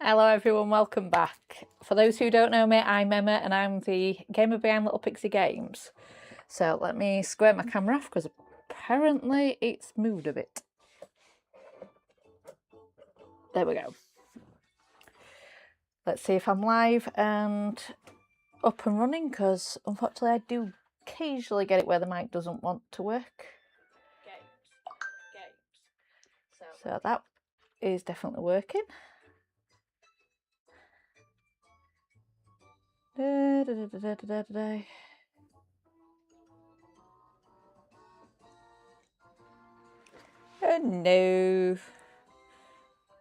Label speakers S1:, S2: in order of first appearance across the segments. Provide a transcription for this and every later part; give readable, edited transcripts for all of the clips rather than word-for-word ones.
S1: Hello everyone, welcome back. For those who don't know me, I'm Emma and I'm the gamer behind Little Pixie Games. So let me square my camera off because apparently it's moved a bit. There we go. Let's see if I'm live and up and running, because unfortunately I do occasionally get it where the mic doesn't want to work. So that is definitely working. Oh no,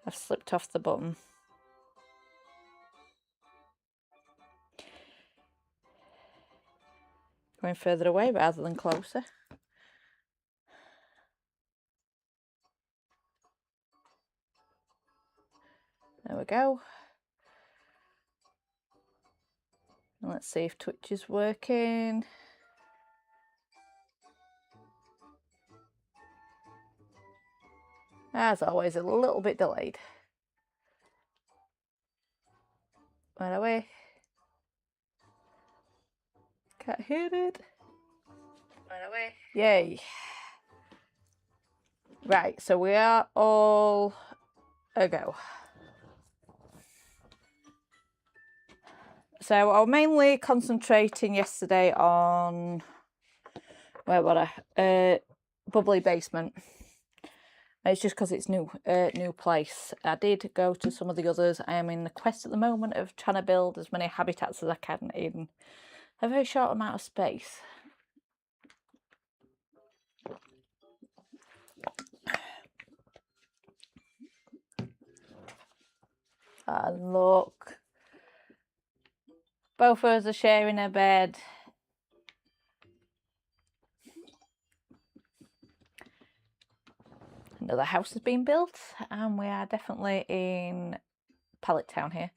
S1: I've slipped off the button. Going further away rather than closer. There we go. And let's see if Twitch is working. As always, a little bit delayed. Right away. Can't hear it. Right away. Yay. Right, so we are all a go. So I was mainly concentrating yesterday on, where was I? Bubbly Basement. It's just because it's new place. I did go to some of the others. I am in the quest at the moment of trying to build as many habitats as I can in a very short amount of space. And look, both of us are sharing a bed. Another house has been built and we are definitely in Pallet Town here.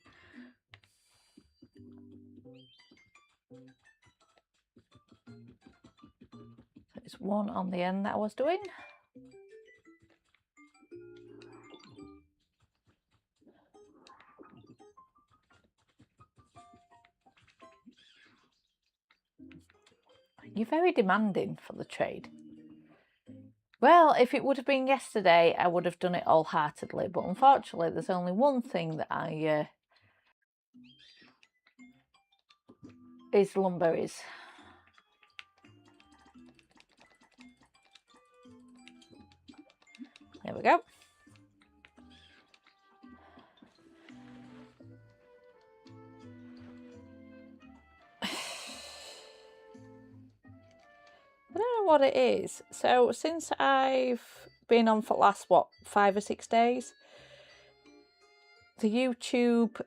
S1: There's one on the end that I was doing. You're very demanding for the trade. Well, if it would have been yesterday, I would have done it wholeheartedly, but unfortunately there's only one thing that I is lumberries. There we go. I don't know what it is. So since I've been on for the last, what, 5 or 6 days, the YouTube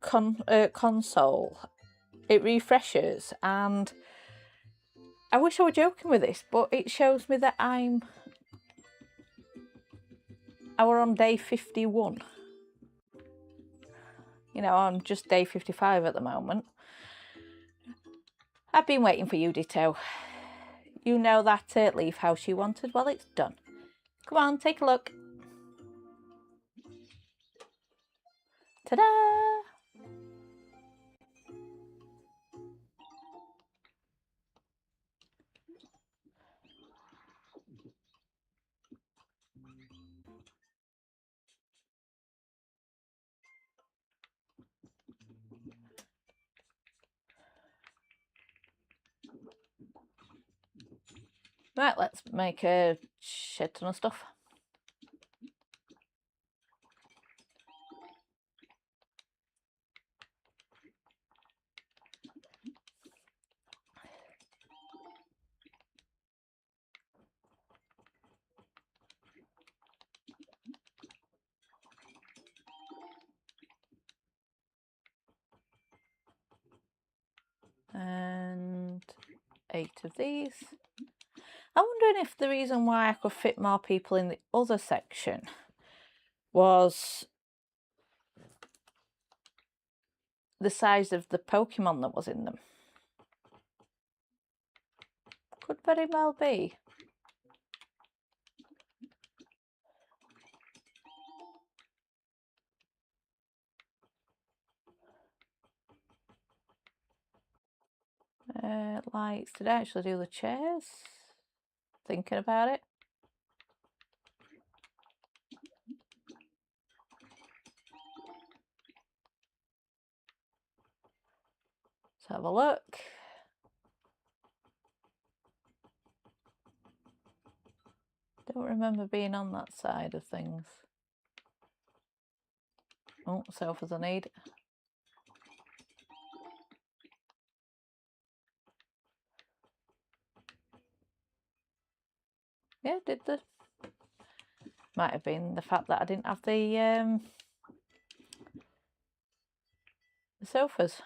S1: console, it refreshes, and I wish I were joking with this, but it shows me that I were on day 51. You know, I'm just day 55 at the moment. I've been waiting for you, Ditto. You know that leaf house you wanted? Well, it's done. Come on, take a look. Ta-da! Right, let's make a shit ton of stuff. And 8 of these. I'm wondering if the reason why I could fit more people in the other section was the size of the Pokemon that was in them. Could very well be. Lights. Did I actually do the chairs? Thinking about it. Let's have a look. Don't remember being on that side of things. Oh, sofas I need. Yeah, did the... Might have been the fact that I didn't have the sofas.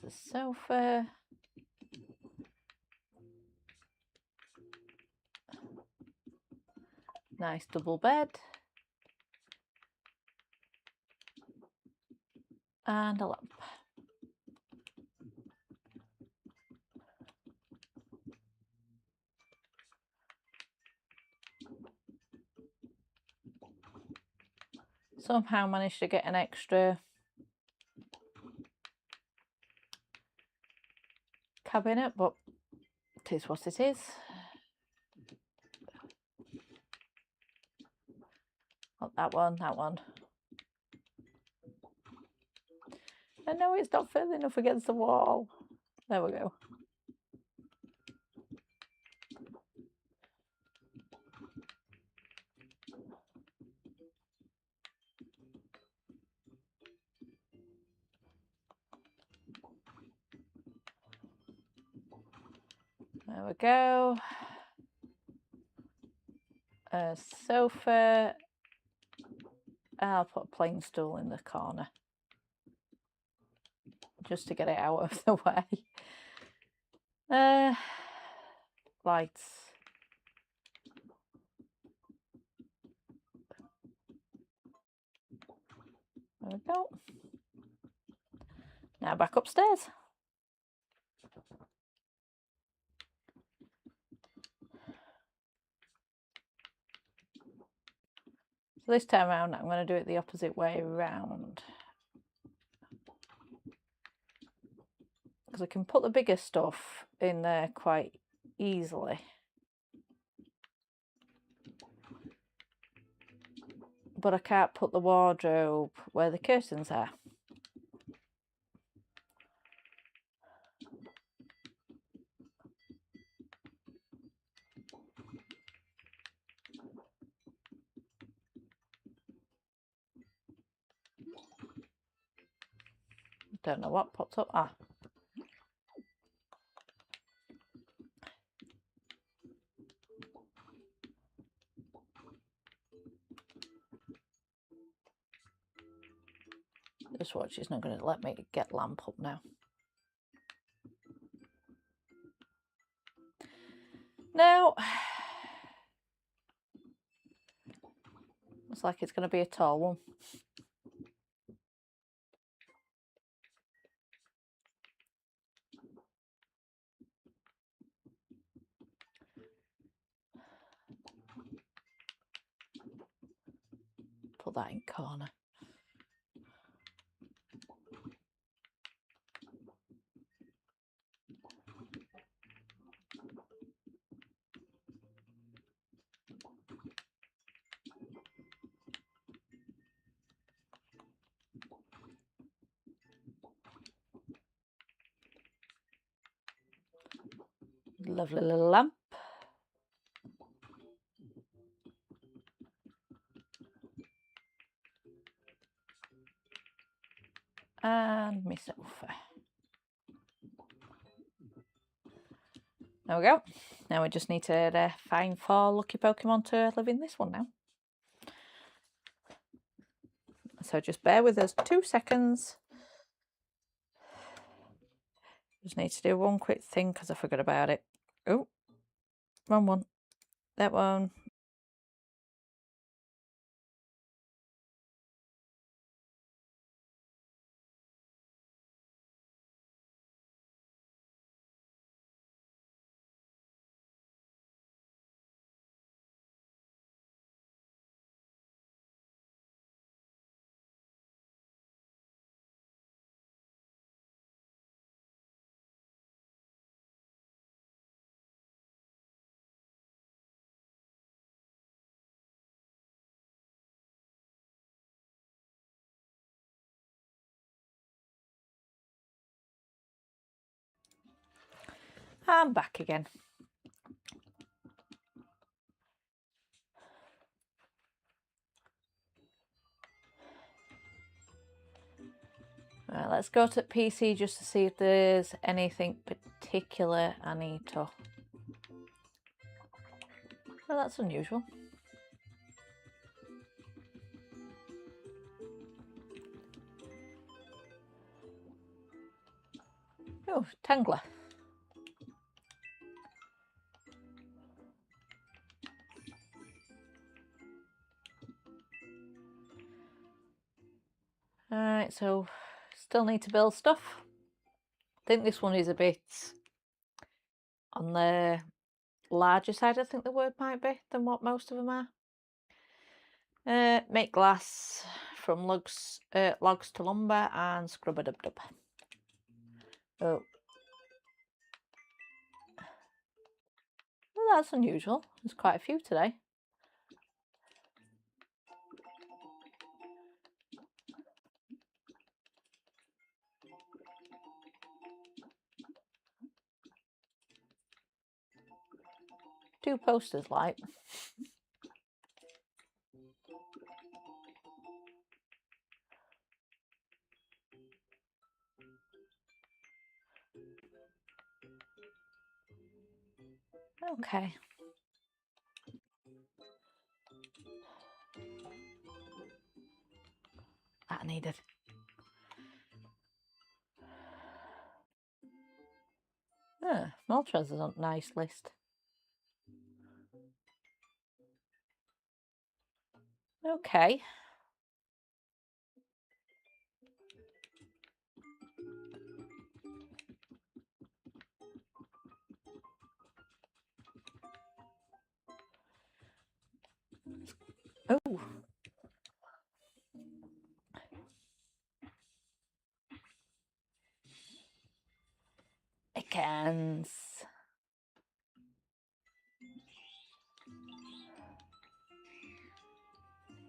S1: There's a sofa. Nice double bed. And a lamp. Somehow managed to get an extra cabinet, but it is what it is. Not that one, that one. I know it's not further enough against the wall. There we go. There we go. A sofa. I'll put a plain stool in the corner just to get it out of the way. Lights. There we go. Now back upstairs. So this time around, I'm going to do it the opposite way around. Because I can put the bigger stuff in there quite easily. But I can't put the wardrobe where the curtains are. Don't know what popped up. Ah. Just watch, it's not going to let me get lamp up now. Now, looks like it's going to be a tall one. Put that in corner. Lovely little lamp. And my sofa. There we go. Now we just need to find 4 lucky Pokemon to live in this one now. So just bear with us 2 seconds. Just need to do one quick thing because I forgot about it. Oh, wrong one. That one. I'm back again. Right, let's go to PC just to see if there's anything particular I need to... Oh, that's unusual. Oh, Tangler. Alright, so still need to build stuff. I think this one is a bit on the larger side, I think the word might be, than what most of them are. Make glass from logs to lumber and scrub a dub dub. Oh. Well, that's unusual. There's quite a few today. Two posters like. Okay. That needed. Moltres is on a nice list. Okay. Oh. Chickens.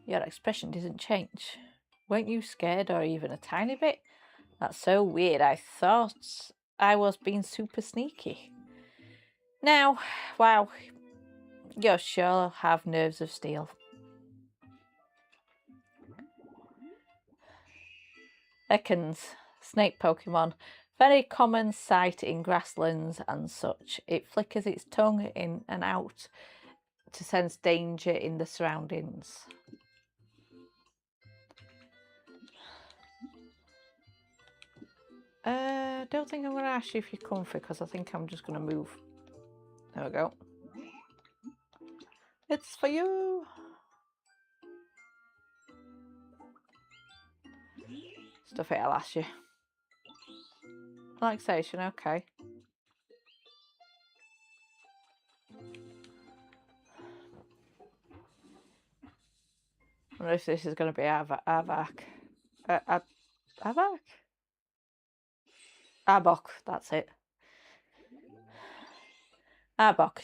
S1: Your expression didn't change. Weren't you scared or even a tiny bit? That's so weird. I thought I was being super sneaky. Now, wow, you sure have nerves of steel. Ekans, snake Pokemon. Very common sight in grasslands and such. It flickers its tongue in and out to sense danger in the surroundings. Don't think I'm going to ask you if you're comfy because I think I'm just going to move. There we go. It's for you. Stuff it, I'll ask you. Relaxation, okay. I wonder if this is going to be Avak. Avak? Arbok, that's it. Arbok.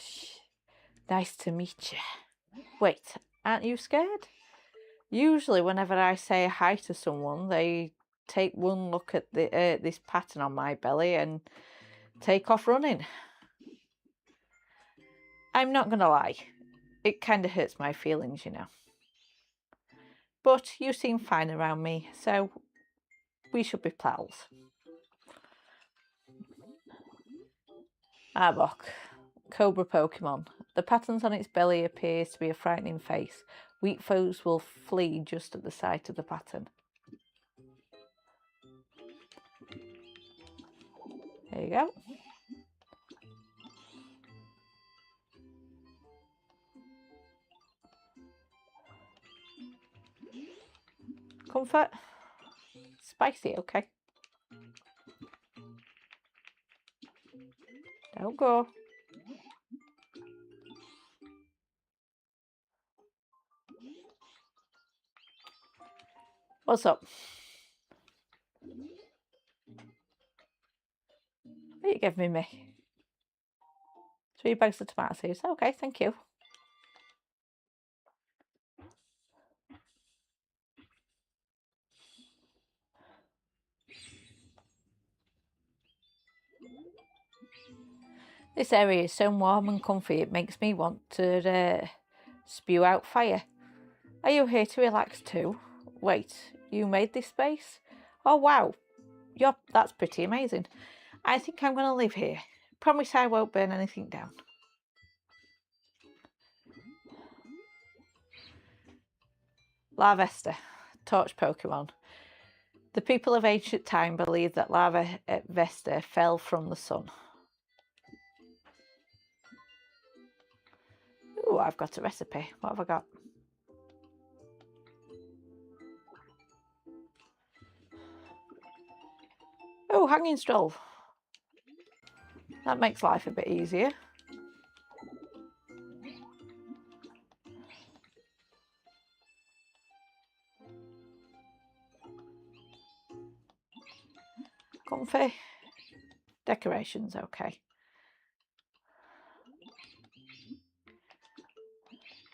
S1: Nice to meet you. Wait, aren't you scared? Usually whenever I say hi to someone, they take one look at this pattern on my belly and take off running. I'm not going to lie. It kind of hurts my feelings, you know. But you seem fine around me, so we should be pals. Arbok. Cobra Pokemon. The patterns on its belly appears to be a frightening face. Weak foes will flee just at the sight of the pattern. There you go. Comfort. Spicy, okay. Don't go. What's up? What are you giving me? 3 bags of tomato seeds. Okay, thank you. This area is so warm and comfy, it makes me want to spew out fire. Are you here to relax too? Wait, you made this space? Oh wow, that's pretty amazing. I think I'm going to live here. Promise I won't burn anything down. Larvesta, torch Pokemon. The people of ancient time believed that Larvesta fell from the sun. Ooh, I've got a recipe. What have I got? Oh, hanging stroll. That makes life a bit easier. Comfy. Decorations, okay.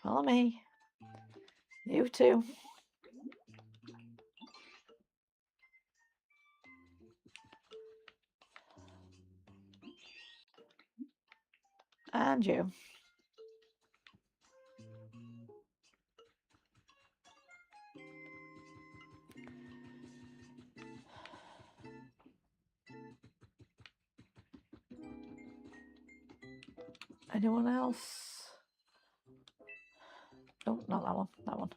S1: Follow me. You too. And you. Anyone else? No, not that one. That one.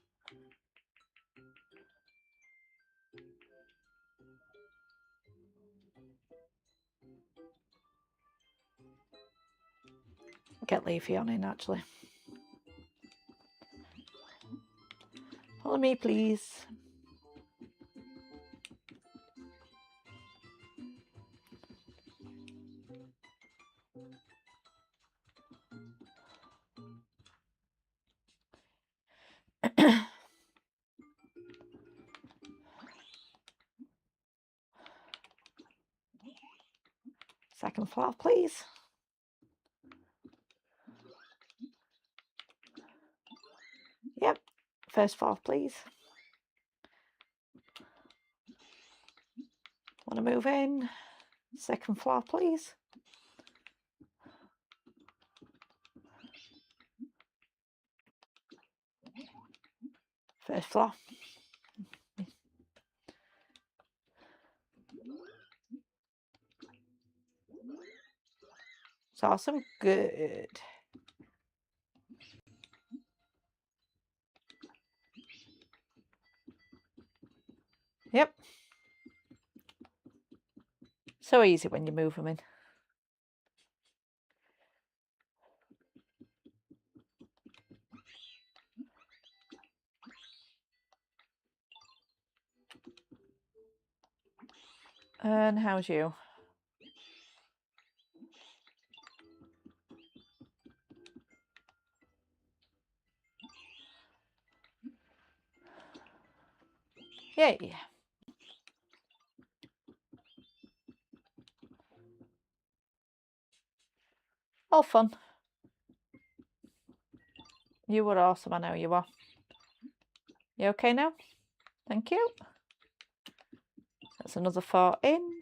S1: Get Leafy on in, actually. Follow me, please. Second floor, please. Yep. First floor, please. Want to move in? Second floor, please. First floor. It's awesome. Good. Yep. So easy when you move them in. And how's you? Yay. All fun. You were awesome, I know you are. You okay now? Thank you. That's another 4 in.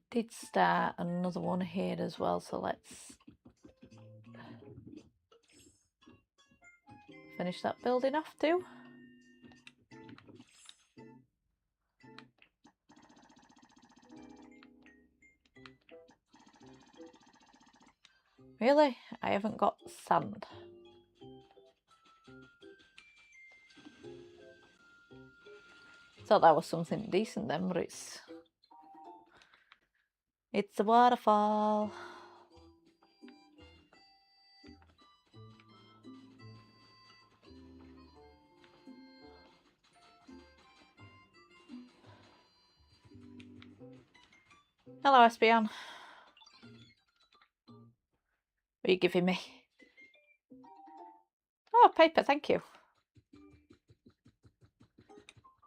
S1: Did start another one here as well, so let's finish that building off too. Really? I haven't got sand. Thought that was something decent then, but it's a waterfall. Hello, Espion. What are you giving me? Oh, paper, thank you.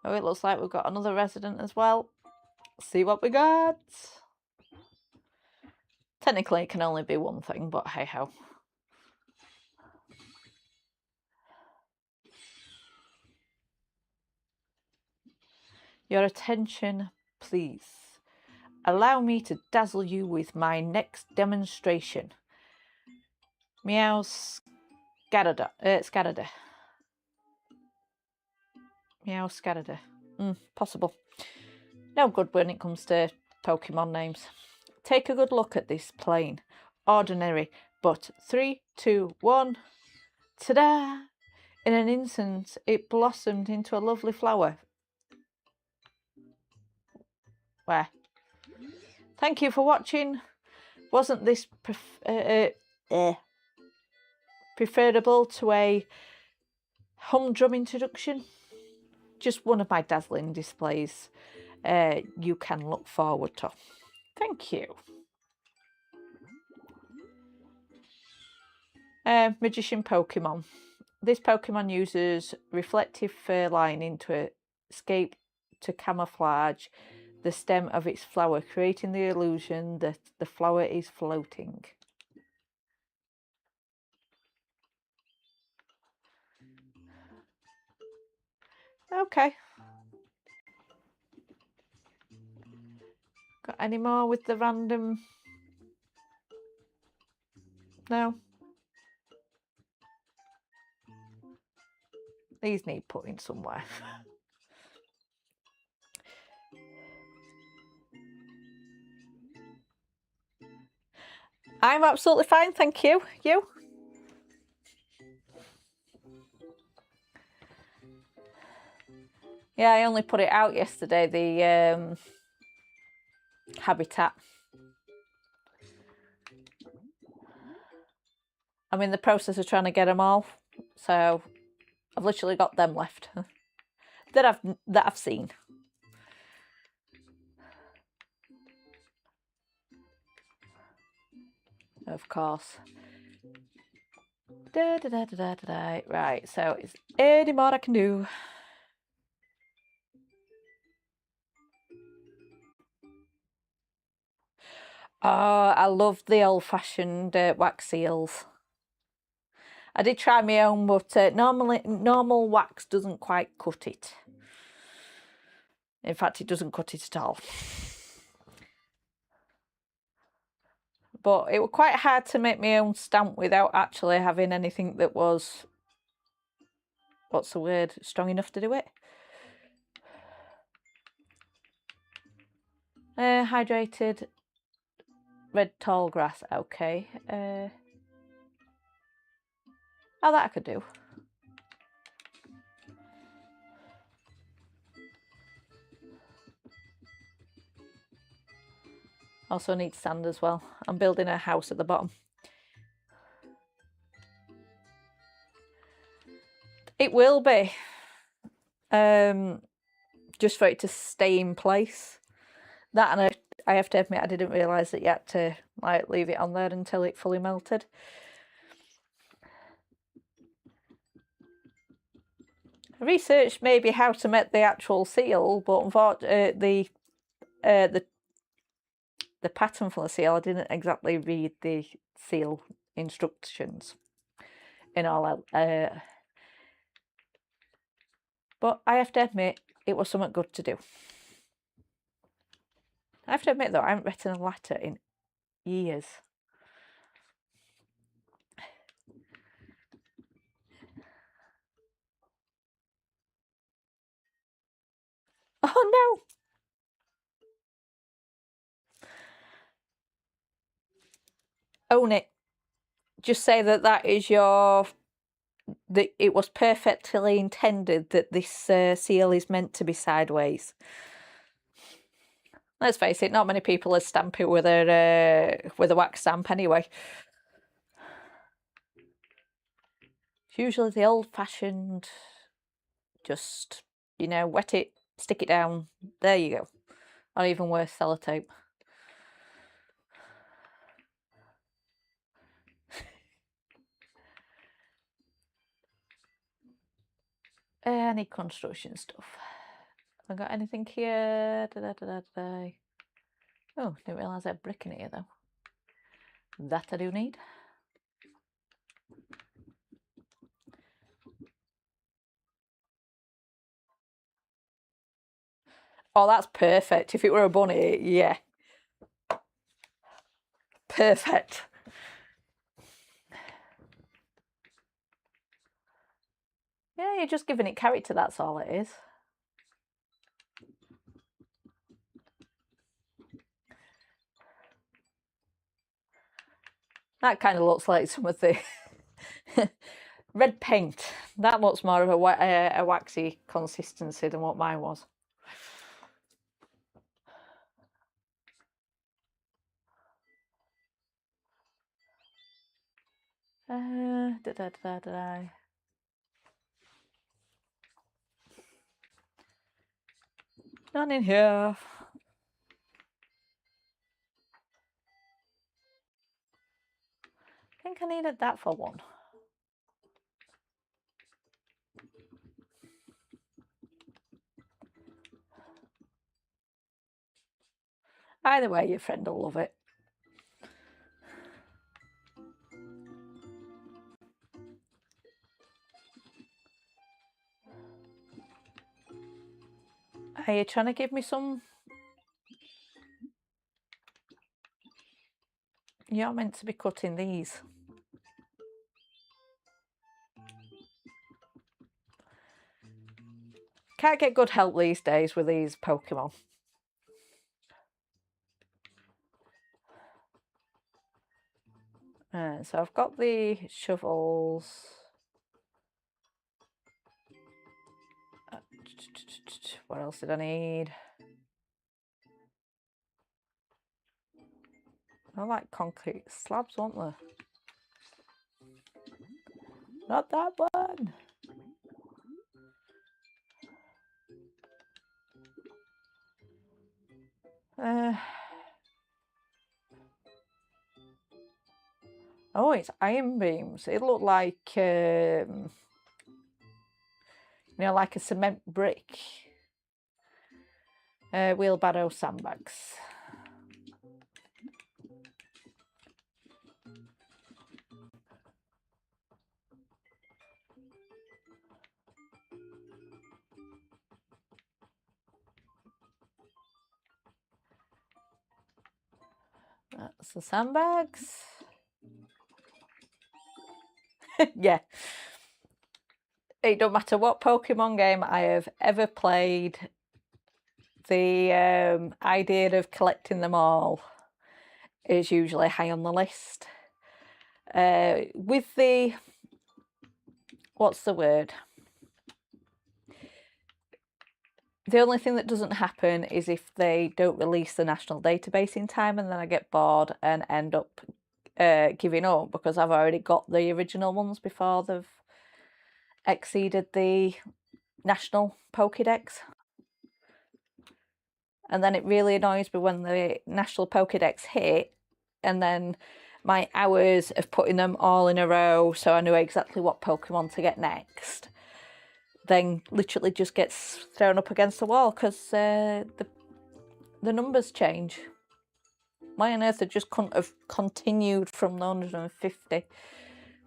S1: Oh, it looks like we've got another resident as well. See what we got. Technically, it can only be one thing, but hey ho. Your attention, please. Allow me to dazzle you with my next demonstration. Meow Scatterda. Meow Scatterda. Possible. No good when it comes to Pokemon names. Take a good look at this plane. Ordinary, but 3, 2, 1. Ta-da! In an instant, it blossomed into a lovely flower. Where? Thank you for watching. Wasn't this preferable to a humdrum introduction? Just one of my dazzling displays you can look forward to. Thank you. Magician Pokemon. This Pokemon uses reflective fur lining to escape to camouflage the stem of its flower, creating the illusion that the flower is floating. Okay. Got any more with the random? No. These need putting somewhere. I'm absolutely fine, thank you. You? Yeah, I only put it out yesterday, the habitat. I'm in the process of trying to get them all, so I've literally got them left that I've seen. Of course. Right, so is any more I can do? Oh, I love the old-fashioned wax seals. I did try my own, but normal wax doesn't quite cut it. In fact, it doesn't cut it at all. But it was quite hard to make my own stamp without actually having anything that was, what's the word, strong enough to do it. Hydrated red tall grass, okay. Oh, that I could do. Also need sand as well. I'm building a house at the bottom. It will be. Just for it to stay in place. That, and I have to admit, I didn't realise that you had to like leave it on there until it fully melted. I researched maybe how to make the actual seal, but unfortunately, the pattern for the seal, I didn't exactly read the seal instructions in all. But I have to admit, it was something good to do. I have to admit though, I haven't written a letter in years. Oh no! Own it. Just say that that is your it was perfectly intended that this seal is meant to be sideways. Let's face it, not many people would stamp it with a wax stamp anyway. It's usually the old-fashioned, just, you know, wet it, stick it down, there you go. Or even worse, sellotape. Any construction stuff. Have I got anything here? Oh, didn't realise I had brick in here though. That I do need. Oh, that's perfect. If it were a bunny, yeah. Perfect. Yeah, you're just giving it character, that's all it is. That kind of looks like some of the red paint. That looks more of a waxy consistency than what mine was. None in here. I think I needed that for one. Either way, your friend will love it. Are you trying to give me some? You're meant to be cutting these. Can't get good help these days with these Pokemon. So I've got the shovels. What else did I need? I like concrete slabs, weren't there? Not that one. Oh, it's iron beams. It looked like, you know, like a cement brick. Wheelbarrow sandbags. That's the sandbags. Yeah. It don't matter what Pokemon game I have ever played, the idea of collecting them all is usually high on the list. With the, what's the word? The only thing that doesn't happen is if they don't release the national database in time, and then I get bored and end up giving up because I've already got the original ones before they've exceeded the national Pokédex. And then it really annoys me when the national Pokédex hit and then my hours of putting them all in a row so I knew exactly what Pokemon to get next then literally just gets thrown up against the wall because the numbers change. Why on earth they just couldn't have continued from the 150,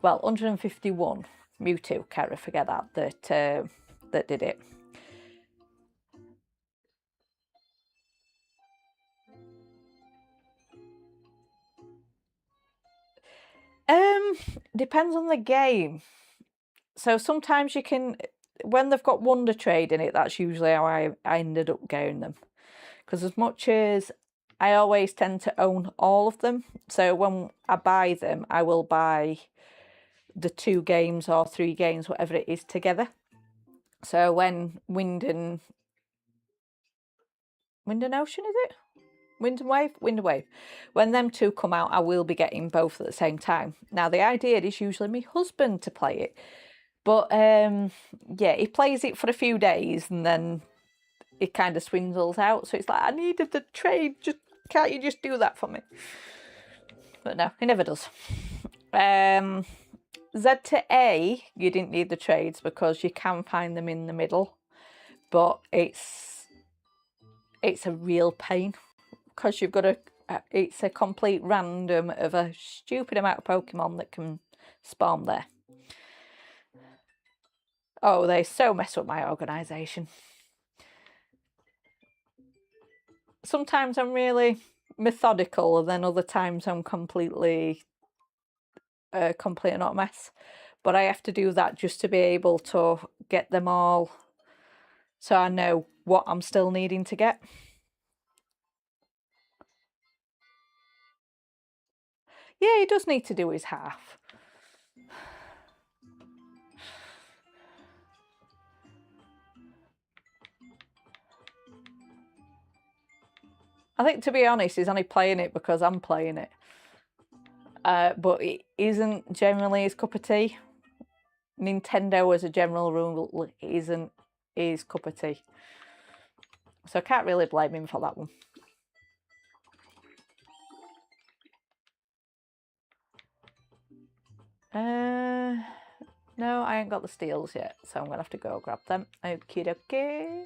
S1: well, 151 Mewtwo, can't forget that did it. Depends on the game. So sometimes you can, when they've got Wonder Trade in it, that's usually how I ended up getting them. Because as much as I always tend to own all of them, so when I buy them, I will buy the 2 games or 3 games, whatever it is, together. So when Wind and Ocean, is it? Wind and Wave. When them 2 come out, I will be getting both at the same time. Now, the idea is usually my husband to play it. But, yeah, he plays it for a few days and then it kind of swindles out. So it's like, I needed the trade. Can't you just do that for me? But no, he never does. Z to A, you didn't need the trades because you can find them in the middle. But it's a real pain because you've got to... it's a complete random of a stupid amount of Pokemon that can spawn there. Oh, they so mess up my organisation. Sometimes I'm really methodical, and then other times I'm completely and not a mess. But I have to do that just to be able to get them all, so I know what I'm still needing to get. Yeah, he does need to do his half. I think, to be honest, he's only playing it because I'm playing it. But it isn't generally his cup of tea. Nintendo, as a general rule, isn't his cup of tea. So I can't really blame him for that one. No, I ain't got the steels yet, so I'm going to have to go grab them. Okie dokie.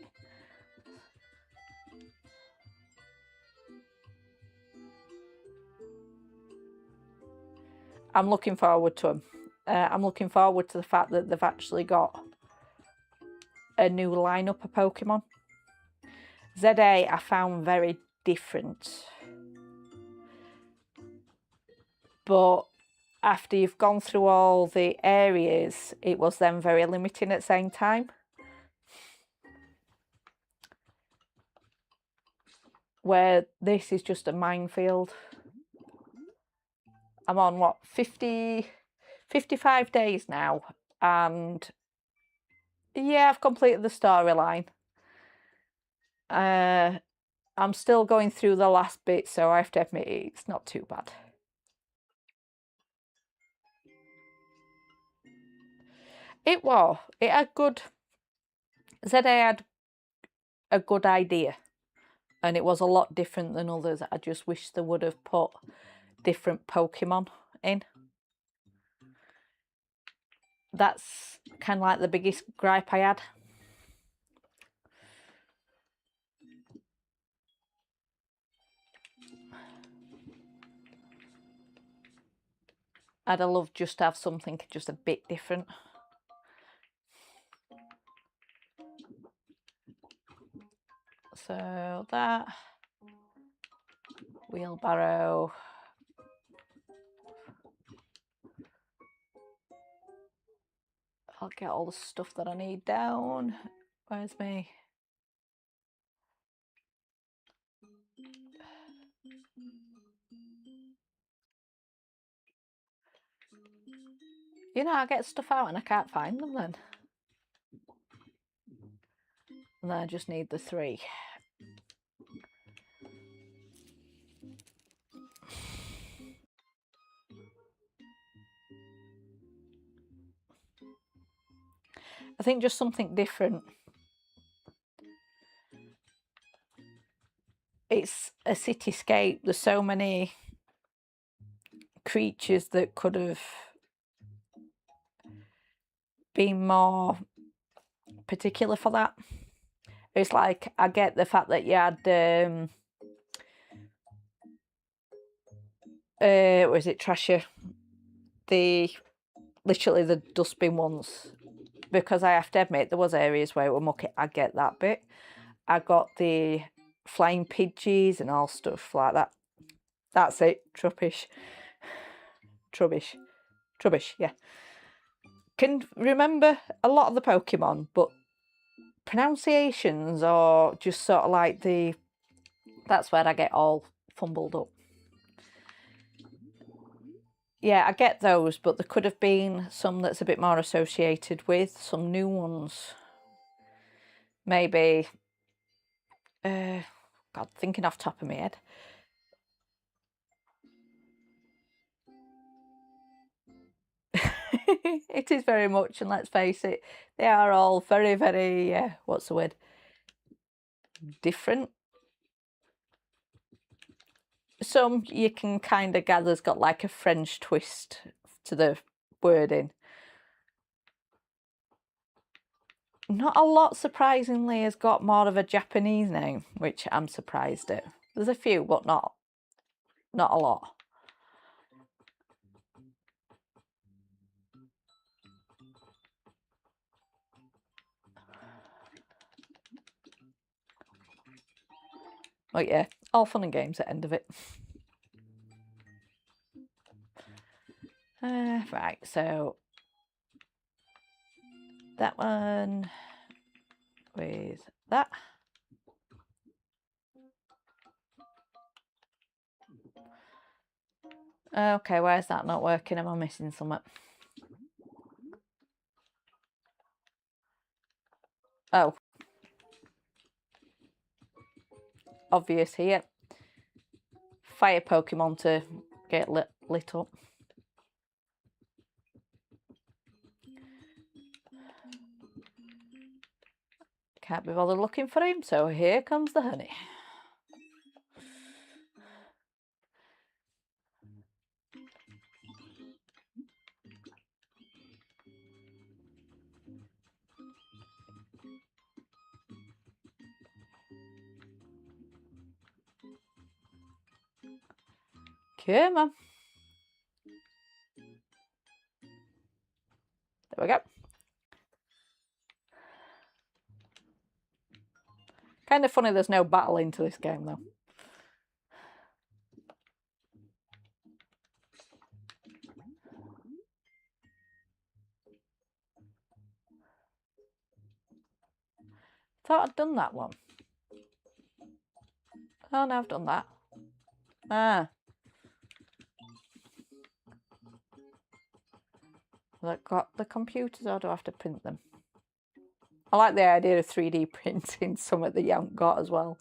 S1: I'm looking forward to them. I'm looking forward to the fact that they've actually got a new lineup of Pokemon. ZA I found very different. But after you've gone through all the areas, it was then very limiting at the same time. Where this is just a minefield. I'm on, what, 55 days now. And yeah, I've completed the storyline. I'm still going through the last bit, so I have to admit it's not too bad. It was. It had good... ZA had a good idea. And it was a lot different than others. I just wish they would have put different Pokemon in. That's kind of like the biggest gripe I had. I'd have loved just to have something just a bit different. So that, wheelbarrow. I'll get all the stuff that I need down. Where's me? You know, I get stuff out and I can't find them then. And then I just need the 3. I think just something different. It's a cityscape. There's so many creatures that could have been more particular for that. It's like, I get the fact that you had was it Trasher? Literally the dustbin ones. Because I have to admit, there was areas where it were mucky. I get that bit. I got the flying Pidgeys and all stuff like that. That's it. Trubbish, yeah. Can remember a lot of the Pokemon, but pronunciations are just sort of like that's where I get all fumbled up. yeah, I get those, but there could have been some that's a bit more associated with some new ones. Maybe, God, thinking off the top of my head. It is very much, and let's face it, they are all very, very, what's the word? Different. Some you can kind of gather's got like a French twist to the wording. Not a lot, surprisingly, has got more of a Japanese name, which I'm surprised at. There's a few, but not a lot. But yeah, all fun and games at the end of it. Right, so that one with that. Okay, why is that not working? Am I missing something? Oh. Obvious here. Fire Pokemon to get lit up. Can't be bothered looking for him, so here comes the honey. Come on. There we go. Kind of funny there's no battle into this game though. Thought I'd done that one. Oh no, I've done that. Ah. I've got the computers, or do I have to print them? I like the idea of 3D printing something that you haven't got as well.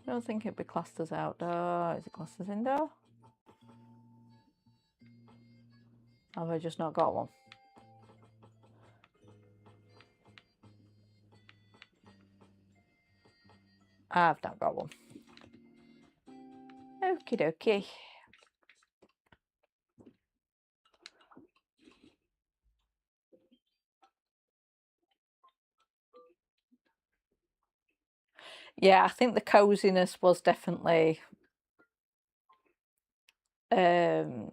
S1: I don't think it'd be classed as outdoor. Is it classed as indoor? Have I just not got one? I've not got one. Okie dokie. Yeah, I think the coziness was definitely the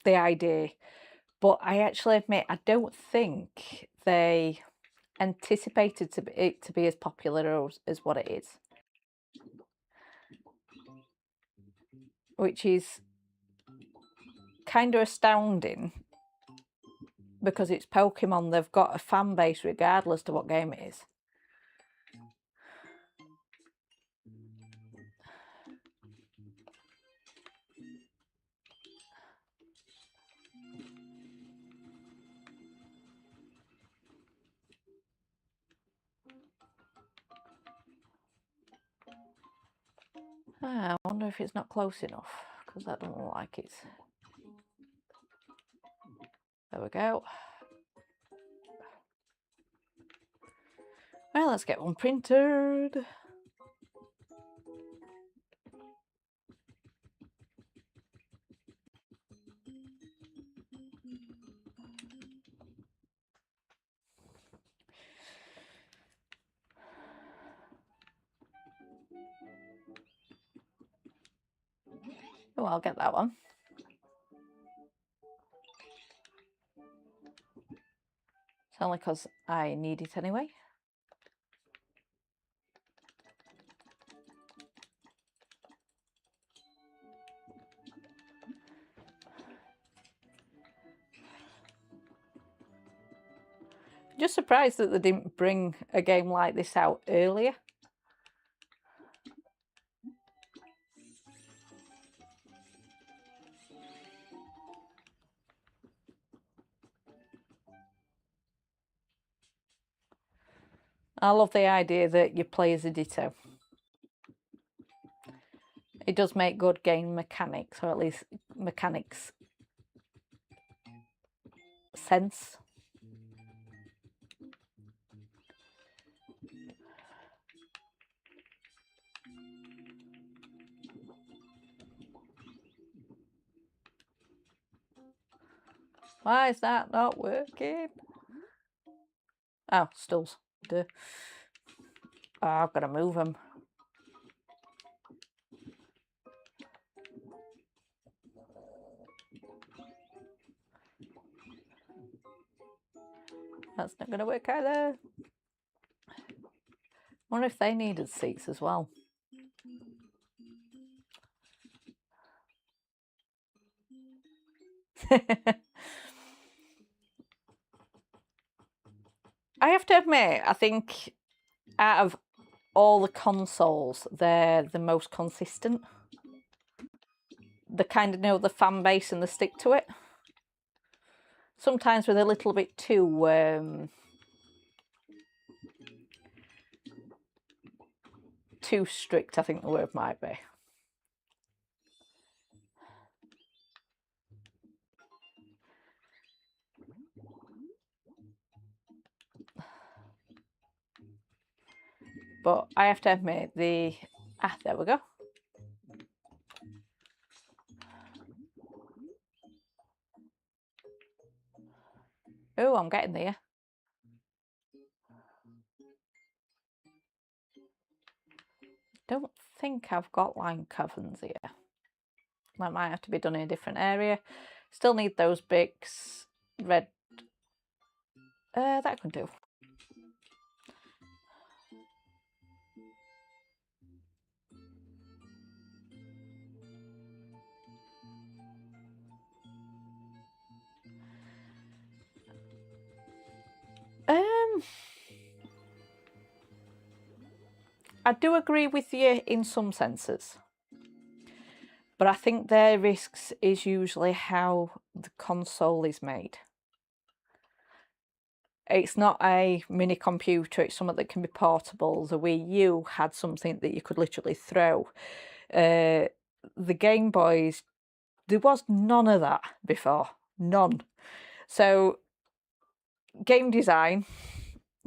S1: idea. But I actually admit, I don't think they anticipated it to be as popular as what it is. Which is kind of astounding, because it's Pokemon. They've got a fan base regardless to what game it is. I wonder if it's not close enough, because that doesn't look like it's... There we go. Well, let's get one printed. Oh, I'll get that one. It's only because I need it anyway. Just surprised that they didn't bring a game like this out earlier. I love the idea that you play as a Ditto. It does make good game mechanics, or at least mechanics sense. Why is that not working? Oh, stools. Duh. Oh, I've got to move them. That's not going to work either. Wonder if they needed seats as well. I have to admit, I think out of all the consoles, they're the most consistent. They kind of know the fan base and they stick to it. Sometimes with a little bit too strict, I think the word might be. But I have to admit, there we go. Oh, I'm getting there. Don't think I've got line caverns here. That might have to be done in a different area. Still need those bricks. Red. That can do. I do agree with you in some senses, but I think their risks is usually how the console is made. It's not a mini computer, it's something that can be portable. The Wii U had something that you could literally throw. The Game Boys, there was none of that before. None. So, game design,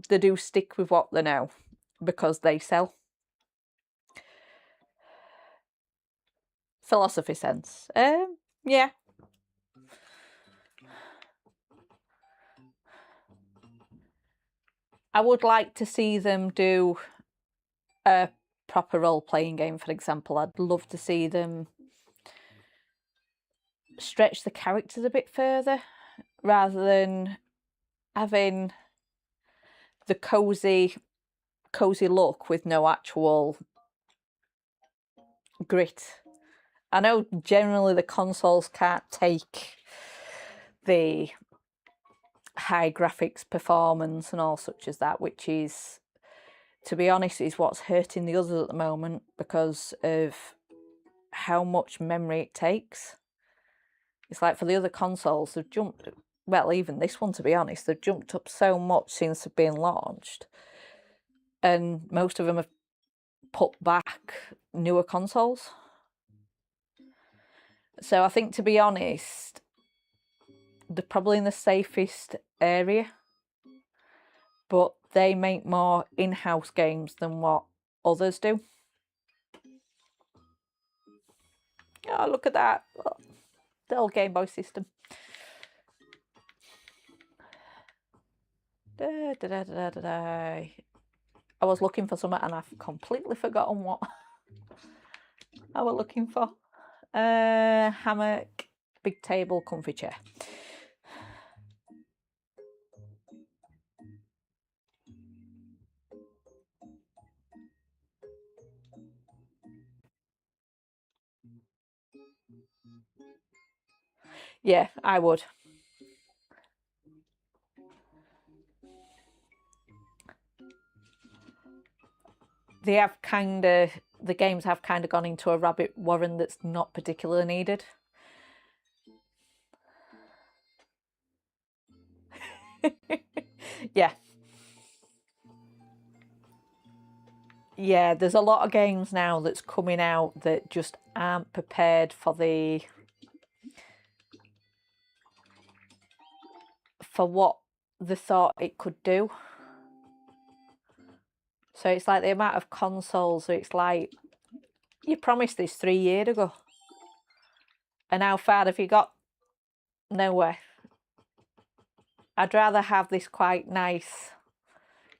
S1: they do stick with what they know because they sell. Philosophy sense. Yeah. I would like to see them do a proper role-playing game, for example. I'd love to see them stretch the characters a bit further rather than having the cozy look with no actual grit. I know generally the consoles can't take the high graphics performance and all such as that, which is, to be honest, is what's hurting the others at the moment because of how much memory it takes. It's like for the other consoles, they've jumped, well, even this one, to be honest, they've jumped up so much since they've been launched. And most of them have put back newer consoles. So I think, to be honest, they're probably in the safest area, but they make more in-house games than what others do. Oh, look at that. Oh, the old Game Boy system. I was looking for something and I've completely forgotten what I was looking for. Hammock, big table, comfy chair. Yeah, I would. they have kind of, the games have kind of gone into a rabbit warren that's not particularly needed. Yeah. Yeah, there's a lot of games now that's coming out that just aren't prepared for what they thought it could do. So it's like the amount of consoles, so it's like, you promised this 3 years ago. And how far have you got? Nowhere. I'd rather have this quite nice,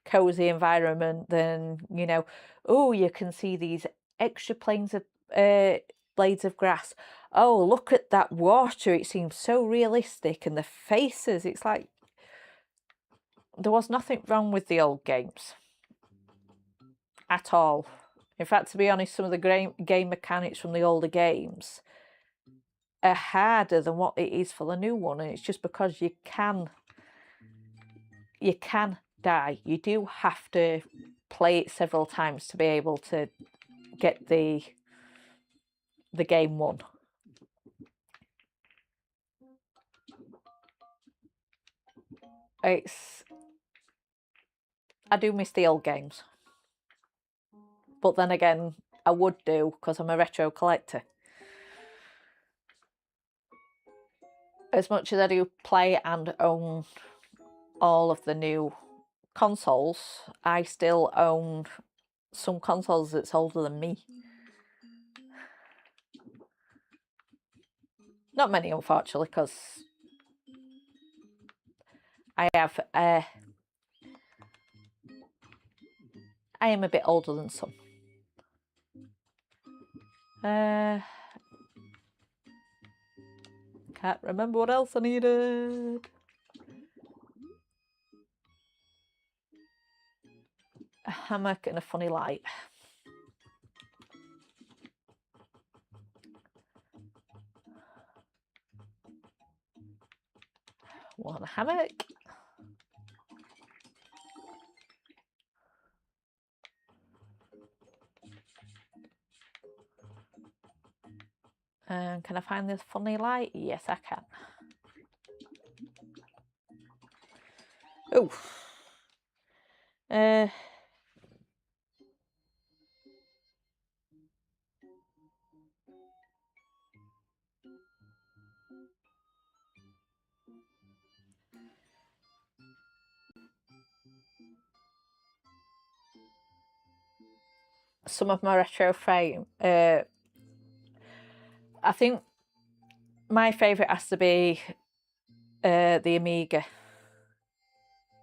S1: cozy environment than, you know, oh, you can see these extra blades of grass. Oh, look at that water. It seems so realistic. And the faces, it's like, there was nothing wrong with the old games. At all. In fact, to be honest, some of the game mechanics from the older games are harder than what it is for the new one. And it's just because you can die. You do have to play it several times to be able to get the game won. I do miss the old games. But then again, I would do, because I'm a retro collector. As much as I do play and own all of the new consoles, I still own some consoles that's older than me. Not many, unfortunately, because I am a bit older than some. Can't remember what else I needed. A hammock and a funny light. One hammock. And can I find this funny light? Yes, I can. Oh. Some of my retro frame. I think my favourite has to be the Amiga.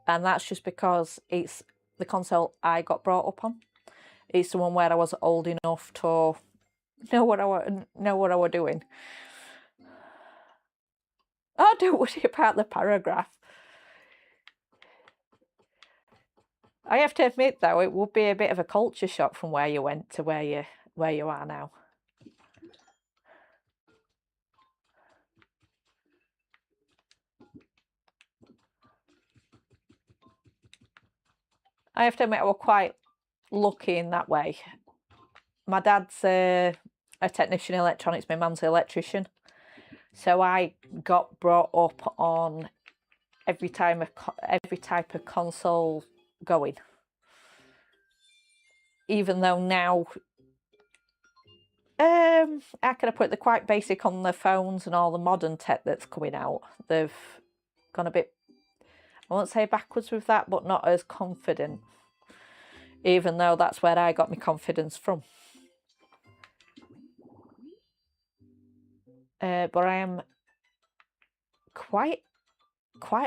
S1: And that's just because it's the console I got brought up on. It's the one where I was old enough to know what I were doing. Oh, don't worry about the paragraph. I have to admit, though, it would be a bit of a culture shock from where you went to where you are now. I have to admit, I was quite lucky in that way. My dad's a technician in electronics, my mum's an electrician. So I got brought up on every type of console going. Even though now, how can I put it, they're quite basic on the phones and all the modern tech that's coming out. They've gone a bit, I won't say backwards with that, but not as confident. Even though that's where I got my confidence from. But I am quite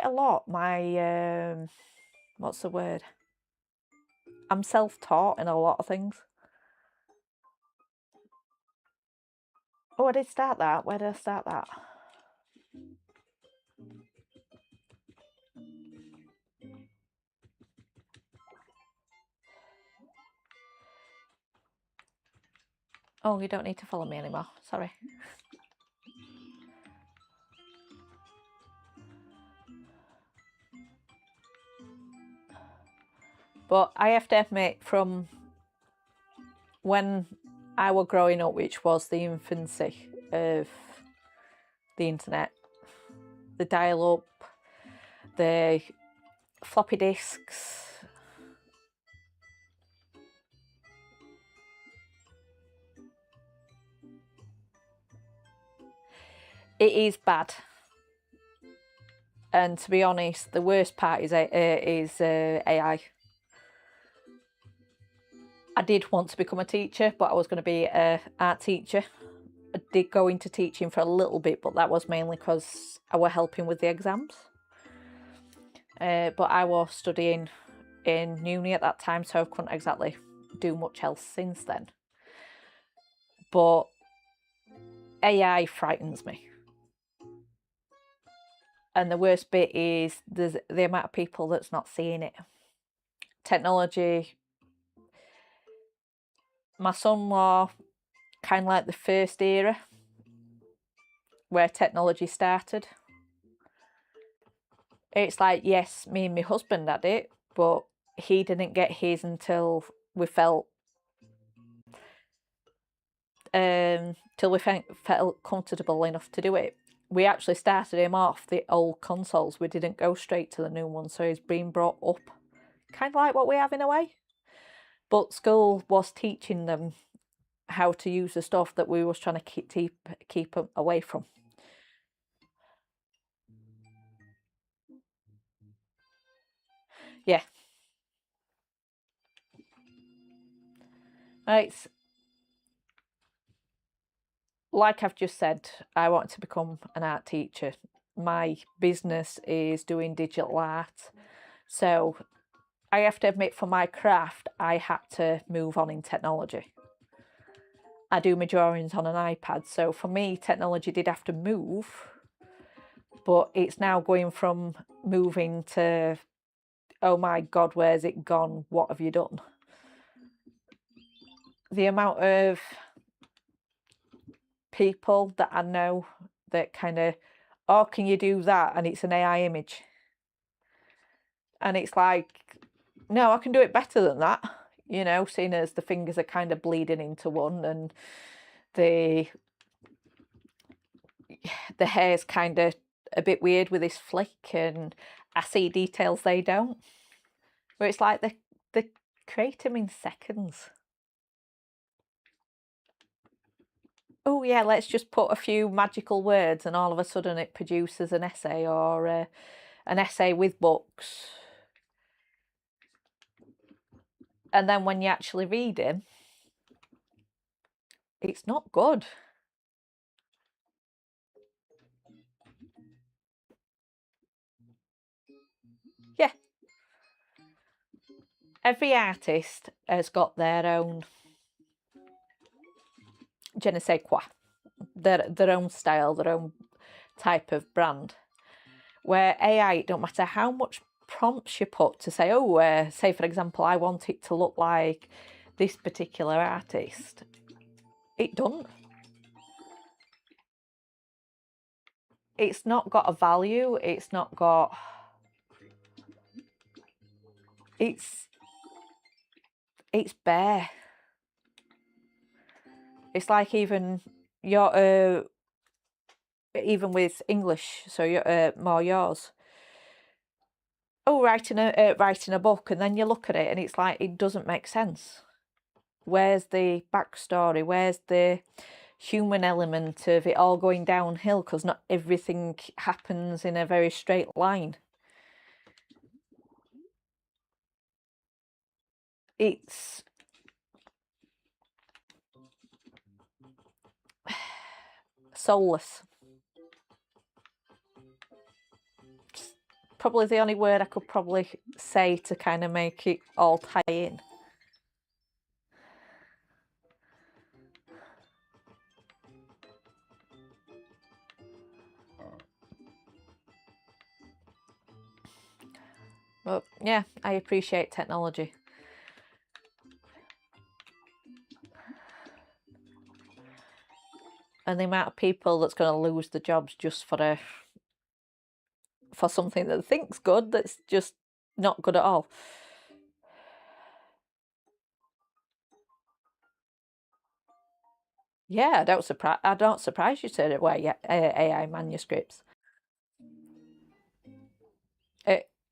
S1: a lot. My what's the word? I'm self-taught in a lot of things. Oh, I did start that. Where did I start that? Oh, you don't need to follow me anymore. Sorry. But I have to admit, from when I was growing up, which was the infancy of the internet, the dial-up, the floppy disks, it is bad. And to be honest, the worst part is AI. I did want to become a teacher, but I was going to be an art teacher. I did go into teaching for a little bit, but that was mainly because I was helping with the exams. But I was studying in uni at that time, so I couldn't exactly do much else since then. But AI frightens me. And the worst bit is the amount of people that's not seeing it. Technology. My son-in-law, kind of like the first era where technology started. It's like, yes, me and my husband had it, but he didn't get his until we felt comfortable enough to do it. We actually started him off the old consoles. We didn't go straight to the new one, so he's been brought up kind of like what we have in a way. But school was teaching them how to use the stuff that we was trying to keep them away from. Yeah. It's like I've just said, I want to become an art teacher. My business is doing digital art. So I have to admit, for my craft, I had to move on in technology. I do my drawings on an iPad. So for me, technology did have to move. But it's now going from moving to, oh my God, where's it gone? What have you done? The amount of people that I know that kind of, oh, can you do that? And it's an AI image. And it's like, no, I can do it better than that. You know, seeing as the fingers are kind of bleeding into one and the hair's kind of a bit weird with this flick, and I see details they don't. Where it's like they create them in seconds. Oh yeah, let's just put a few magical words and all of a sudden it produces an essay, or an essay with books. And then when you actually read it, it's not good. Yeah. Every artist has got their own je ne sais quoi, their own style, their own type of brand. Where AI, it don't matter how much prompts you put to say, oh, say for example, I want it to look like this particular artist. It doesn't. It's not got a value. It's not got. It's bare. It's like even your even with English, so you're more yours. Oh, writing a book, and then you look at it, and it's like it doesn't make sense. Where's the backstory? Where's the human element of it all going downhill? Because not everything happens in a very straight line. It's soulless. Probably the only word I could probably say to kind of make it all tie in. But yeah, I appreciate technology. And the amount of people that's going to lose their jobs just for something that they think's good, that's just not good at all. Yeah, I don't surprise you to wear AI manuscripts.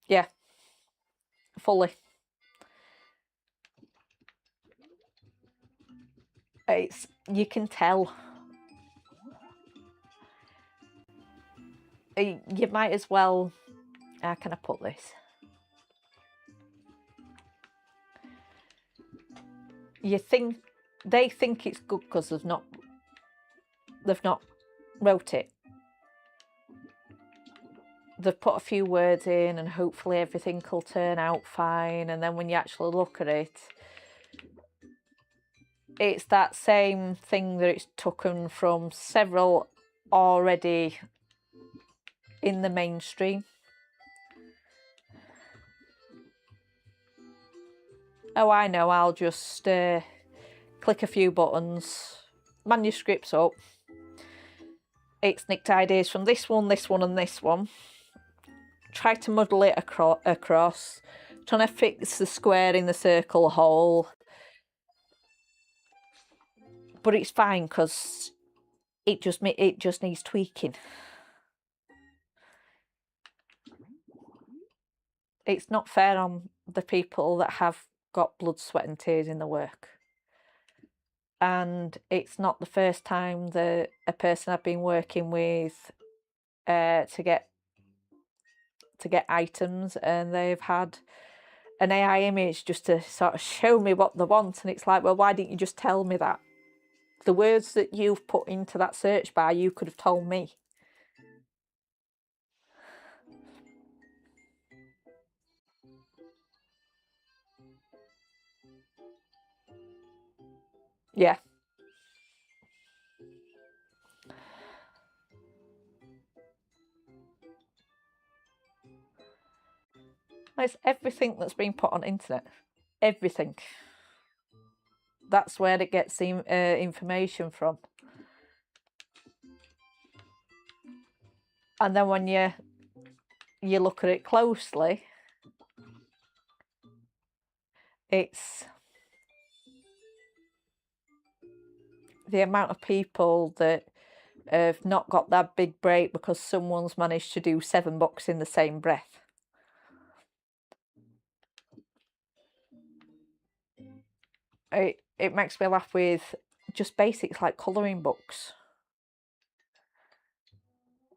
S1: Yeah, fully. You can tell. You might as well. How can I put this? They think it's good because they've not wrote it. They've put a few words in and hopefully everything will turn out fine, and then when you actually look at it, it's that same thing that it's taken from several already in the mainstream. Oh, I know, I'll just click a few buttons, manuscripts up. It's nicked ideas from this one, and this one. Try to muddle it across, trying to fix the square in the circle hole. But it's fine because it just needs tweaking. It's not fair on the people that have got blood, sweat and tears in the work. And it's not the first time that a person I've been working with to get items, and they've had an AI image just to sort of show me what they want, and it's like, well, why didn't you just tell me that? The words that you've put into that search bar, you could have told me. Yeah. It's everything that's been put on internet. Everything. That's where it gets information from. And then when you look at it closely, it's the amount of people that have not got that big break because someone's managed to do 7 books in the same breath. It makes me laugh with just basics like colouring books.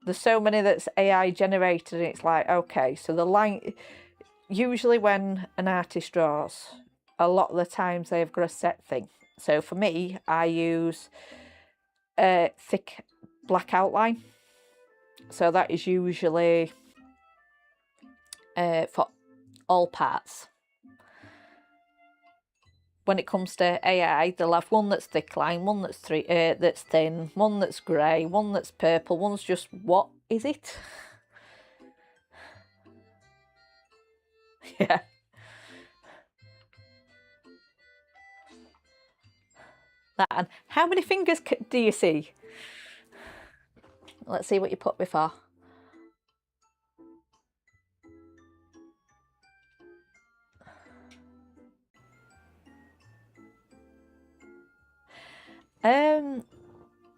S1: There's so many that's AI generated, and it's like, okay, so the line, usually when an artist draws, a lot of the times they've got a set thing. So for me, I use a thick black outline. So that is usually for all parts. When it comes to AI, they'll have one that's thick line, one that's thin, one that's grey, one that's purple, one's just, what is it? Yeah. That, and how many fingers do you see? Let's see what you put before.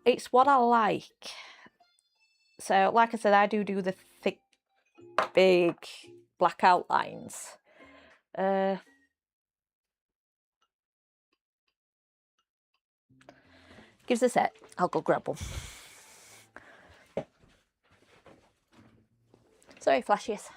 S1: It's what I like. So, like I said, I do the thick, big black outlines. Gives a sec. I'll go grab one. Sorry, flashes.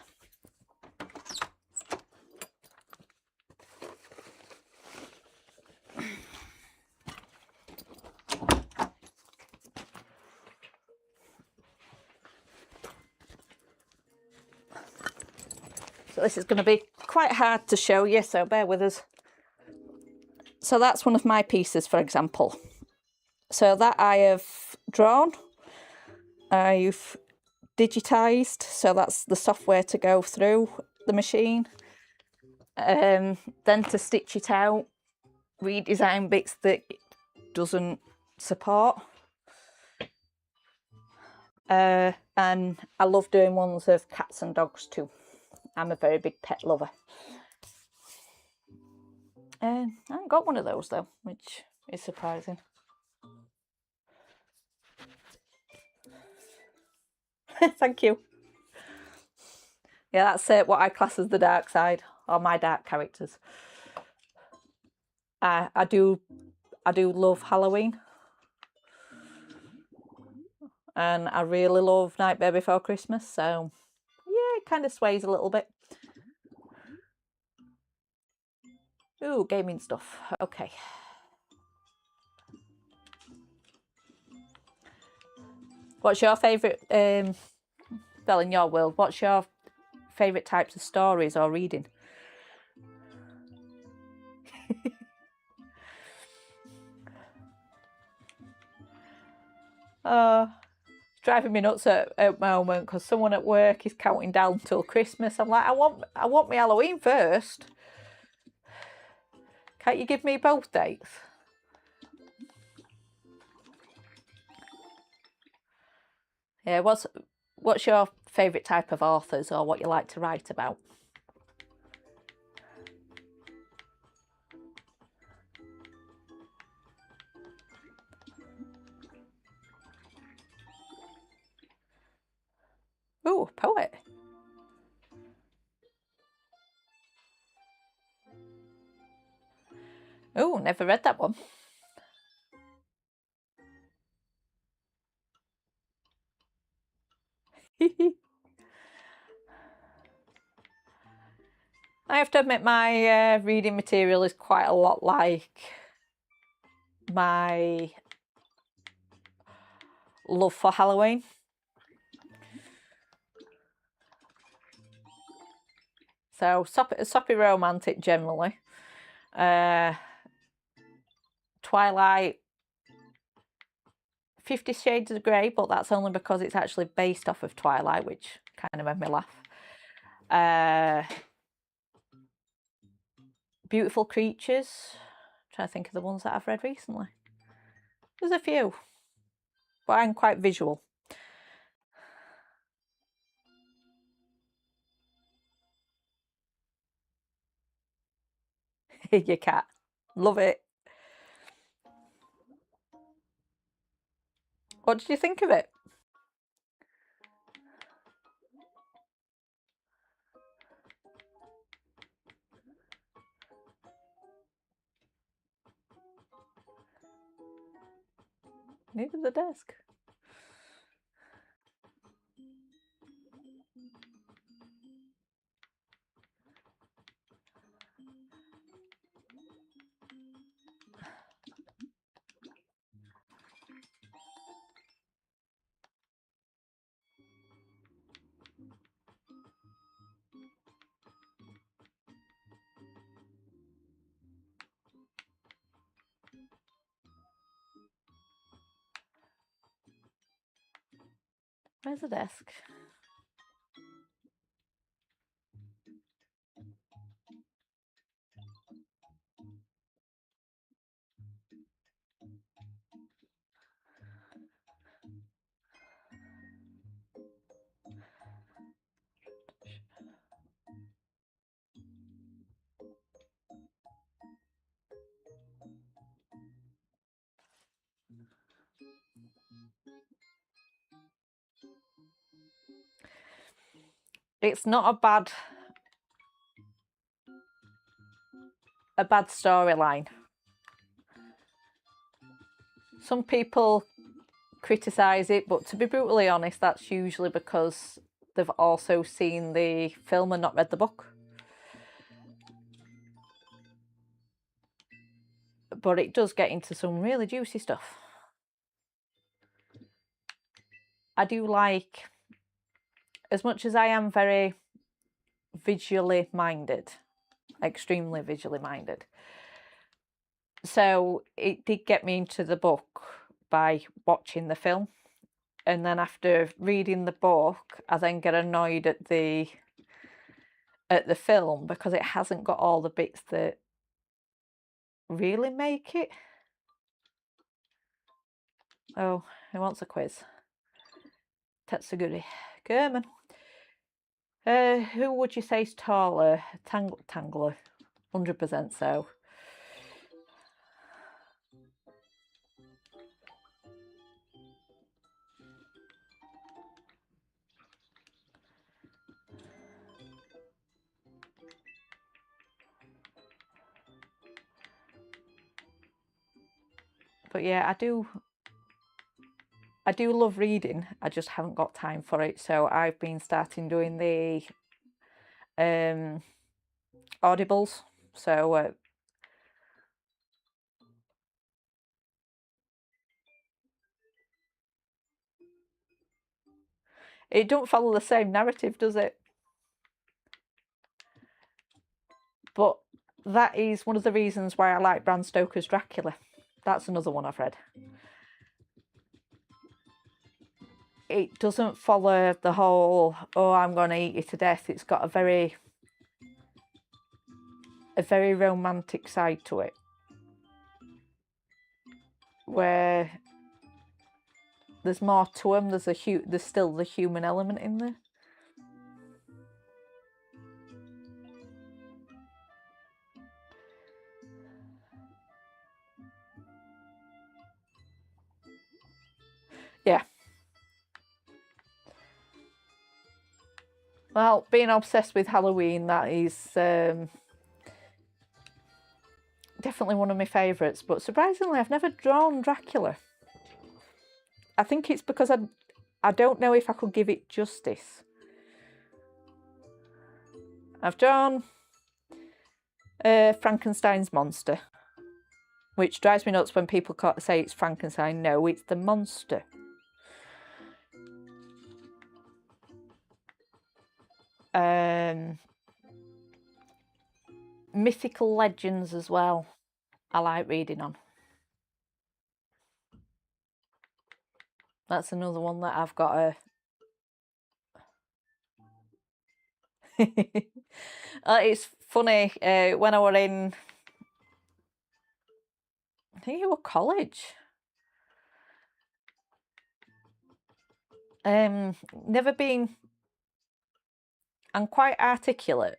S1: So this is going to be quite hard to show you, so bear with us. So that's one of my pieces, for example. So that I have drawn, I've digitized, so that's the software to go through the machine. Then to stitch it out, redesign bits that it doesn't support. And I love doing ones of cats and dogs too. I'm a very big pet lover. I haven't got one of those though, which is surprising. Thank you. Yeah, that's what I class as the dark side, or my dark characters. I do love Halloween, and I really love Nightmare Before Christmas. So yeah, it kind of sways a little bit. Ooh, gaming stuff. Okay. What's your favourite? Well, in your world, what's your favourite types of stories or reading? It's driving me nuts at the moment because someone at work is counting down till Christmas. I'm like, I want my Halloween first. Can't you give me both dates? Yeah, what's your favourite type of authors or what you like to write about? Ooh, poet. Ooh, never read that one. I have to admit my reading material is quite a lot like my love for Halloween. So soppy romantic generally. Twilight, 50 Shades of Grey, but that's only because it's actually based off of Twilight, which kind of made me laugh. Beautiful Creatures. I'm trying to think of the ones that I've read recently. There's a few, but I'm quite visual. Your cat. Love it. What did you think of it? Neither the desk. Where's the desk? It's not a bad storyline. Some people criticise it, but to be brutally honest, that's usually because they've also seen the film and not read the book. But it does get into some really juicy stuff. I do like, as much as I am very visually minded, extremely visually minded, so it did get me into the book by watching the film. And then after reading the book, I then get annoyed at the film because it hasn't got all the bits that really make it. Oh, who wants a quiz? Tetsuguri. German. Who would you say is taller? Tangler. 100% so. But yeah, I do love reading. I just haven't got time for it. So I've been starting doing the audibles. So it don't follow the same narrative, does it? But that is one of the reasons why I like Bram Stoker's Dracula. That's another one I've read. It doesn't follow the whole, oh, I'm going to eat you to death. It's got a very romantic side to it, where there's more to him. There's still the human element in there. Yeah. Well, being obsessed with Halloween, that is definitely one of my favourites. But surprisingly, I've never drawn Dracula. I think it's because I don't know if I could give it justice. I've drawn Frankenstein's monster, which drives me nuts when people say it's Frankenstein. No, it's the monster. Mythical legends as well. I like reading on. That's another one that I've got a... It's funny, when I were in... I think it was college. Never been... I'm quite articulate,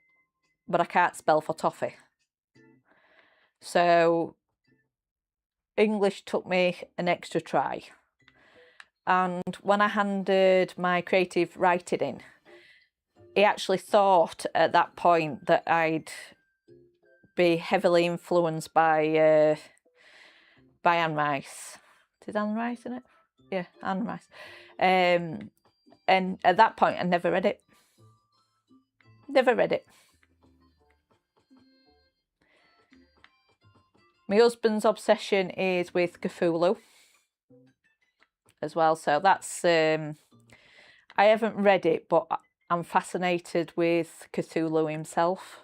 S1: but I can't spell for toffee. So English took me an extra try. And when I handed my creative writing in, he actually thought at that point that I'd be heavily influenced by Anne Rice. Did Anne Rice in it? Yeah, Anne Rice. And at that point, I never read it. Never read it. My husband's obsession is with Cthulhu as well. So that's... I haven't read it, but I'm fascinated with Cthulhu himself.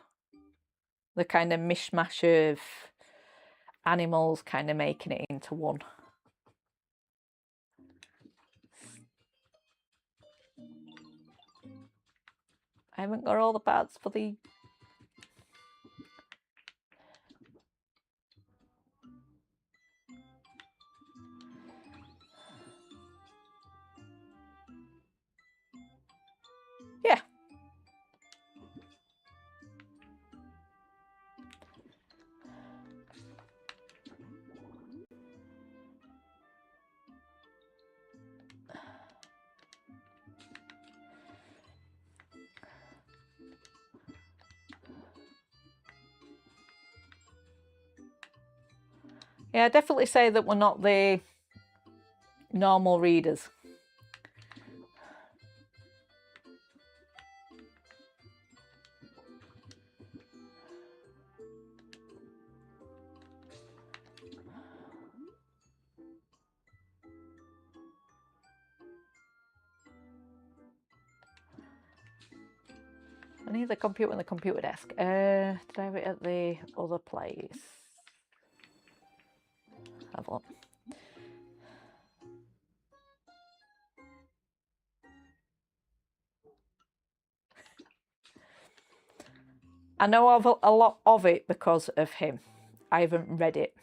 S1: The kind of mishmash of animals kind of making it into one. I haven't got all the parts for the... Yeah. Yeah, I definitely say that we're not the normal readers. I need the computer and the computer desk. Did I have it at the other place? Have a look. I know of a lot of it because of him. I haven't read it.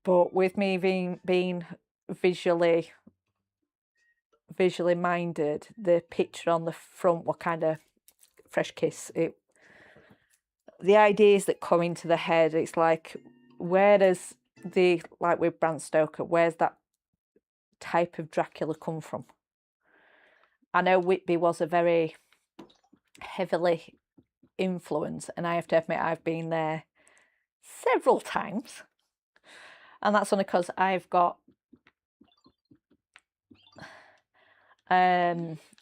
S1: But with me being visually minded, the picture on the front were kind of fresh kiss. The ideas that come into the head, it's like, where does like with Bram Stoker, where's that type of Dracula come from? I know Whitby was a very heavily influenced, and I have to admit I've been there several times, and that's only because I've got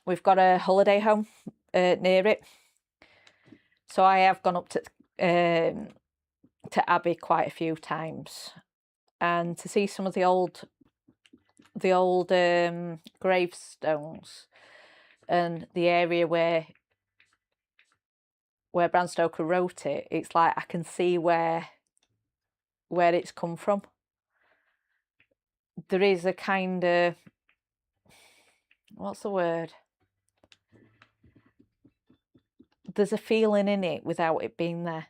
S1: we've got a holiday home near it, so I have gone up to Abbey quite a few times, and to see some of the old gravestones and the area where Bram Stoker wrote it, it's like I can see where it's come from. There is a kind of, what's the word? There's a feeling in it without it being there.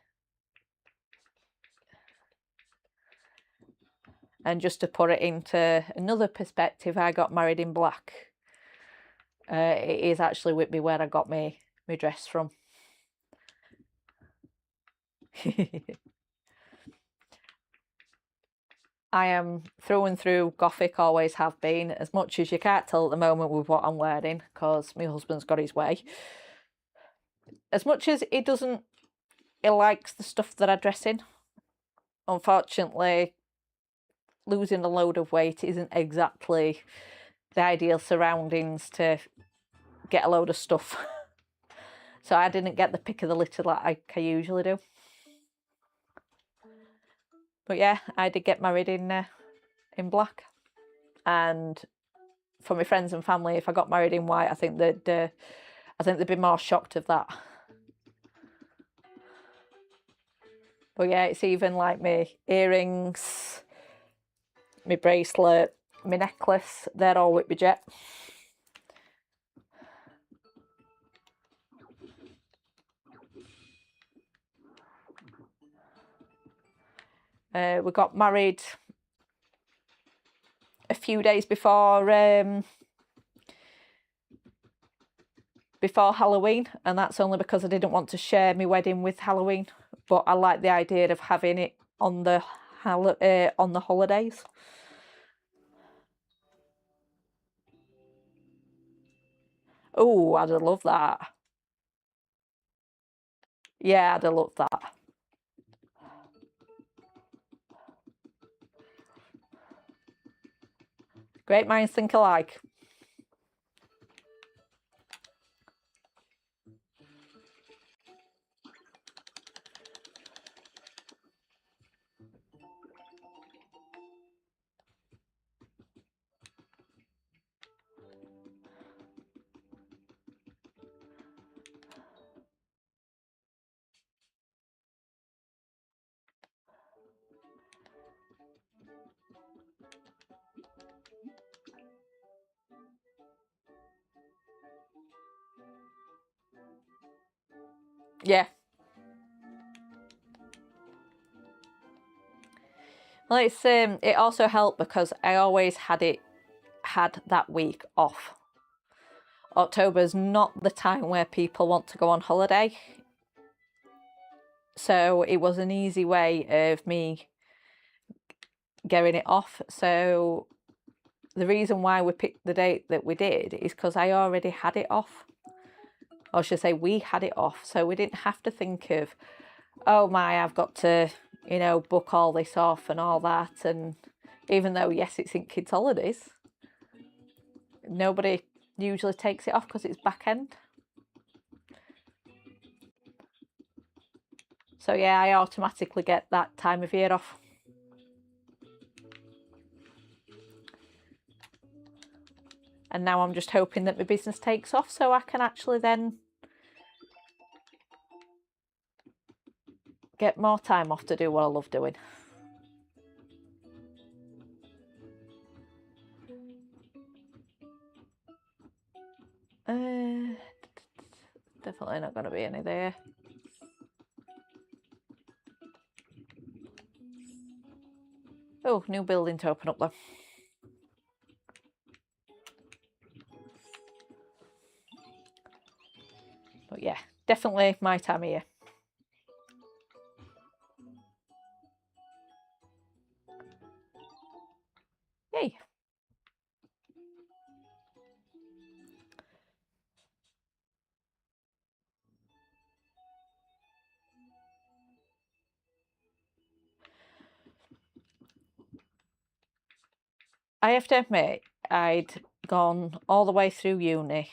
S1: And just to put it into another perspective, I got married in black. It is actually Whitby where I got my dress from. I am through and through Gothic, always have been, as much as you can't tell at the moment with what I'm wearing, because my husband's got his way. As much as he likes the stuff that I dress in, unfortunately, losing a load of weight isn't exactly the ideal surroundings to get a load of stuff. So I didn't get the pick of the litter like I usually do. But yeah, I did get married in black, and for my friends and family, if I got married in white, I think they'd be more shocked of that. But yeah, it's even like my earrings, my bracelet, my necklace, they're all Whitby Jet. We got married a few days before Halloween, and that's only because I didn't want to share my wedding with Halloween, but I like the idea of having it on the holidays. Oh, I'd have loved that. Yeah, I'd have loved that. Great minds think alike. Yeah. Well, it also helped because I always had that week off. October's not the time where people want to go on holiday, so it was an easy way of me getting it off. So the reason why we picked the date that we did is because I already had it off, or should I say we had it off, so we didn't have to think of, oh my, I've got to, book all this off and all that. And even though, yes, it's in kids' holidays, nobody usually takes it off because it's back end. So yeah, I automatically get that time of year off. And now I'm just hoping that my business takes off so I can actually then get more time off to do what I love doing. Definitely not going to be any there. Oh, new building to open up though. But yeah, definitely my time of year. Yay. I have to admit, I'd gone all the way through uni,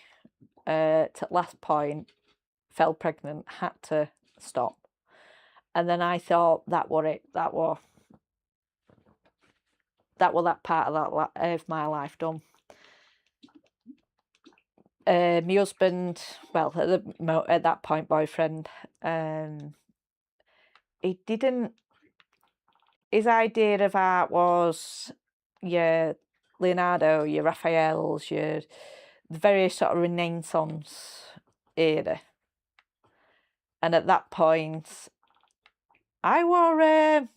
S1: to the last point, fell pregnant, had to stop. And then I thought that were it, that were that part of my life done. My husband, well, at that point, boyfriend, he didn't. His idea of art was your Leonardo, your Raphaels, your very sort of Renaissance era. And at that point, I were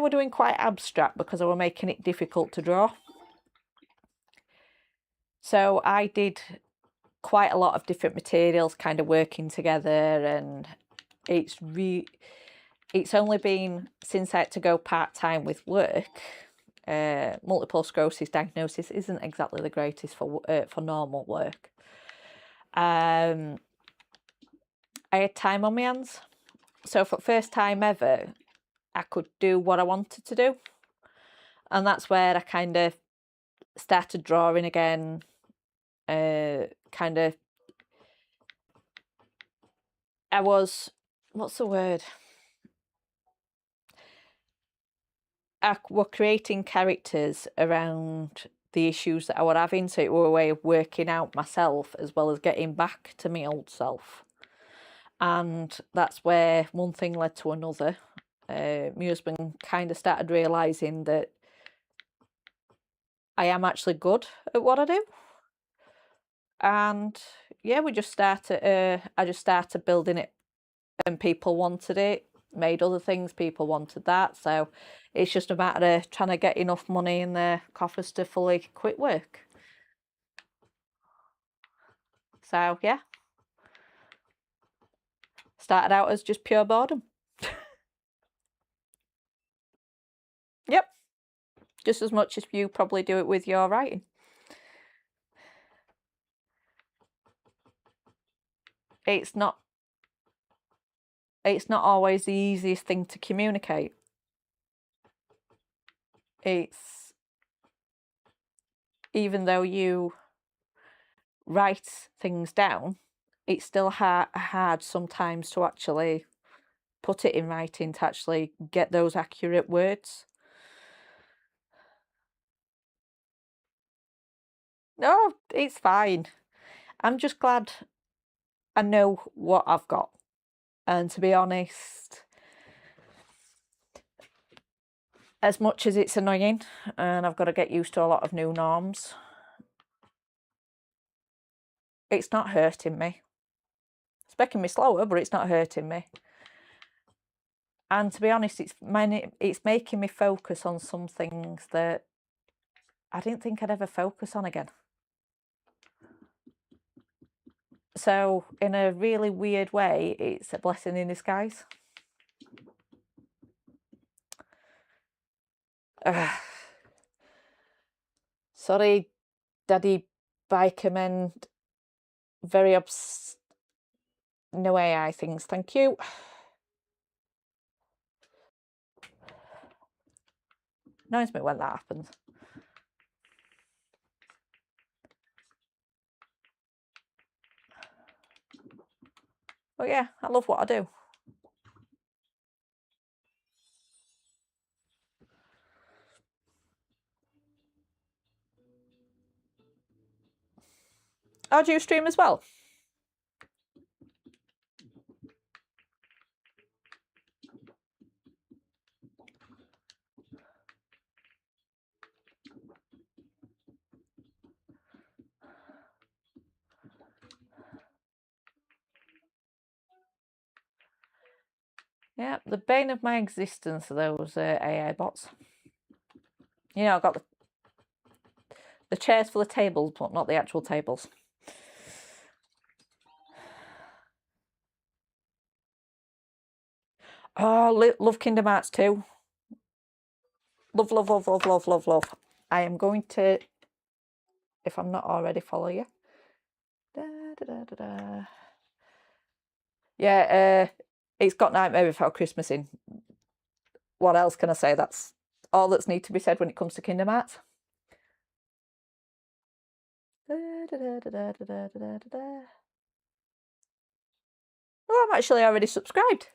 S1: doing quite abstract because I were making it difficult to draw. So I did quite a lot of different materials kind of working together, and it's only been since I had to go part-time with work. Multiple sclerosis diagnosis isn't exactly the greatest for normal work. I had time on my hands, so for the first time ever I could do what I wanted to do, and that's where I kind of started drawing again. Kind of, I was, what's the word? I were creating characters around the issues that I were having, so it were a way of working out myself as well as getting back to my old self. And that's where one thing led to another. My husband kind of started realising that I am actually good at what I do. And yeah, we just started, I just started building it, and people wanted it, made other things, people wanted that. So it's just a matter of trying to get enough money in the coffers to fully quit work. So yeah, started out as just pure boredom. Yep, just as much as you probably do it with your writing. It's not always the easiest thing to communicate. It's, even though you write things down, it's still hard sometimes to actually put it in writing, to actually get those accurate words. No, it's fine. I'm just glad I know what I've got. And to be honest, as much as it's annoying and I've got to get used to a lot of new norms, it's not hurting me. It's making me slower, but it's not hurting me. And to be honest, it's making me focus on some things that I didn't think I'd ever focus on again. So in a really weird way, it's a blessing in disguise. Sorry, Daddy Bikerman. Very no AI things, thank you. Annoys me when that happens. But yeah, I love what I do. Oh, do you stream as well? Yeah, the bane of my existence are those AI bots. You know, I've got the chairs for the tables, but not the actual tables. Oh, love Kingdom Hearts 2. Love, love, love, love, love, love, love. I am going to, if I'm not already, follow you. Da, da, da, da, da. Yeah, it's got Nightmare Before Christmas in. What else can I say? That's all that's need to be said when it comes to Kingdom Hearts. Oh, I'm actually already subscribed.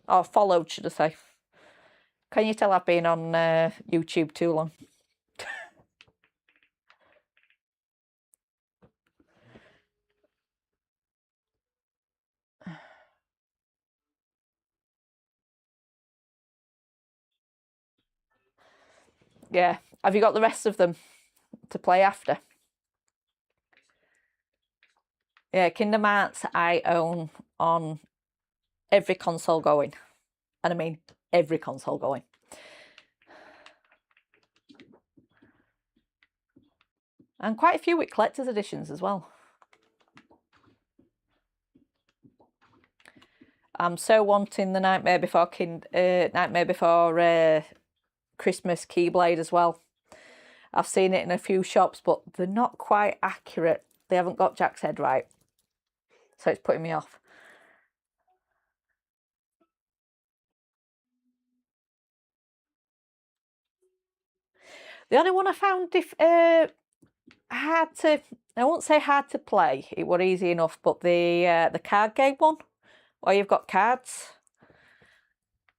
S1: Or followed, should I say. Can you tell I've been on YouTube too long? Yeah. Have you got the rest of them to play after? Yeah, Kingdom Hearts I own on every console going. And I mean every console going. And quite a few with collector's editions as well. I'm so wanting the Nightmare Before Christmas Keyblade as well. I've seen it in a few shops, but they're not quite accurate. They haven't got Jack's head right. So it's putting me off. The only one I found hard to, I won't say hard to play, it was easy enough, but the card game one, where you've got cards.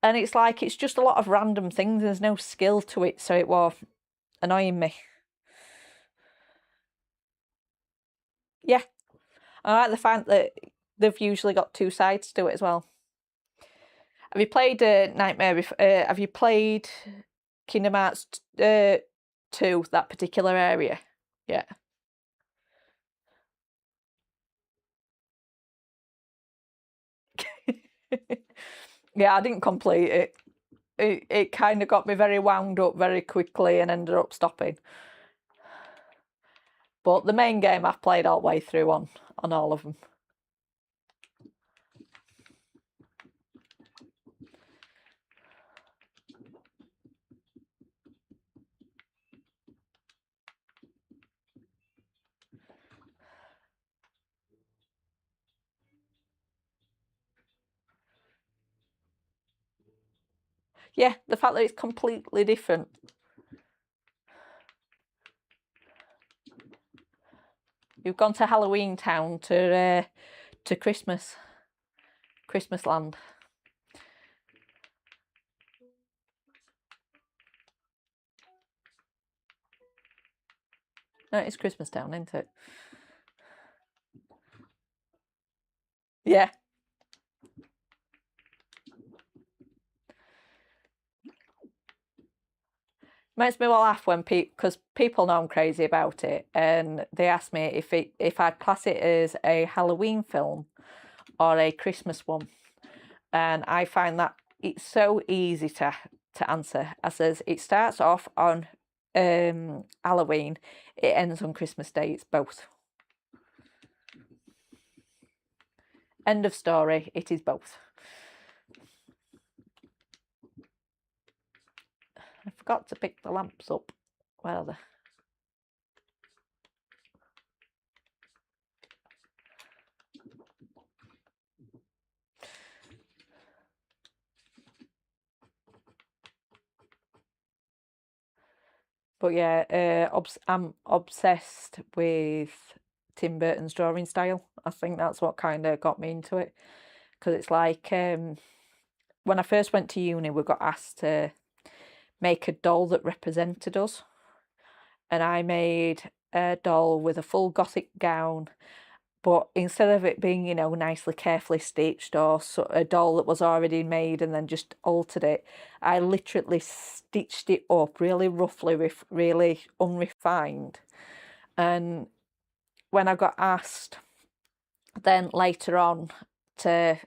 S1: And it's like, it's just a lot of random things, there's no skill to it, so it was annoying me. Yeah. I like the fact that they've usually got two sides to it as well. Have you played have you played Kingdom Hearts 2, that particular area? Yeah. Yeah, I didn't complete it. It kind of got me very wound up very quickly and ended up stopping. But the main game I've played all the way through on all of them. Yeah, the fact that it's completely different. You've gone to Halloween Town to Christmas Land. No, it's Christmas Town, isn't it? Yeah. Makes me well laugh when because people know I'm crazy about it, and they ask me if I'd class it as a Halloween film or a Christmas one, and I find that it's so easy to answer. I says it starts off on Halloween, it ends on Christmas Day. It's both. End of story. It is both. I forgot to pick the lamps up. Where are they? But yeah, I'm obsessed with Tim Burton's drawing style. I think that's what kind of got me into it. Because it's like, when I first went to uni, we got asked to make a doll that represented us. And I made a doll with a full gothic gown, but instead of it being, nicely, carefully stitched, or a doll that was already made and then just altered it, I literally stitched it up really roughly, really unrefined. And when I got asked then later on to,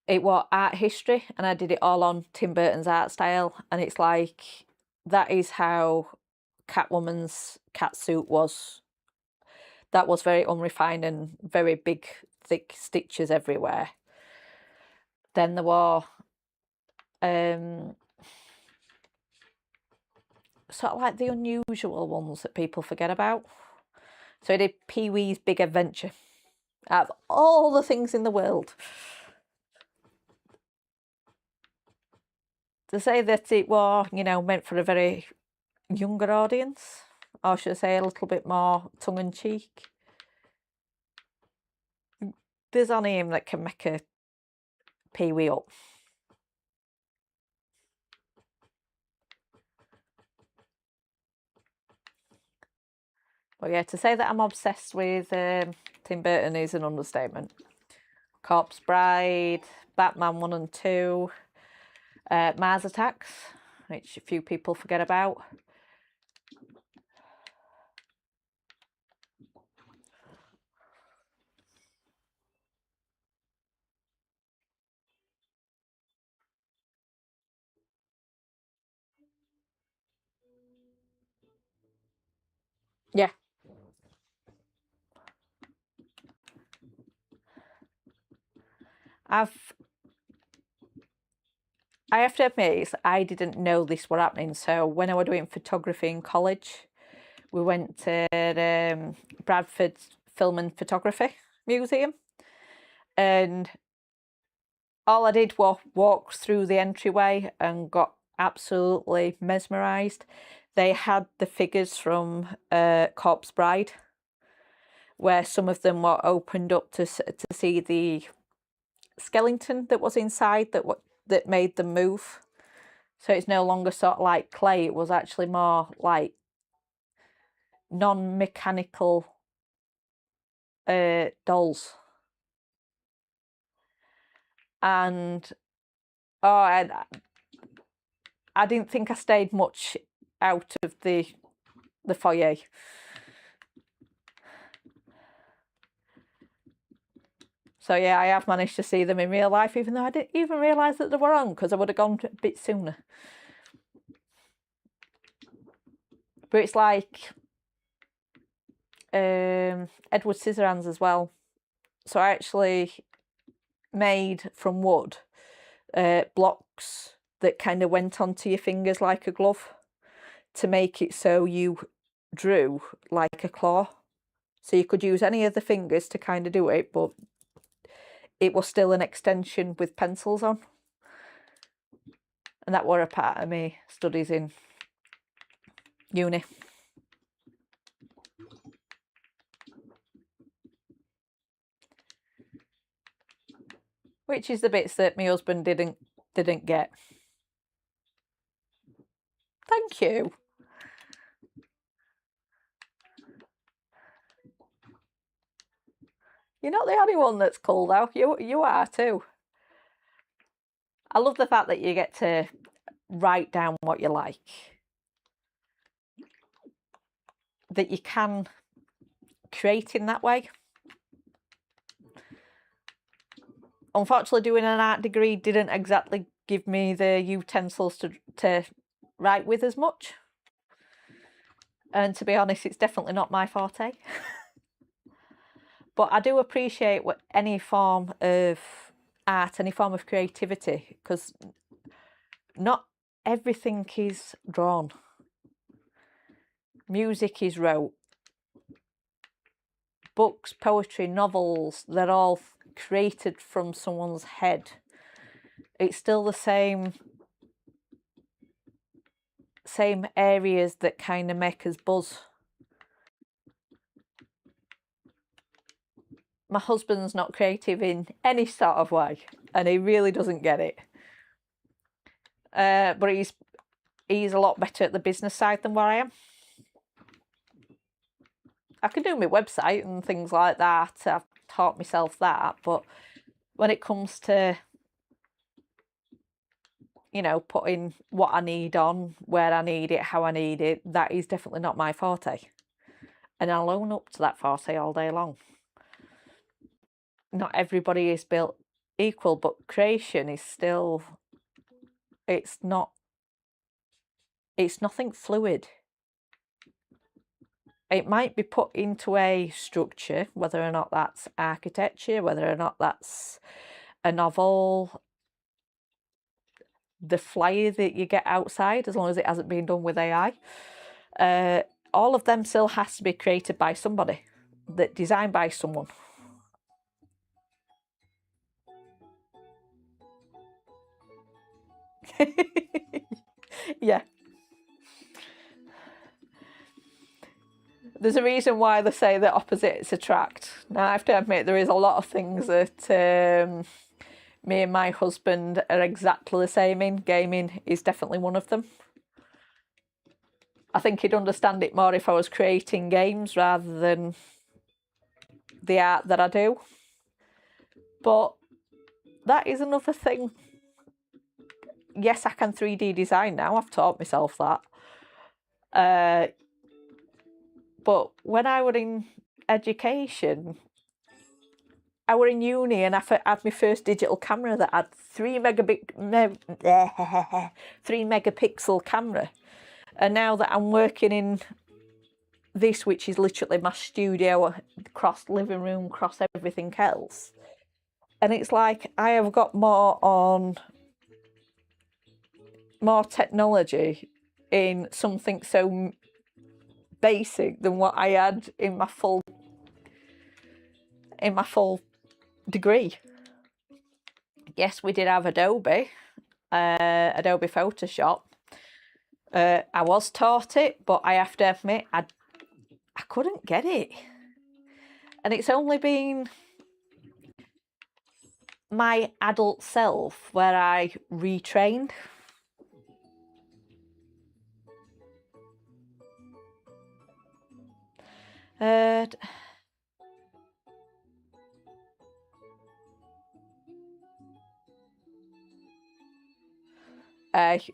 S1: it was art history, and I did it all on Tim Burton's art style, and it's like, that is how Catwoman's catsuit was. That was very unrefined and very big, thick stitches everywhere. Then there were sort of like the unusual ones that people forget about. So I did Pee-wee's Big Adventure. Out of all the things in the world, to say that it was, meant for a very younger audience, or should I say a little bit more tongue-in-cheek. There's only him that can make a pee-wee up. But yeah, to say that I'm obsessed with Tim Burton is an understatement. Corpse Bride, Batman 1 and 2, Mars Attacks, which a few people forget about. Yeah. I have to admit, I didn't know this were happening. So when I was doing photography in college, we went to Bradford Film and Photography Museum, and all I did was walk through the entryway and got absolutely mesmerised. They had the figures from Corpse Bride, where some of them were opened up to see the skeleton that was inside that made them move. So it's no longer sort of like clay, it was actually more like non-mechanical dolls. And I didn't think I stayed much out of the foyer. So yeah, I have managed to see them in real life, even though I didn't even realise that they were on, because I would have gone a bit sooner. But it's like Edward Scissorhands as well. So I actually made from wood blocks that kind of went onto your fingers like a glove to make it so you drew like a claw. So you could use any of the fingers to kind of do it, but it was still an extension with pencils on. And that were a part of my studies in uni. Which is the bits that my husband didn't get. Thank you. You're not the only one that's cool though. You are too. I love the fact that you get to write down what you like. That you can create in that way. Unfortunately, doing an art degree didn't exactly give me the utensils to write with as much. And to be honest, it's definitely not my forte. But I do appreciate any form of art, any form of creativity, because not everything is drawn. Music is wrote. Books, poetry, novels, they're all created from someone's head. It's still the same areas that kind of make us buzz. My husband's not creative in any sort of way, and he really doesn't get it. But he's a lot better at the business side than what I am. I can do my website and things like that. I've taught myself that, but when it comes to, you know, putting what I need on, where I need it, how I need it, that is definitely not my forte. And I'll own up to that forte all day long. Not everybody is built equal, but creation is still, it's nothing fluid. It might be put into a structure, whether or not that's architecture, whether or not that's a novel, the flyer that you get outside, as long as it hasn't been done with AI. All of them still has to be created by somebody, designed by someone. Yeah. there's a reason why they say that opposites attract. Now, I have to admit, there is a lot of things that me and my husband are exactly the same in. Gaming is definitely one of them. I think he'd understand it more if I was creating games rather than the art that I do. But that is another thing. Yes, I can 3D design now. I've taught myself that. But when I were in education, I were in uni and I had my first digital camera that had 3 megapixel camera. And now that I'm working in this, which is literally my studio, cross living room, cross everything else, and it's like I have got more technology in something so basic than what I had in my full degree. Yes, we did have Adobe Photoshop. I was taught it, but I have to admit I couldn't get it. And it's only been my adult self where I retrained.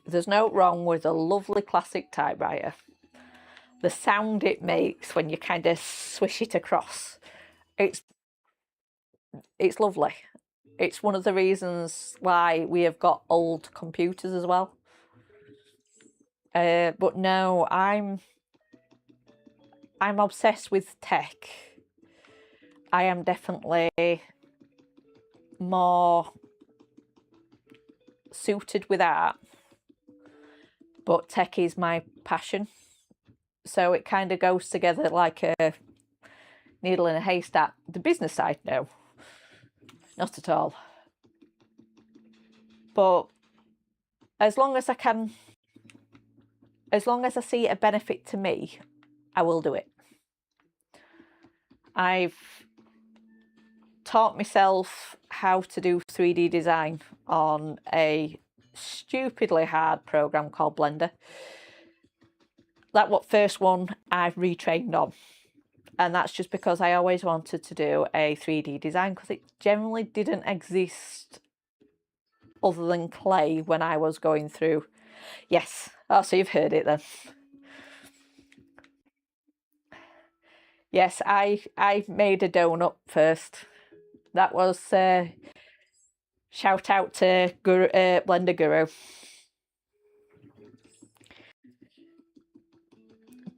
S1: There's no wrong with a lovely classic typewriter. The sound it makes when you kind of swish it across, it's lovely. It's one of the reasons why we have got old computers as well. But no, I'm obsessed with tech. I am definitely more suited with art, but tech is my passion. So it kind of goes together like a needle in a haystack. The business side, no, not at all. But as long as I see a benefit to me, I will do it. I've taught myself how to do 3D design on a stupidly hard program called Blender. That was first one I've retrained on. And that's just because I always wanted to do a 3D design because it generally didn't exist other than clay when I was going through. Yes. Oh, so you've heard it then. Yes, I made a donut first. That was shout out to Blender Guru.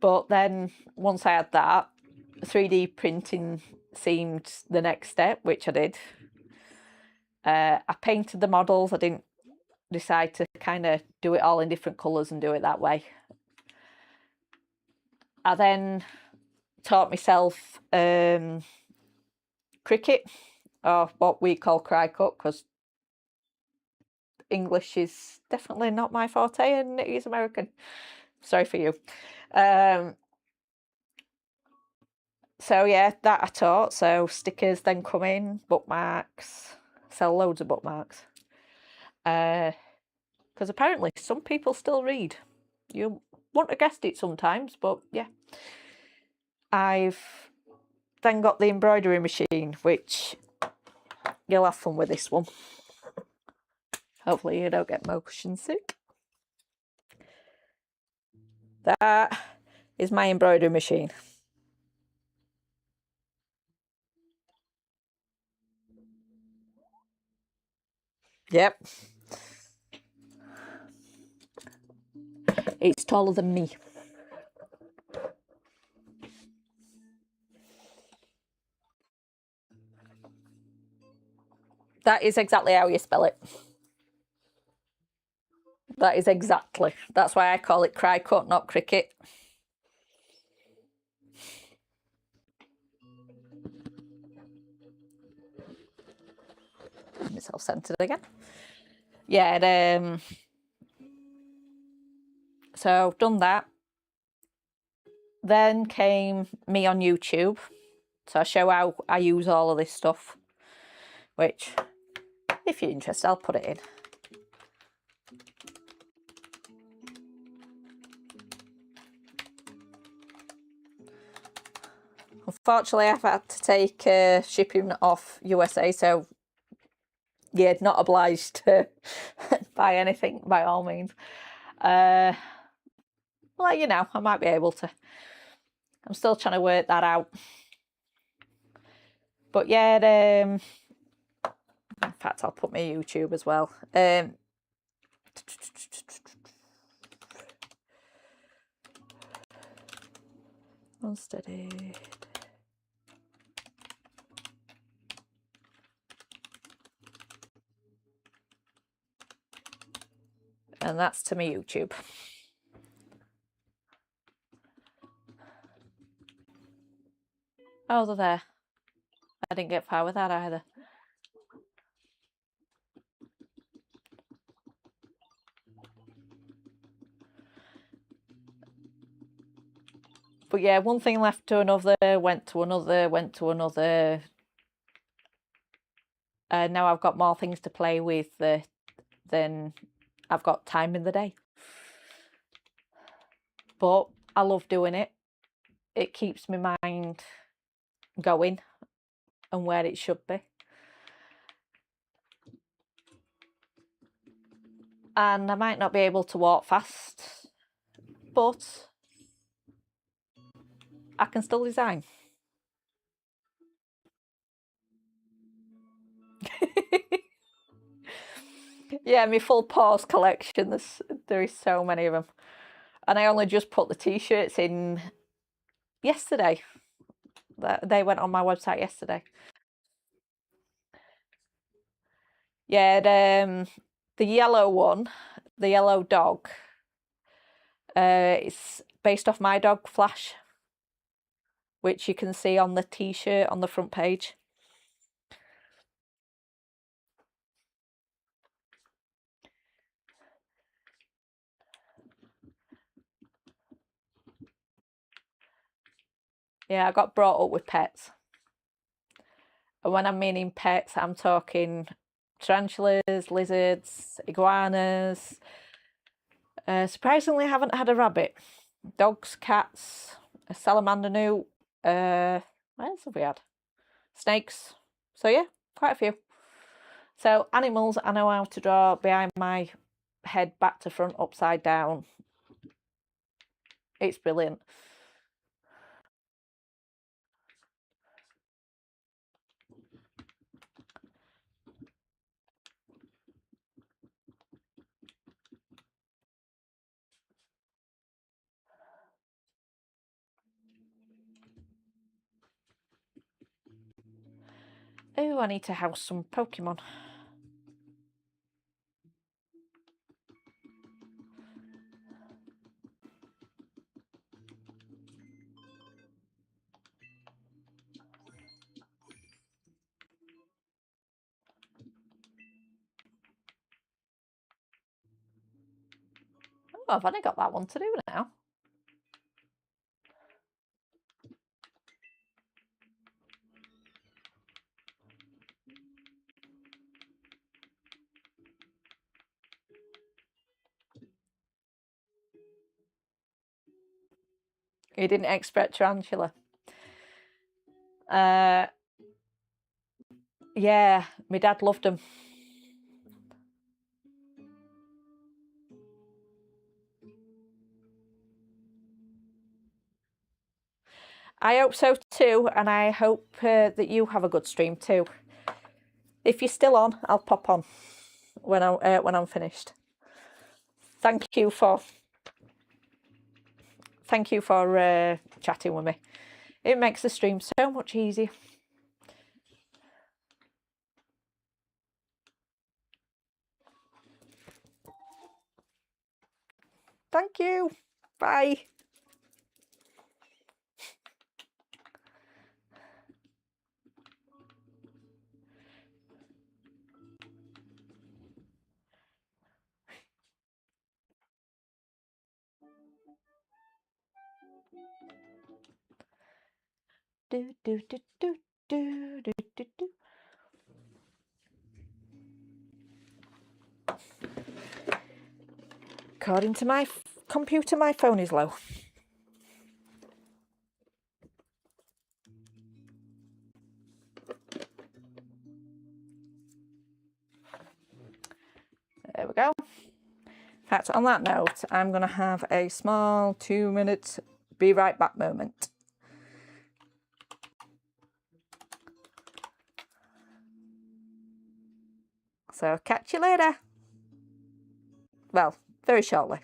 S1: But then once I had that, 3D printing seemed the next step, which I did. I painted the models. I didn't decide to kind of do it all in different colours and do it that way. I then taught myself Cricut, or what we call Crycut, because English is definitely not my forte and it is American. Sorry for you. So yeah, that I taught. So stickers then come in, bookmarks, sell loads of bookmarks. Because apparently some people still read. You wouldn't have guessed it sometimes, but yeah. I've then got the embroidery machine, which you'll have fun with this one. Hopefully you don't get motion sick. That is my embroidery machine. Yep. It's taller than me. That is exactly how you spell it. That is exactly. That's why I call it Crycut, not Cricket. Myself centered again. Yeah. So I've done that. Then came me on YouTube. So I show how I use all of this stuff, which, if you're interested, I'll put it in. Unfortunately, I've had to take shipping off USA, so yeah, not obliged to buy anything by all means. Well, you know, I might be able to. I'm still trying to work that out. But yeah, in fact, I'll put my YouTube as well. Unsteady. And that's to my YouTube. Oh, they're there. I didn't get far with that either. But yeah, one thing left to another, went to another, went to another. Now I've got more things to play with than I've got time in the day. But I love doing it. It keeps my mind going and where it should be. And I might not be able to walk fast, but I can still design. Yeah, my full paws collection, there is so many of them. And I only just put the t-shirts in yesterday. They went on my website yesterday. Yeah, the yellow one, the yellow dog, it's based off my dog Flash, which you can see on the t-shirt on the front page. Yeah, I got brought up with pets. And when I'm meaning pets, I'm talking tarantulas, lizards, iguanas. Surprisingly, I haven't had a rabbit. Dogs, cats, a salamander newt. What else have we had? Snakes. So yeah, quite a few. So animals, I know how to draw behind my head, back to front, upside down. It's brilliant. Oh, I need to house some Pokemon. Oh, I've only got that one to do now. You didn't expect tarantula. Yeah, my dad loved them. I hope so too, and I hope that you have a good stream too. If you're still on, I'll pop on when I'm finished. Thank you for chatting with me. It makes the stream so much easier. Thank you. Bye. Do, do, do, do, do, do, do, do. According to my computer, my phone is low. There we go. In fact, on that note, I'm going to have a small 2-minute be right back moment. So catch you later. Well, very shortly.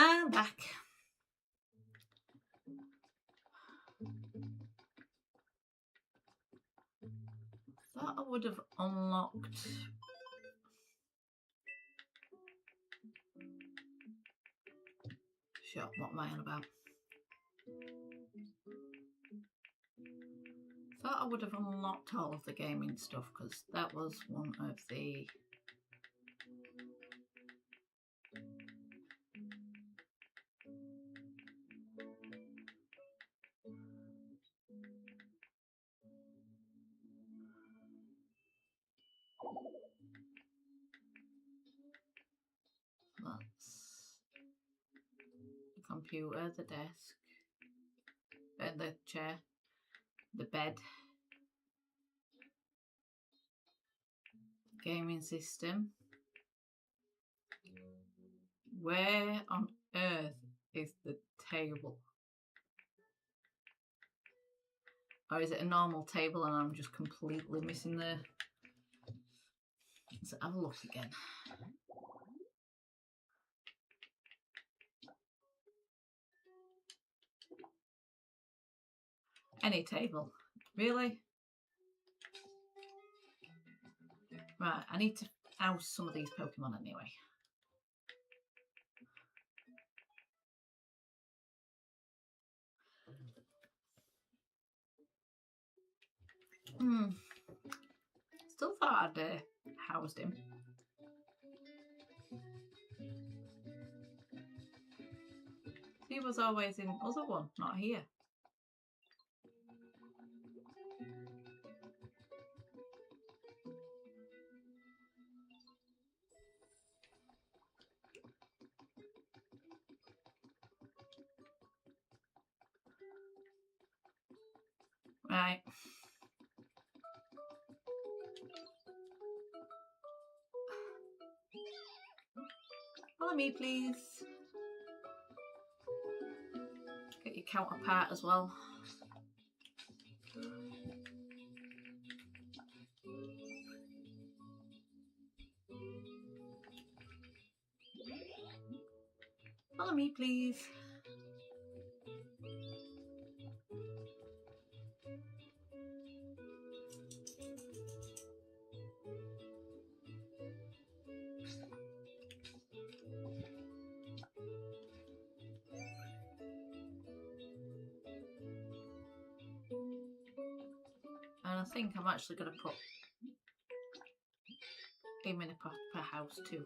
S1: And back. Thought I would have unlocked. Shut, what am I on about? Thought I would have unlocked all of the gaming stuff because that was one of the that's the computer, the desk, and the chair, the bed, gaming system. Where on earth is the table? Or is it a normal table and I'm just completely missing the... Let's have a look again. Any table. Really? Right, I need to house some of these Pokemon anyway. Still thought I'd housed him. He was always in other one, not here. Right. Follow me, please. Get your counterpart as well. Follow me, please. And I think I'm actually going to put him in a proper house too.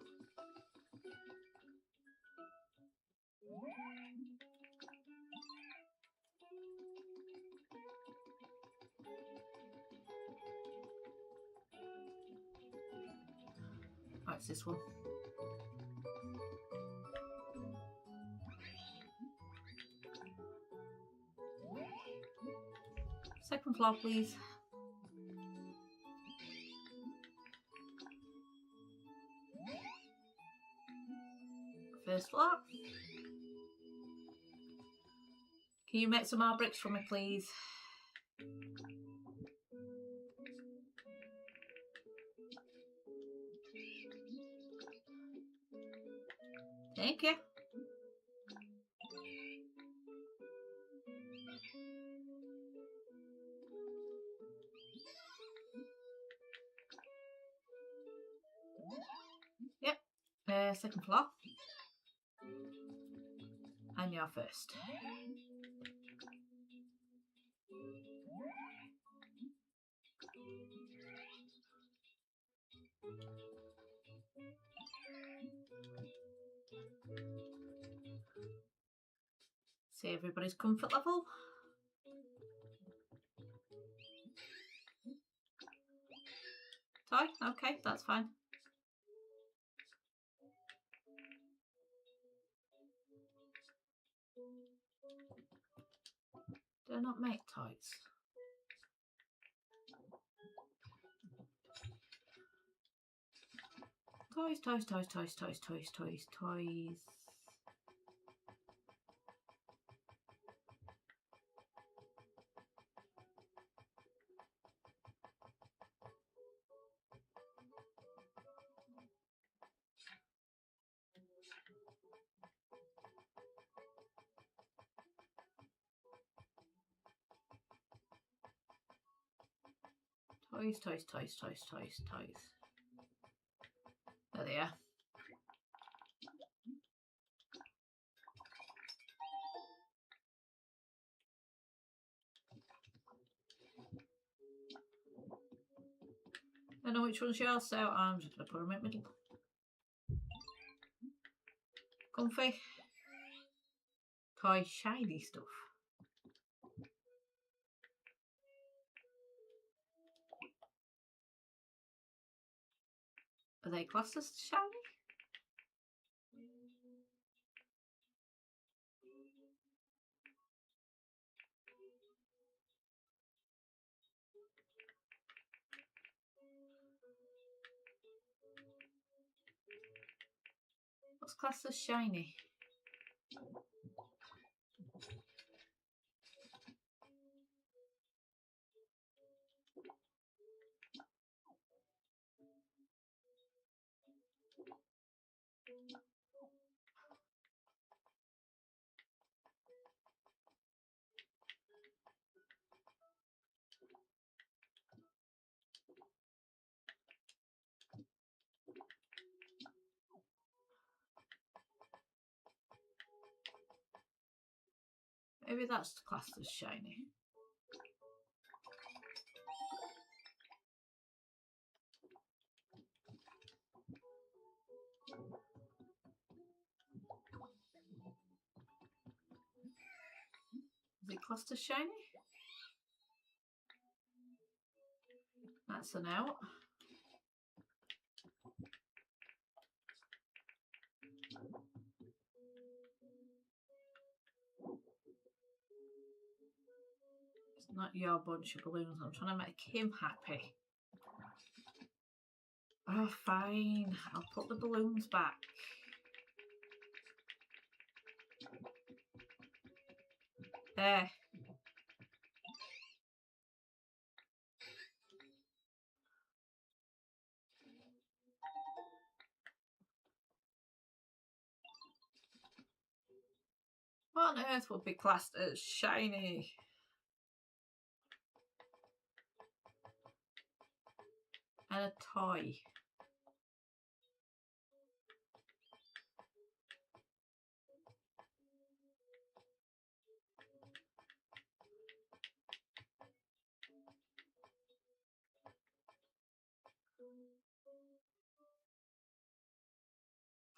S1: Oh, it's this one. Second floor, please. First floor. Can you make some more bricks for me, please? Thank you. Yep. Second floor. And you're first. See everybody's comfort level. Toy? Okay, that's fine. Do I not make toys? Toys, toys, toys, toys, toys, toys, toys, toys. Toys, toys, toys, toys, toys, toys. There they are. I know which one's yours, so I'm just going to put them in the middle. Comfy. Toy shiny stuff. Are they classed as shiny? What's classed as shiny? Maybe that's classed as shiny. Is it classed as shiny? That's a no. It's not your bunch of balloons. I'm trying to make him happy. Oh, fine. I'll put the balloons back. There. What on earth would be classed as shiny? And a toy.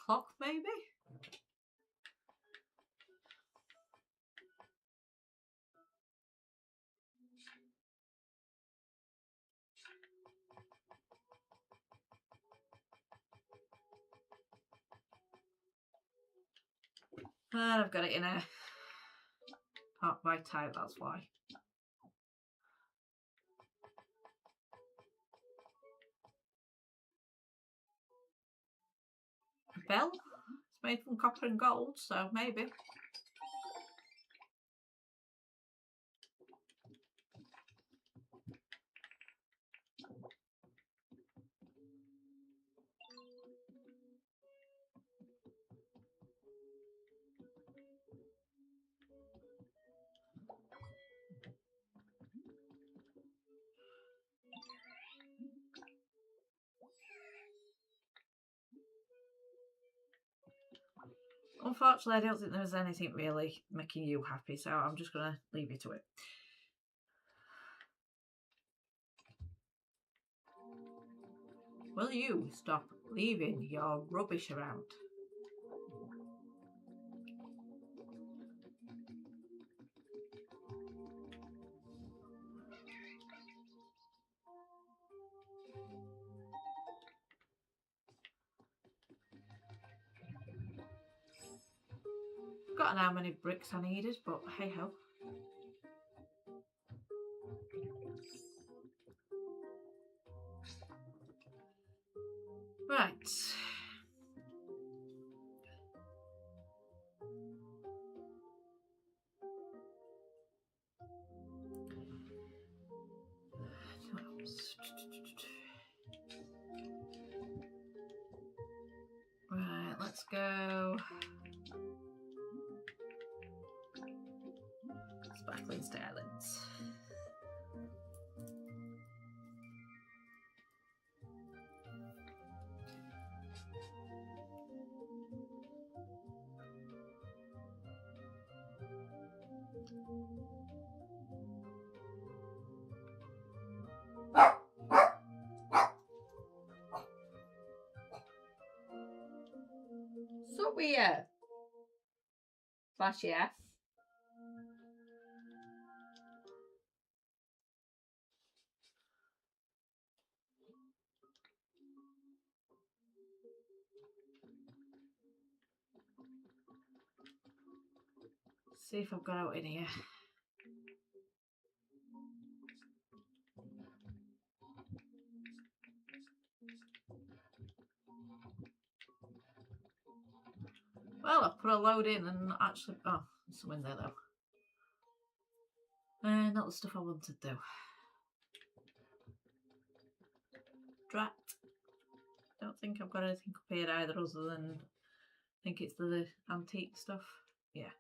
S1: Clock, maybe? And I've got it in a part by type, that's why. A bell? It's made from copper and gold, so maybe. Unfortunately, I don't think there's anything really making you happy, so I'm just going to leave you to it. Will you stop leaving your rubbish around? Forgotten how many bricks I needed, but hey ho. Right. Right, let's go. Sparkling Starlings. So weird. Flash, yeah. See if I've got out in here. Well, I've put a load in and actually... Oh, there's some in there though. Not the stuff I wanted though. Drat. Don't think I've got anything up here either other than... I think it's the antique stuff. Yeah.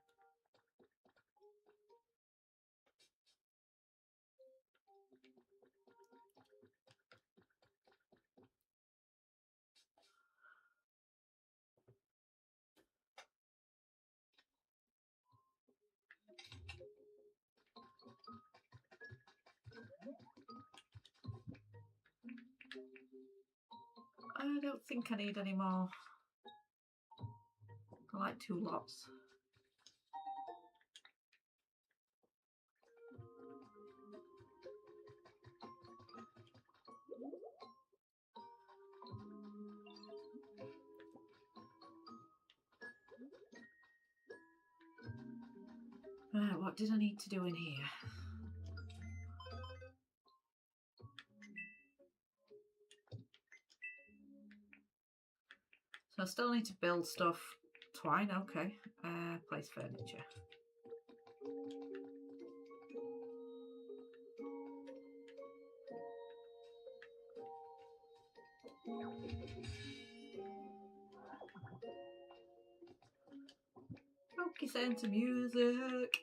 S1: I don't think I need any more. I like 2 lots. Right, what did I need to do in here? So I still need to build stuff. Twine, okay. Place furniture. Okay, Santa music.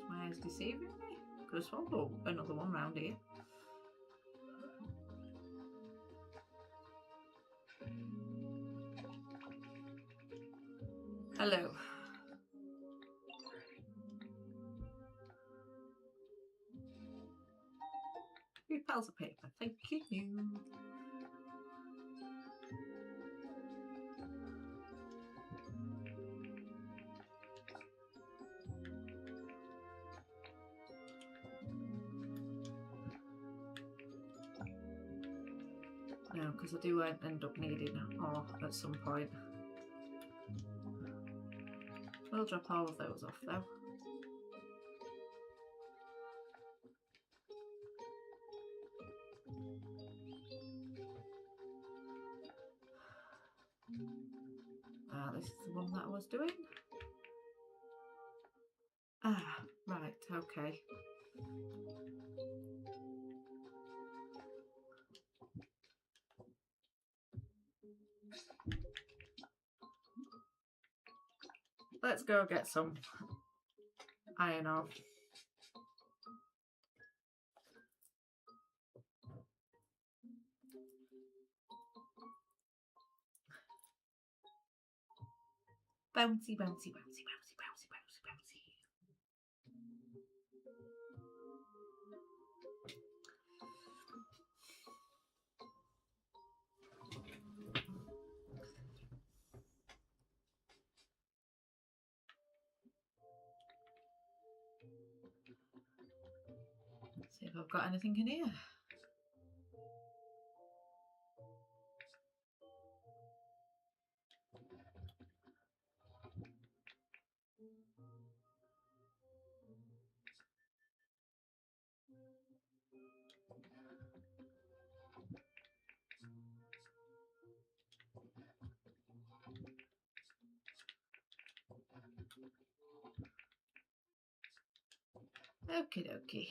S1: Smile's deceiving me. Could have swallowed another one round here. Hello. Three piles of paper. Thank you. No, because I do end up needing ore at some point. We'll drop all of those off though. This is the one that I was doing. Ah, right, okay. Let's go get some iron ore. Bouncy, bouncy, bouncy, bouncy, bouncy, bouncy, bouncy. See if I've got anything in here. Okie dokie.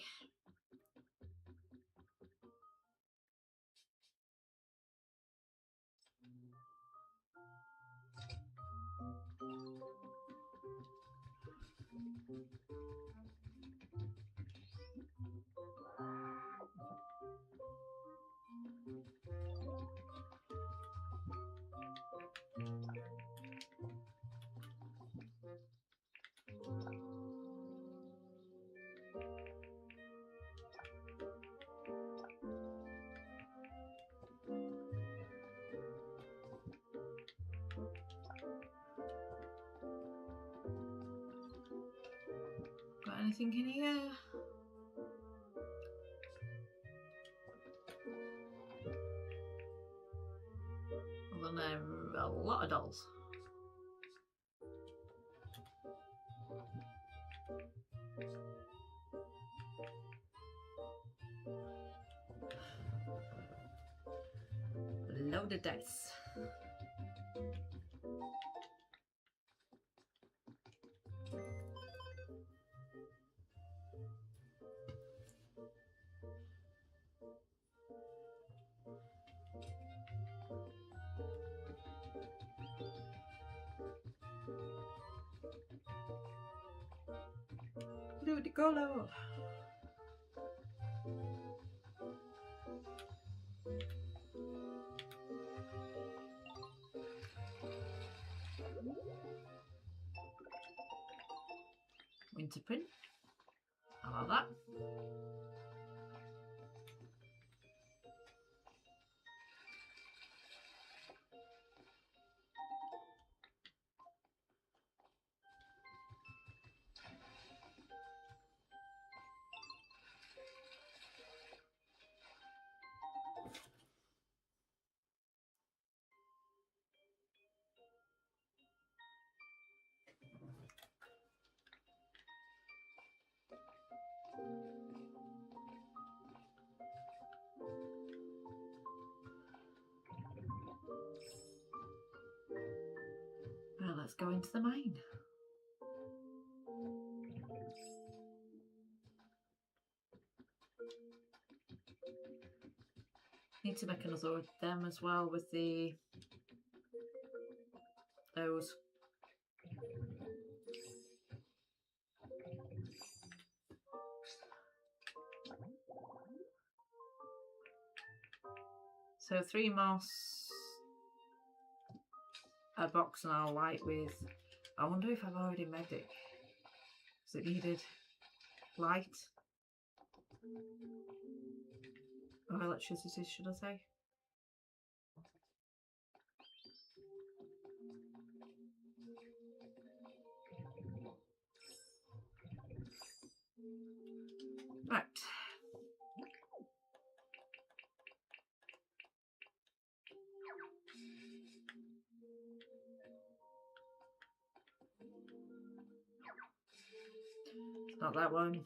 S1: anything in here? Well, then a lot of dolls. Loaded dice. Ludicolo. Winterprint. How about that? Well, let's go into the mine. Need to make another of them as well with those. So 3 moss, a box and a light with, I wonder if I've already made it. Because it needed light. Or electricity, should I say. Right. Not that one.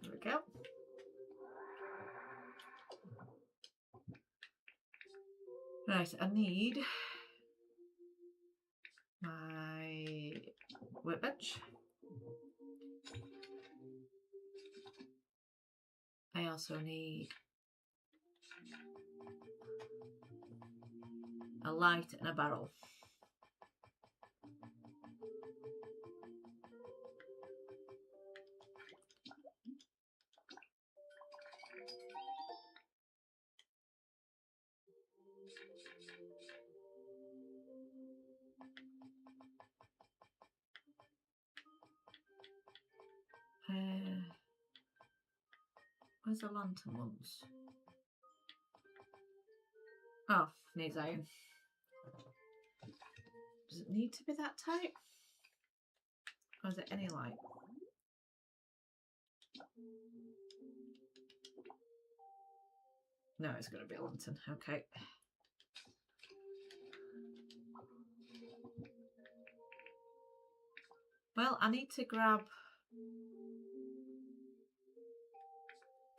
S1: There we go. Right, I need my workbench. I also need a light and a barrel. Where's the lantern ones? Oh, needs iron. Does it need to be that tight? Or is it any light? No, it's going to be a lantern. Okay. Well, I need to grab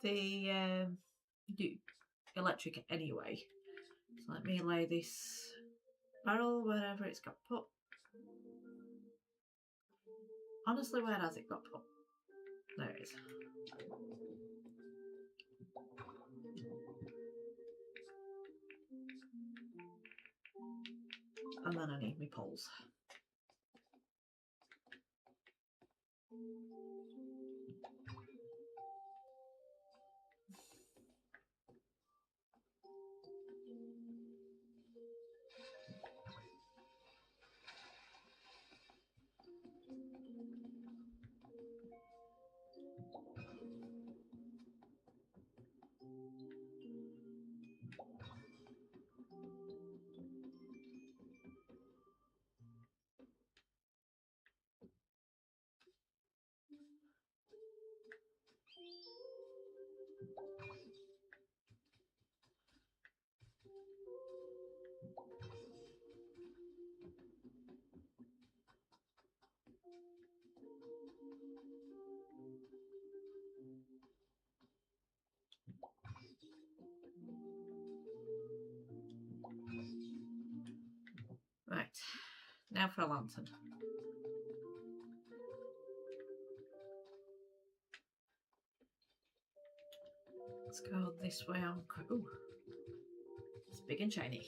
S1: the electric anyway. So let me lay this barrel wherever it's got put. Honestly, where has it got put? There it is. And then I need my poles. Right, now for a lantern. Let's go this way on. Ooh, it's big and shiny.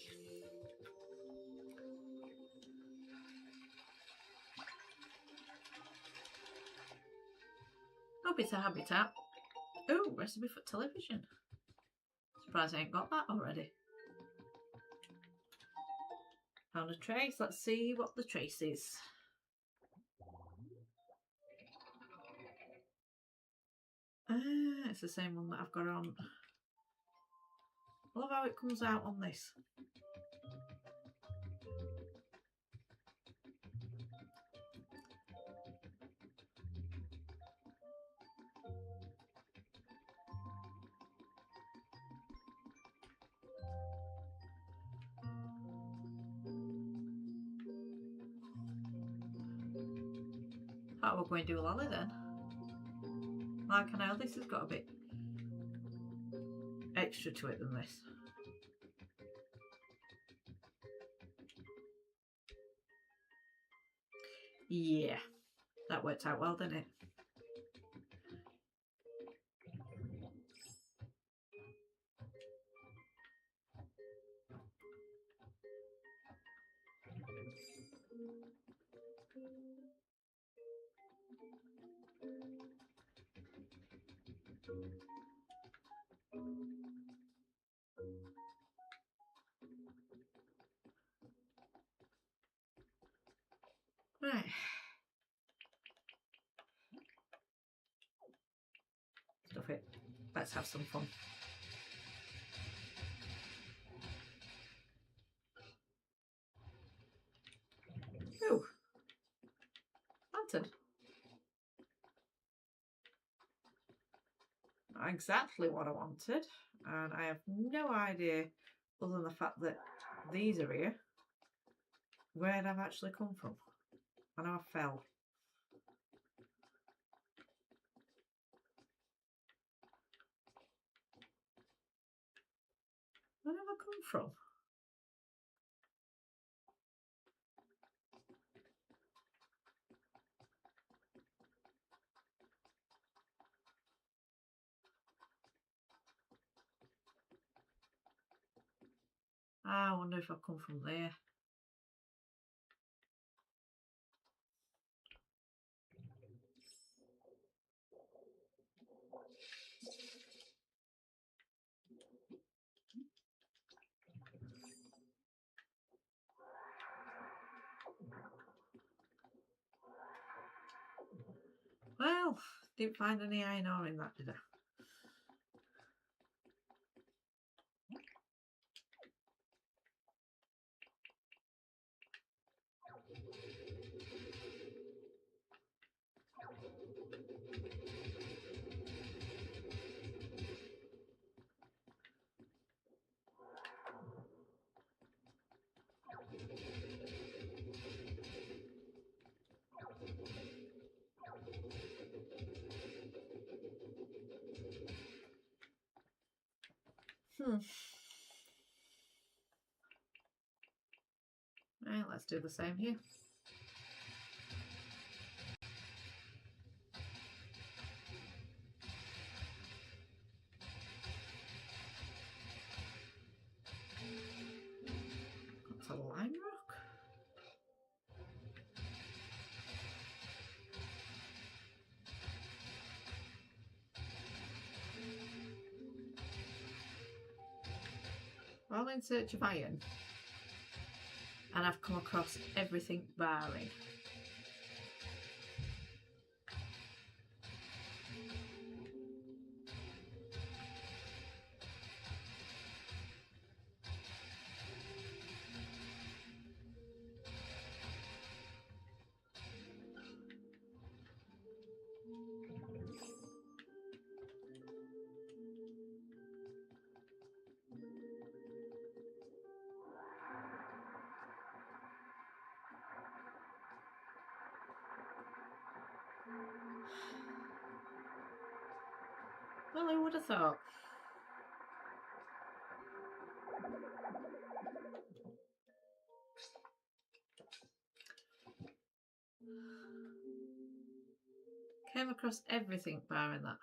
S1: Hope it's a habitat. Ooh, recipe for television. Surprised I ain't got that already. Found a trace. Let's see what the trace is. It's the same one that I've got on. I love how it comes out on this. Thought we're going to do lolly then. Like I know this has got a bit extra to it than this. Yeah, that worked out well, didn't it? Right. Stuff it. Let's have some fun. Ooh. Lantern. Not exactly what I wanted. And I have no idea, other than the fact that these are here, where they've actually come from. I know I fell. Where have I come from? I wonder if I've come from there. Well, didn't find any iron ore in that, did I? Right, let's do the same here. while in search of iron, and I've come across everything barring. Well, who would have thought? Came across everything barring that.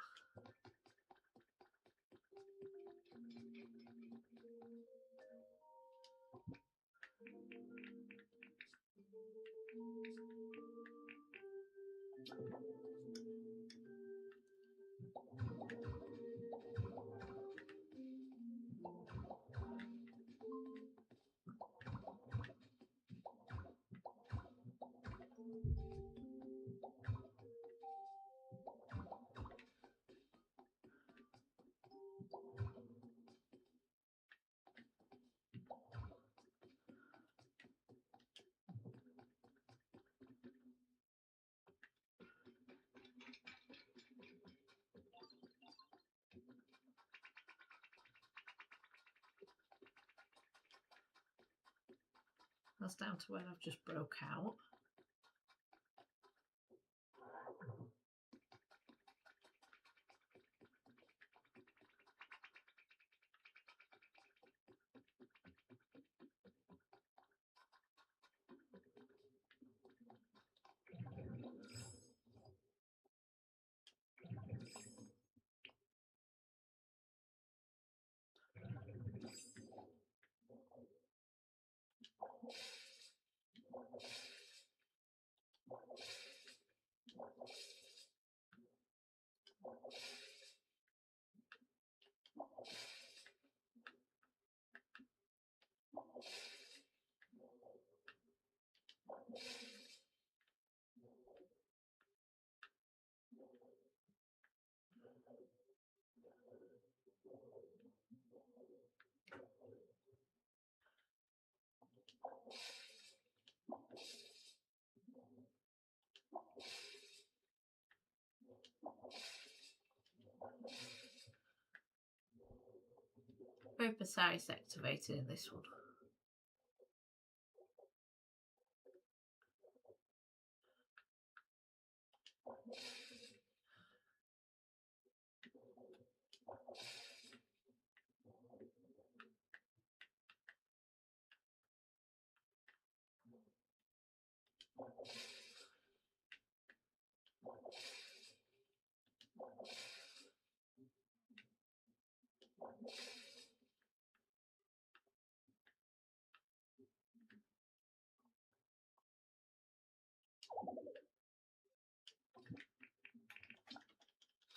S1: That's down to where I've just broke out. Very precise excavating in this one.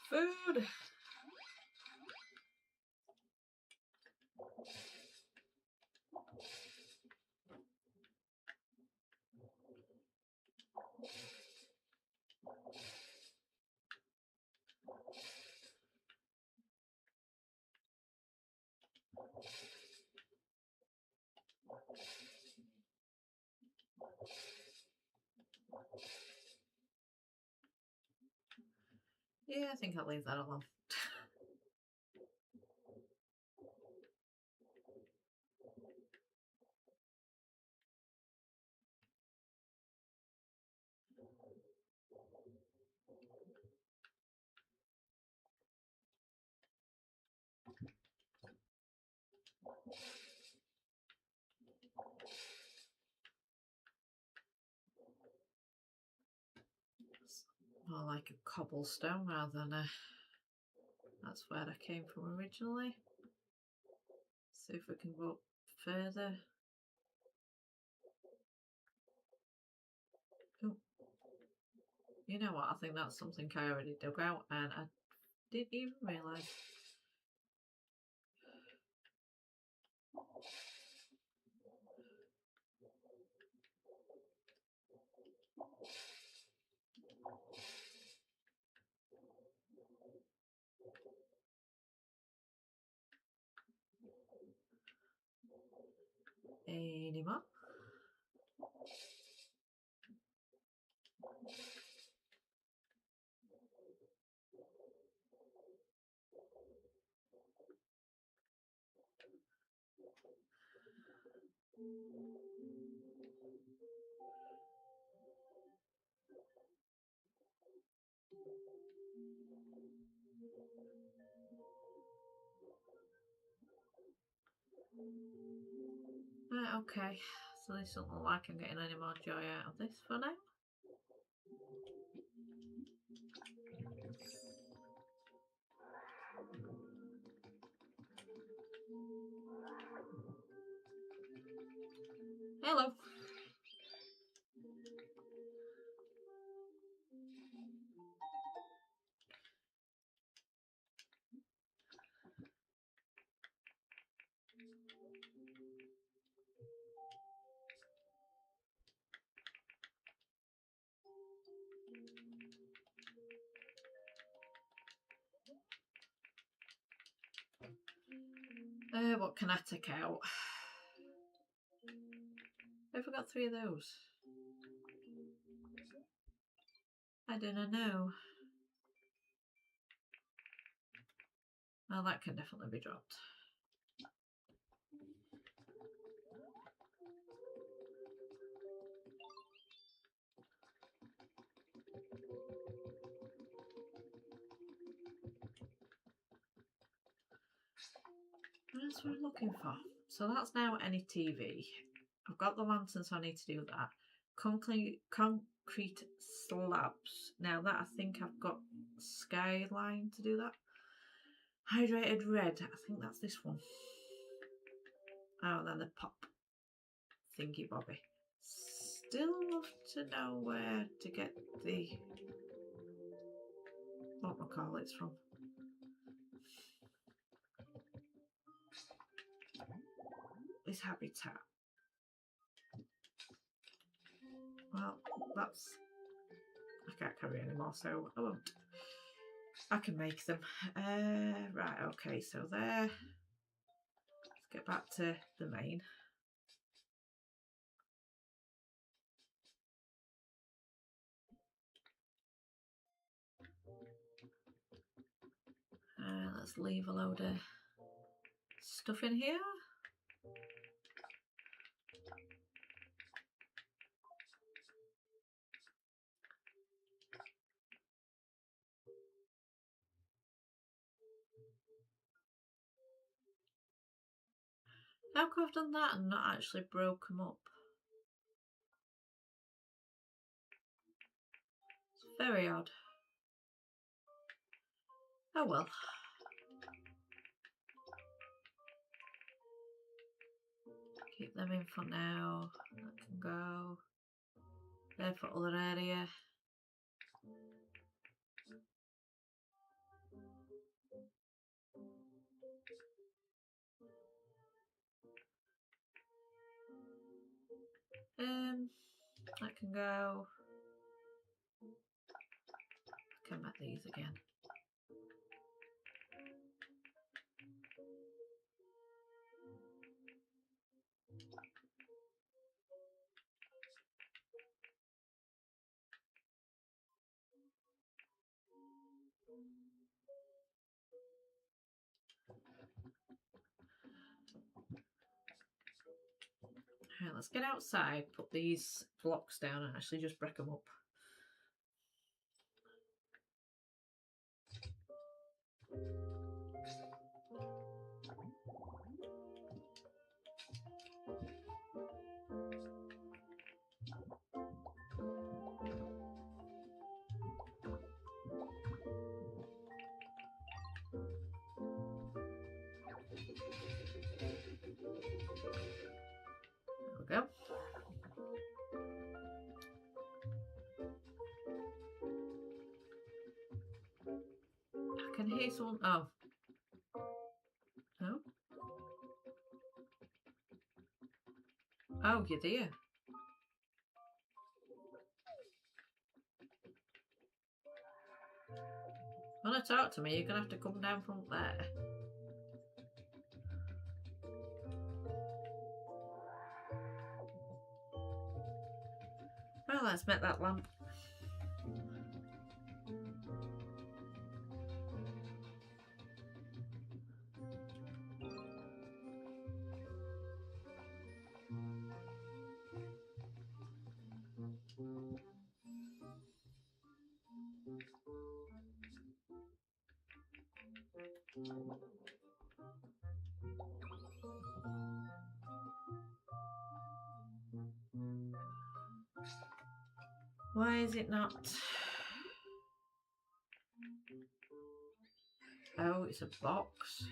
S1: Food! Yeah, I think I'll leave that alone. It's more like a cobblestone rather than a... That's where I came from originally. See if we can go up further. Oh. You know what, I think that's something I already dug out and I didn't even realise. anymore. Right, okay. So this doesn't look like I'm getting any more joy out of this for now. Hello. What can I take out? Have I got 3 of those? I don't know. Well, that can definitely be dropped. That's what I'm looking for. So that's now any TV. I've got the lantern, so I need to do that. Concrete slabs. Now that I think I've got skyline to do that. Hydrated red. I think that's this one. Oh, and then the pop thingy bobby. Still love to know where to get the what I call it's from. This habitat. Well, that's I can't carry anymore, so I won't. I can make them. Right, okay, so there. Let's get back to the main. Let's leave a load of stuff in here. How come I've done that and not actually broke them up? It's very odd. Oh well. Keep them in for now. That can go. There for other area. That can go. Come at these again. Right, let's get outside, put these blocks down and actually just break them up. There we go. I can hear someone. Oh. No? Oh, you dear. Want to talk to me? You're going to have to come down from there. let's make that lamp. Why is it not? Oh, it's a box.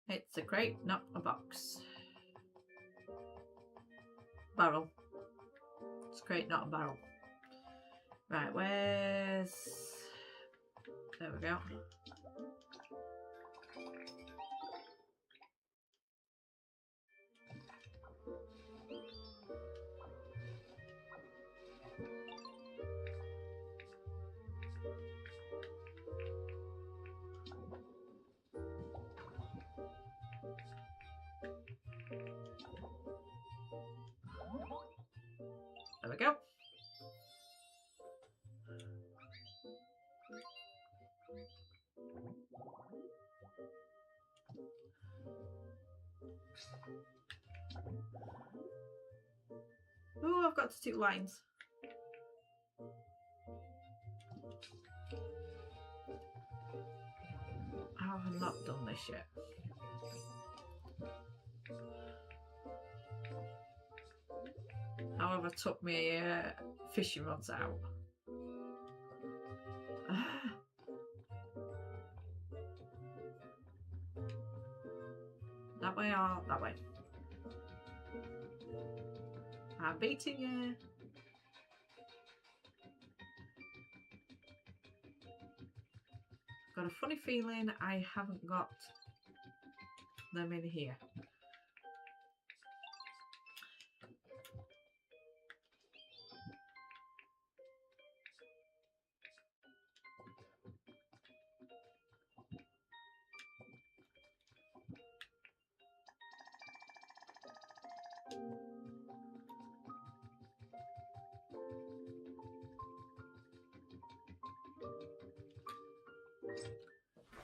S1: It's a crate, not a box. Barrel. It's a crate, not a barrel. Right, where's... There we go. There we go. Oh, I've got to 2 lines. How have I not done this yet? How have I took my fishing rods out? That way or that way? I'm beating you. Got a funny feeling I haven't got them in here.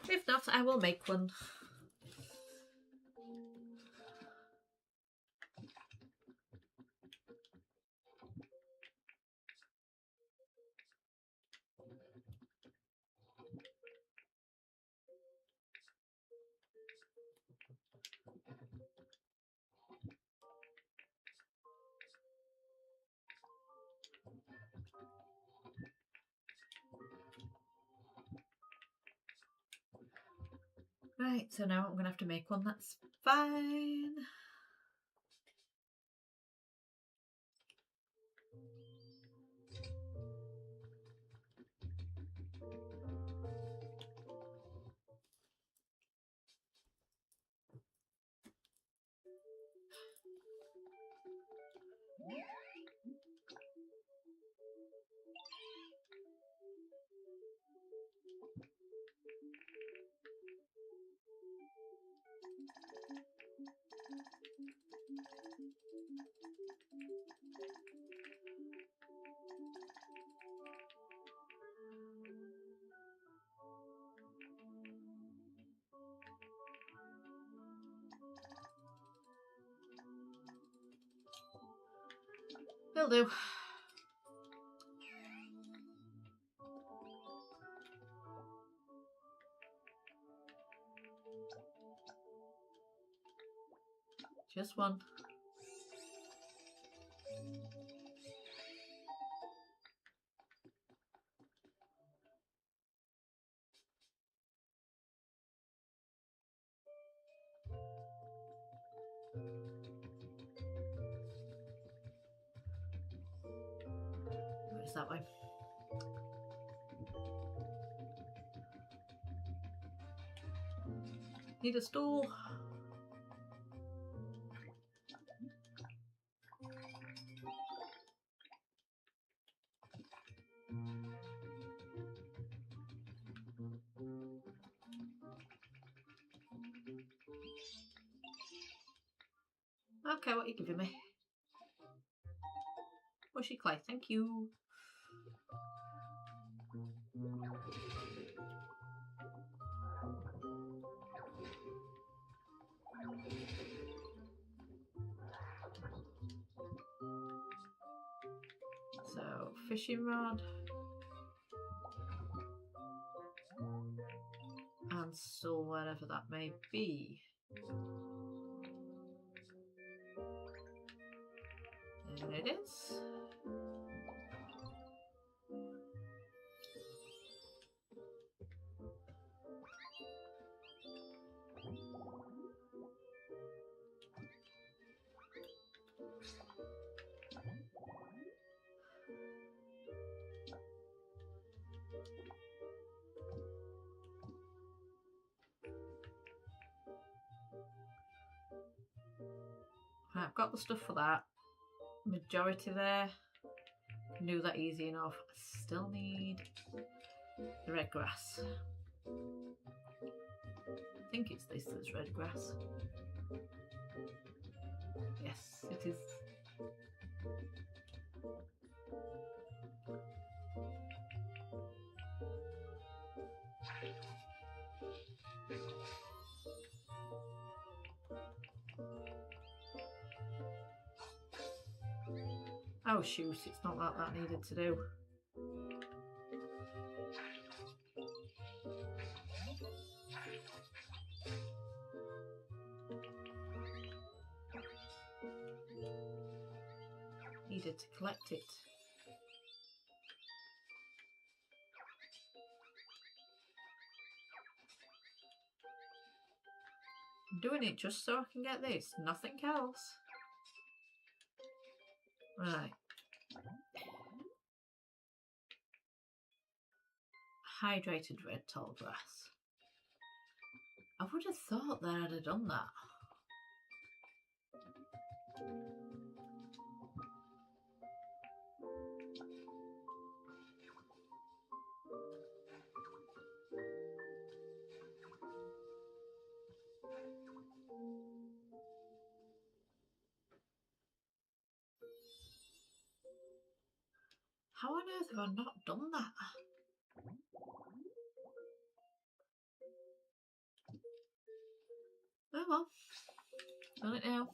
S1: If not, I will make one. Right, so now I'm going to have to make one that's fine. Will do. Just one. It's that way. Need a stool. Okay, what are you giving me? Mushy clay, thank you. So, fishing rod. And still whatever that may be. There it is. Right, I've got the stuff for that. Majority there. Can do that easy enough. I still need the red grass. I think it's this that's red grass. Yes, it is. Oh shoot, it's not that needed to do. Needed to collect it. I'm doing it just so I can get this, nothing else. Right. Hydrated red tall grass. I would have thought that I'd have done that. How on earth have I not done that? Oh well, done it now.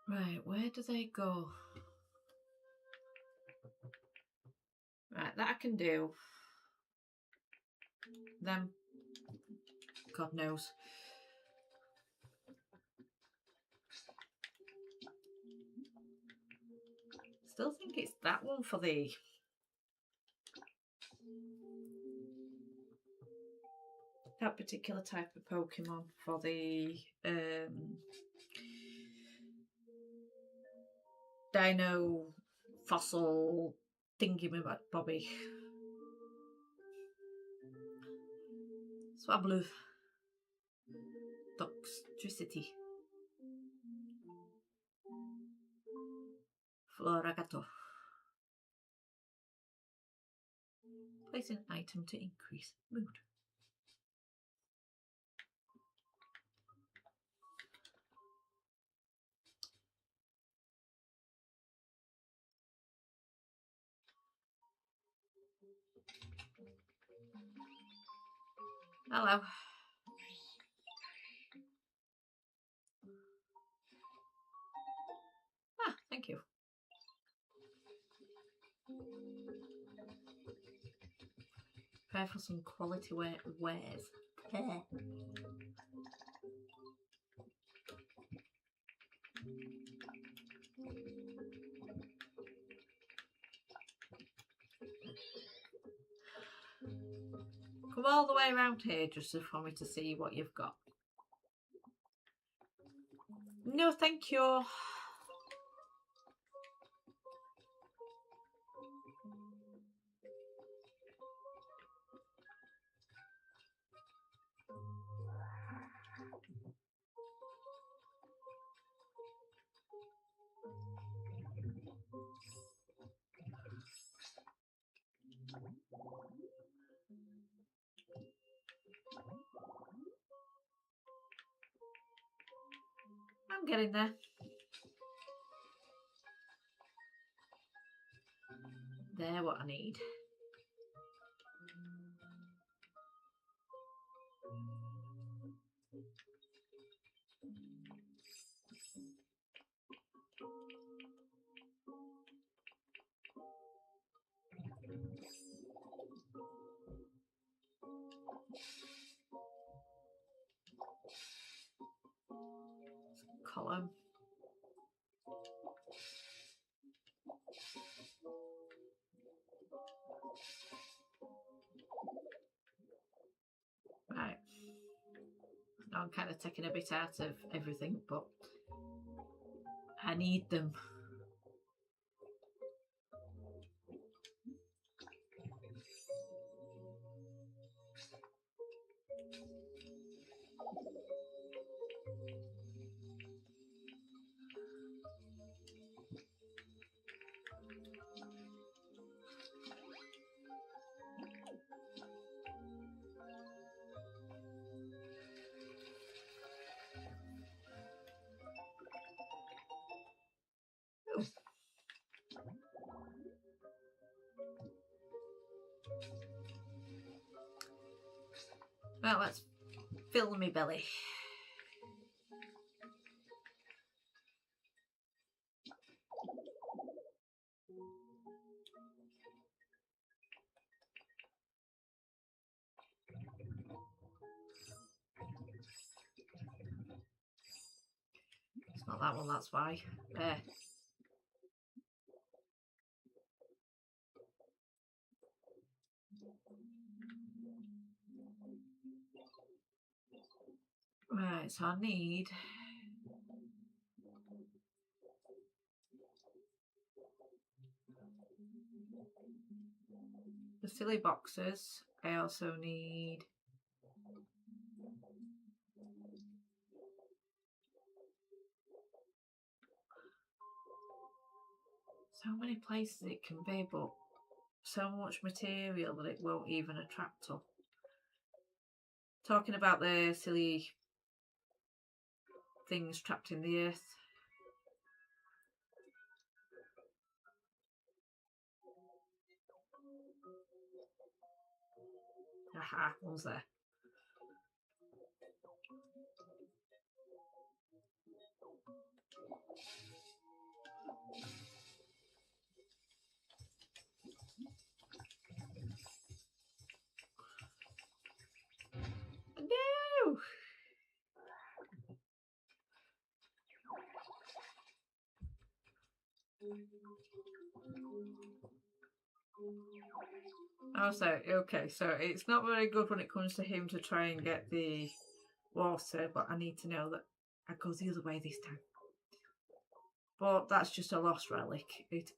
S1: Right, where do they go? Right, that I can do. Them, God knows. Still think it's that one for the that particular type of Pokemon for the Dino fossil thingy Bobby. Swablu. Toxicity. Floragato. Place an item to increase mood. Hello. Ah, thank you. Prepare for some quality wares. Come all the way around here just for me to see what you've got. No, thank you. getting there. There, what I need. Column. Right. Now I'm kind of taking a bit out of everything, but I need them. Ooh. Well, let's fill my belly. It's not that one, that's why. There. Right, so I need the silly boxes. I also need so many places it can be, but so much material that it won't even attract up. Talking about the silly things trapped in the earth. Aha, one's there. No! Oh, so, okay, so it's not very good when it comes to him to try and get the water, but I need to know that I go the other way this time. But that's just a lost relic. It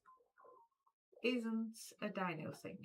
S1: isn't a dino thing.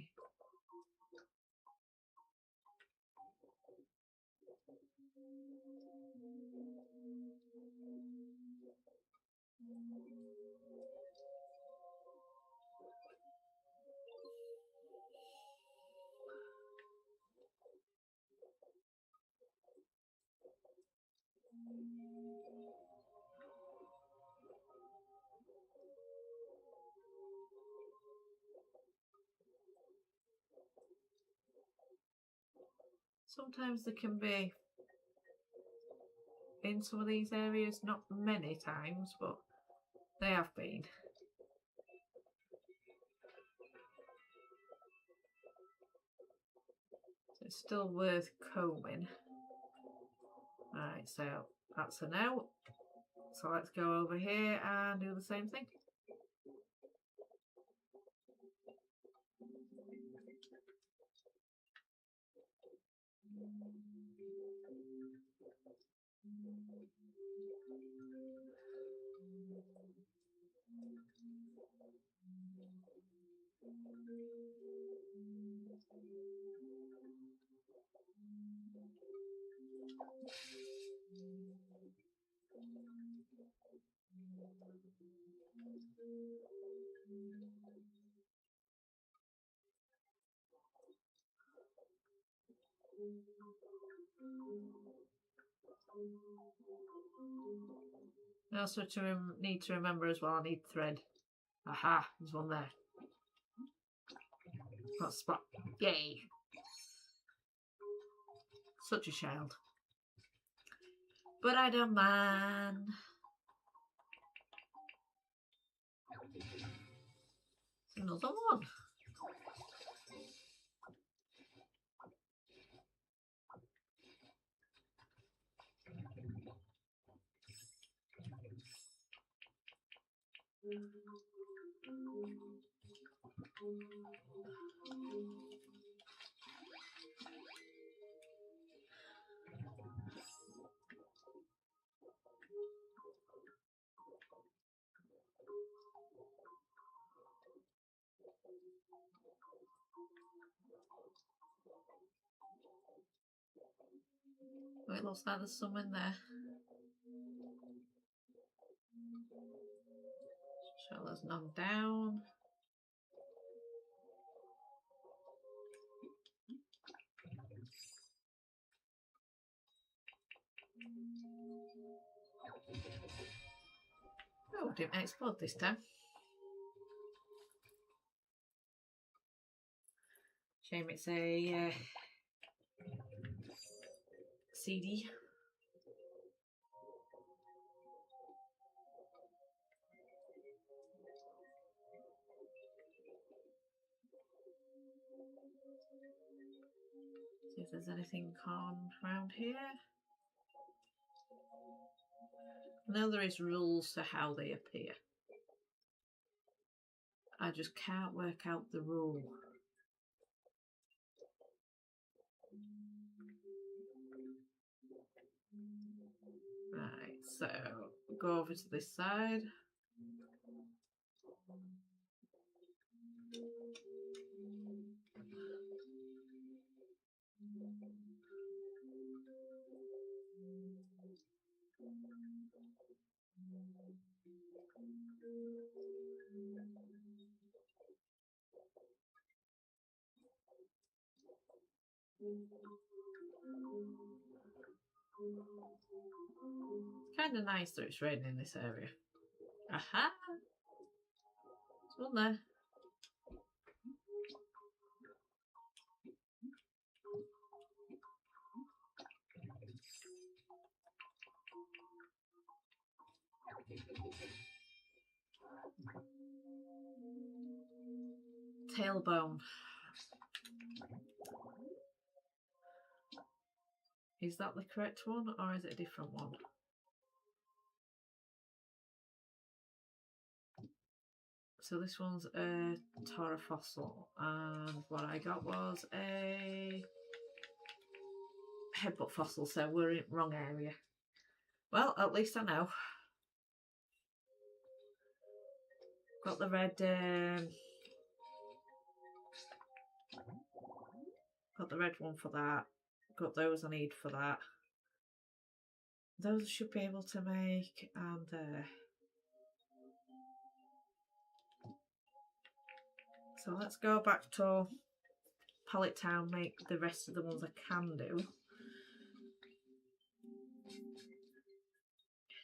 S1: Sometimes there can be in some of these areas, not many times, but they have been. So it's still worth combing. Right, so that's a no. So let's go over here and do the same thing.
S2: I also need to remember as well, I need thread. Aha, there's one there. Got a spot. Yay! Such a child. But I don't mind. Another one. Oh, it looks like there's some in there. So there's none down. Oh, didn't explode this time. Shame it's a CD. See if there's anything on around here. I know there is rules to how they appear. I just can't work out the rule. Right, so go over to this side. Kind of nice that it's raining in this area. Aha! There's one there. Tailbone. Is that the correct one or is it a different one? So this one's a Tora fossil, and what I got was a headbutt fossil, so we're in the wrong area. Well, at least I know. Got the red got the red one for that. Got those I need for that. Those I should be able to make, and so let's go back to Pallet Town, make the rest of the ones I can do.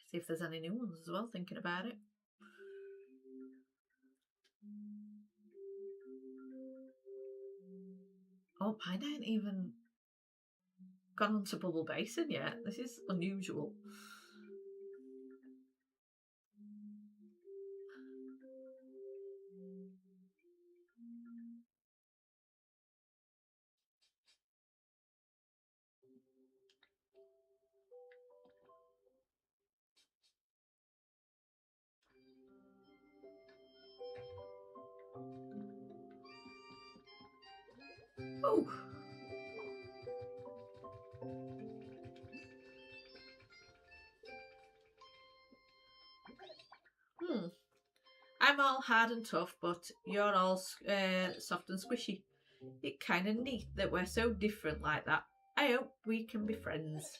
S2: See if there's any new ones as well, thinking about it. Oh, mine ain't even gone onto Bubble Basin yet. This is unusual. Oh! I'm all hard and tough, but you're all soft and squishy. It's kind of neat that we're so different like that. I hope we can be friends.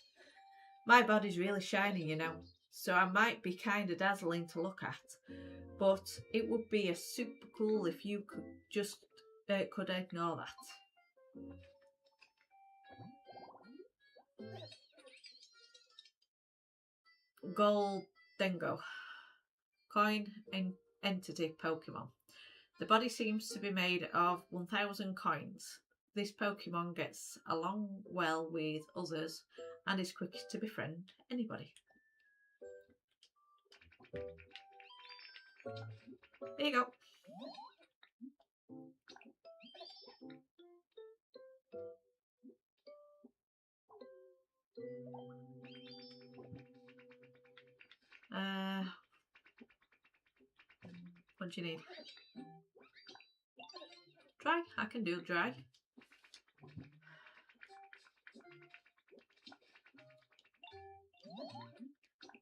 S2: My body's really shiny, you know, so I might be kind of dazzling to look at. But it would be a super cool if you could just could ignore that. Gold Dengo. Coin entity Pokemon. The body seems to be made of 1000 coins. This Pokemon gets along well with others and is quick to befriend anybody. There you go. What do you need? Dry. I can do dry.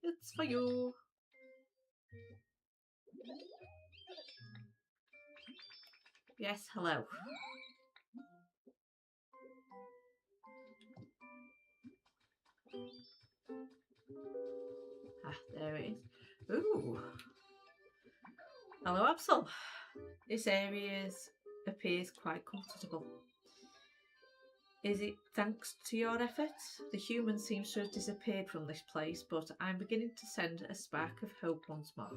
S2: It's for you. Yes, hello. Ah, there it is. Ooh. Hello, Absol. This area appears quite comfortable. Is it thanks to your efforts? The human seems to have disappeared from this place, but I'm beginning to send a spark of hope once more.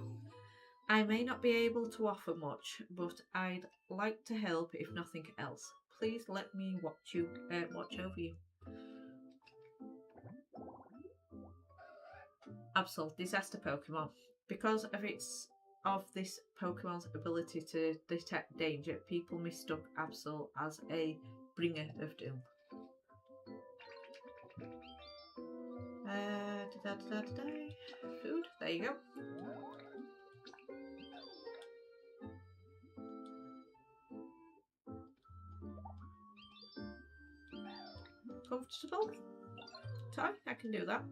S2: I may not be able to offer much, but I'd like to help if nothing else. Please let me watch over you. Absol, disaster Pokemon. Because of this Pokemon's ability to detect danger, people mistook Absol as a bringer of doom. Food, there you go. Comfortable? Toy, I can do that.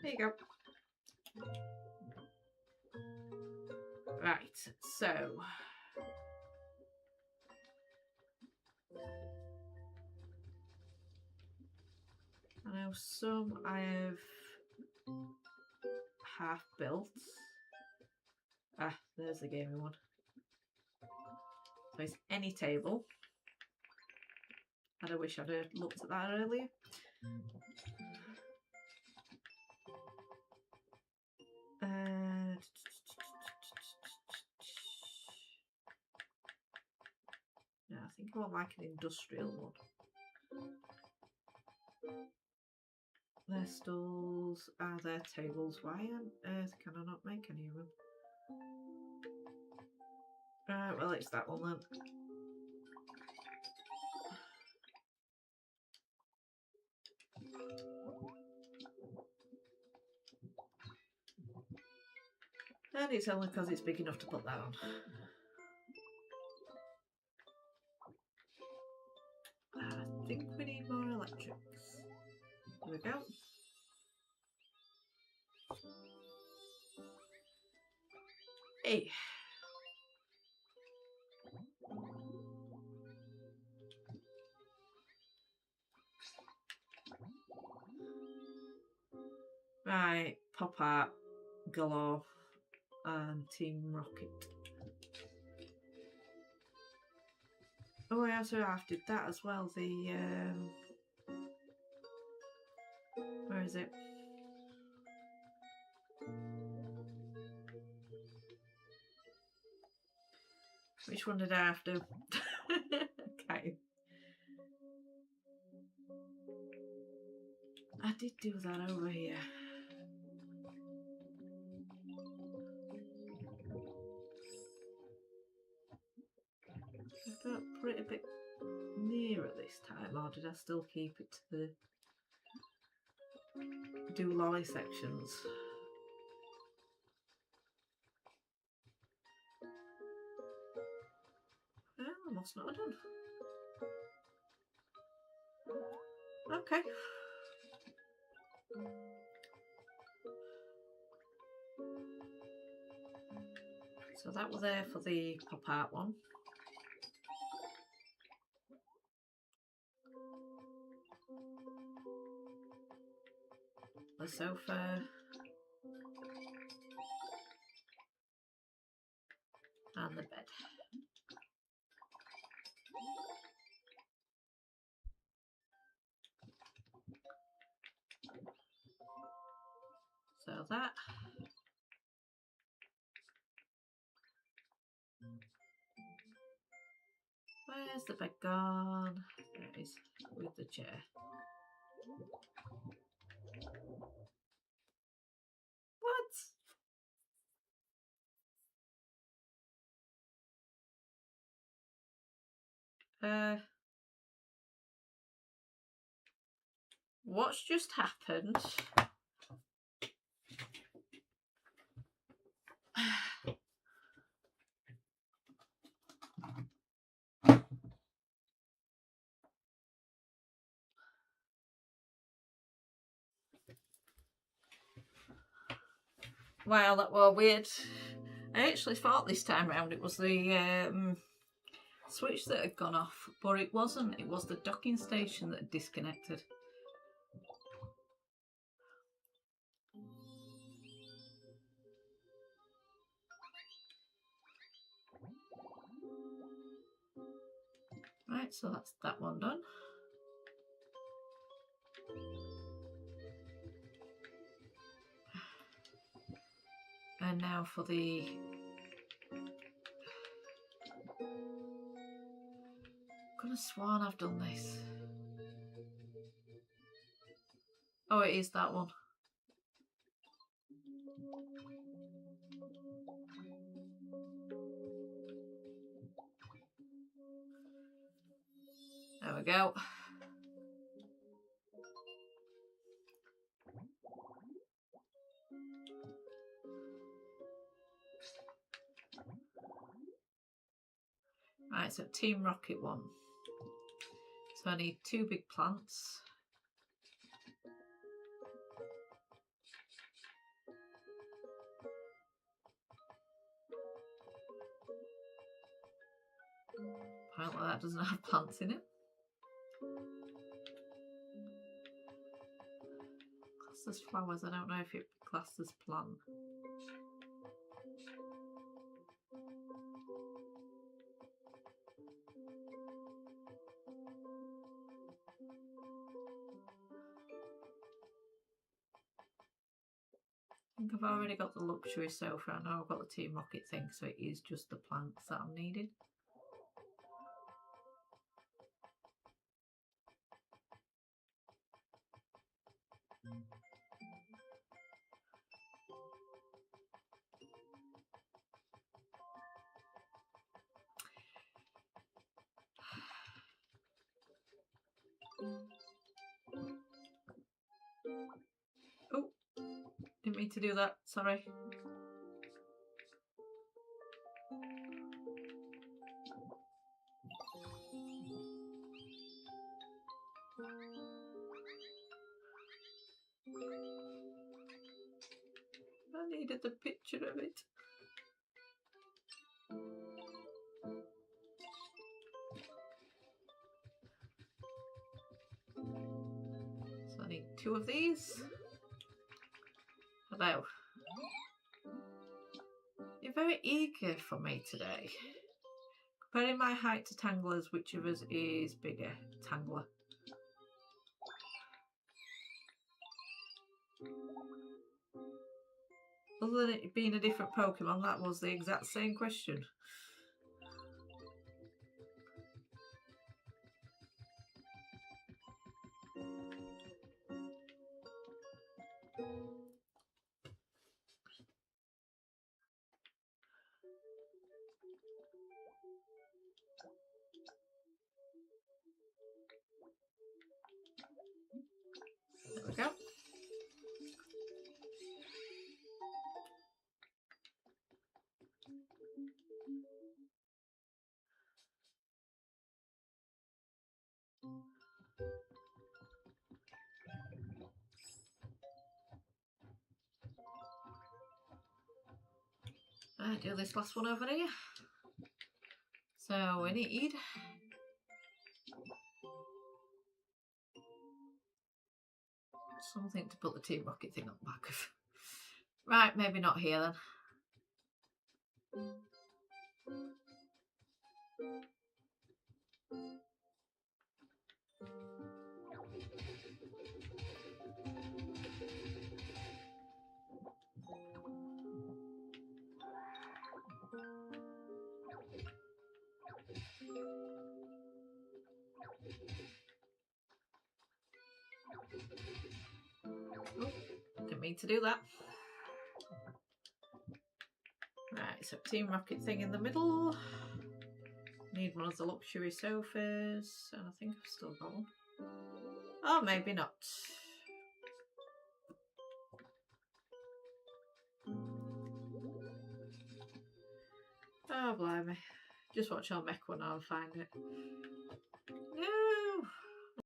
S2: There you go. Right, so I know some I have half built. Ah, there's the gaming one. So it's any table. And I wish I'd looked at that earlier. Yeah, I think I want like an industrial one. Their stalls are their tables. Why on earth can I not make any of them? Well, it's that one then. And it's only because it's big enough to put that on. I think we need more electrics. There we go. Hey. Right, Pop Art, Galore, and Team Rocket. Oh, I also half did that as well. The where is it? Which one did I have to? Okay. I did do that over here. I don't put it a bit nearer this time, or did I still keep it to the do lolly sections? Well, I must not have done. Okay. So that was there for the pop art one. The sofa. And the bed. So that. Where's the bed gone? There it is, with the chair. What? What's just happened? Wow, that was weird. I actually thought this time round it was the switch that had gone off, but it wasn't. It was the docking station that had disconnected. Right, so that's that one done. And now for the could have sworn I've done this. Oh, it is that one. There we go. Right, so Team Rocket one. So I need 2 big plants. Apparently that doesn't have plants in it. Classed as flowers, I don't know if it classed as plant. I think I've already got the luxury sofa. I know I've got the Team Rocket thing, so it is just the plants that I'm needing. Oh, didn't mean to do that, sorry. I needed the picture of it. So I need 2 of these. Hello. You're very eager for me today. Comparing my height to Tangler's, which of us is bigger? Tangler. Other than it being a different Pokemon, that was the exact same question. There we go. Right, do this last one over here. So we need something to put the Team Rocket thing on the back of. Right, maybe not here then. need to do that. Right, so Team Rocket thing in the middle. Need one of the luxury sofas, and I think I've still got one. Oh, maybe not. Oh, blimey. Just watch I'll make one and I'll find it. No!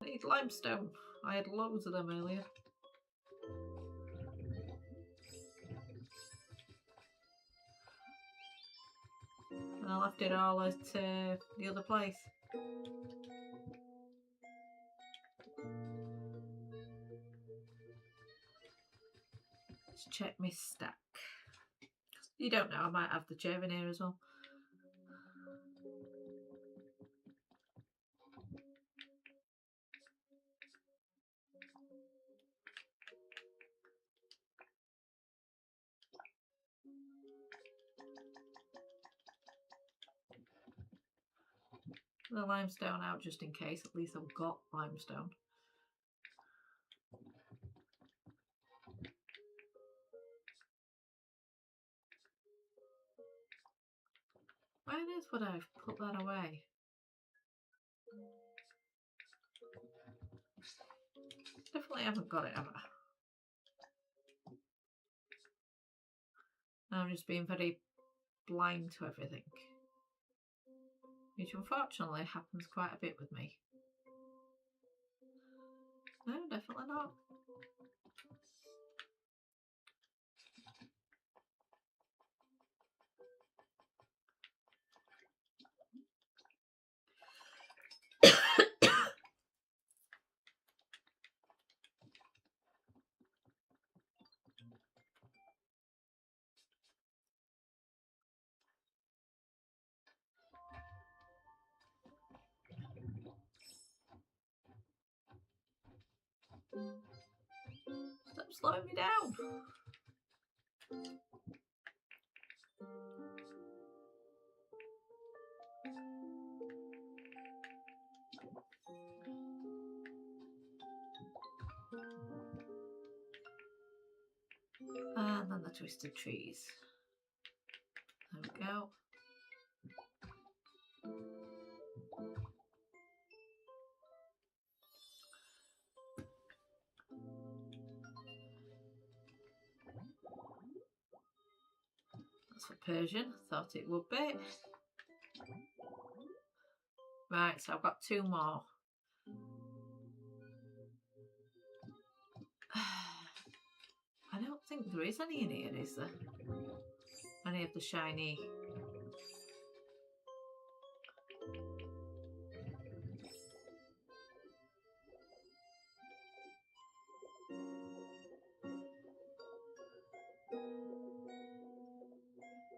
S2: I need limestone. I had loads of them earlier. And I left it all at the other place. Let's check my stack. You don't know, I might have the chair in here as well. The limestone out just in case, at least I've got limestone. Where on earth would I have put that away? Definitely haven't got it, have I? I'm just being very blind to everything. Which unfortunately happens quite a bit with me. No, definitely not. Stop slowing me down. And then the twisted trees. There we go. That's for Persian, thought it would be. Right, so I've got two more. I don't think there is any in here, is there? Any of the shiny.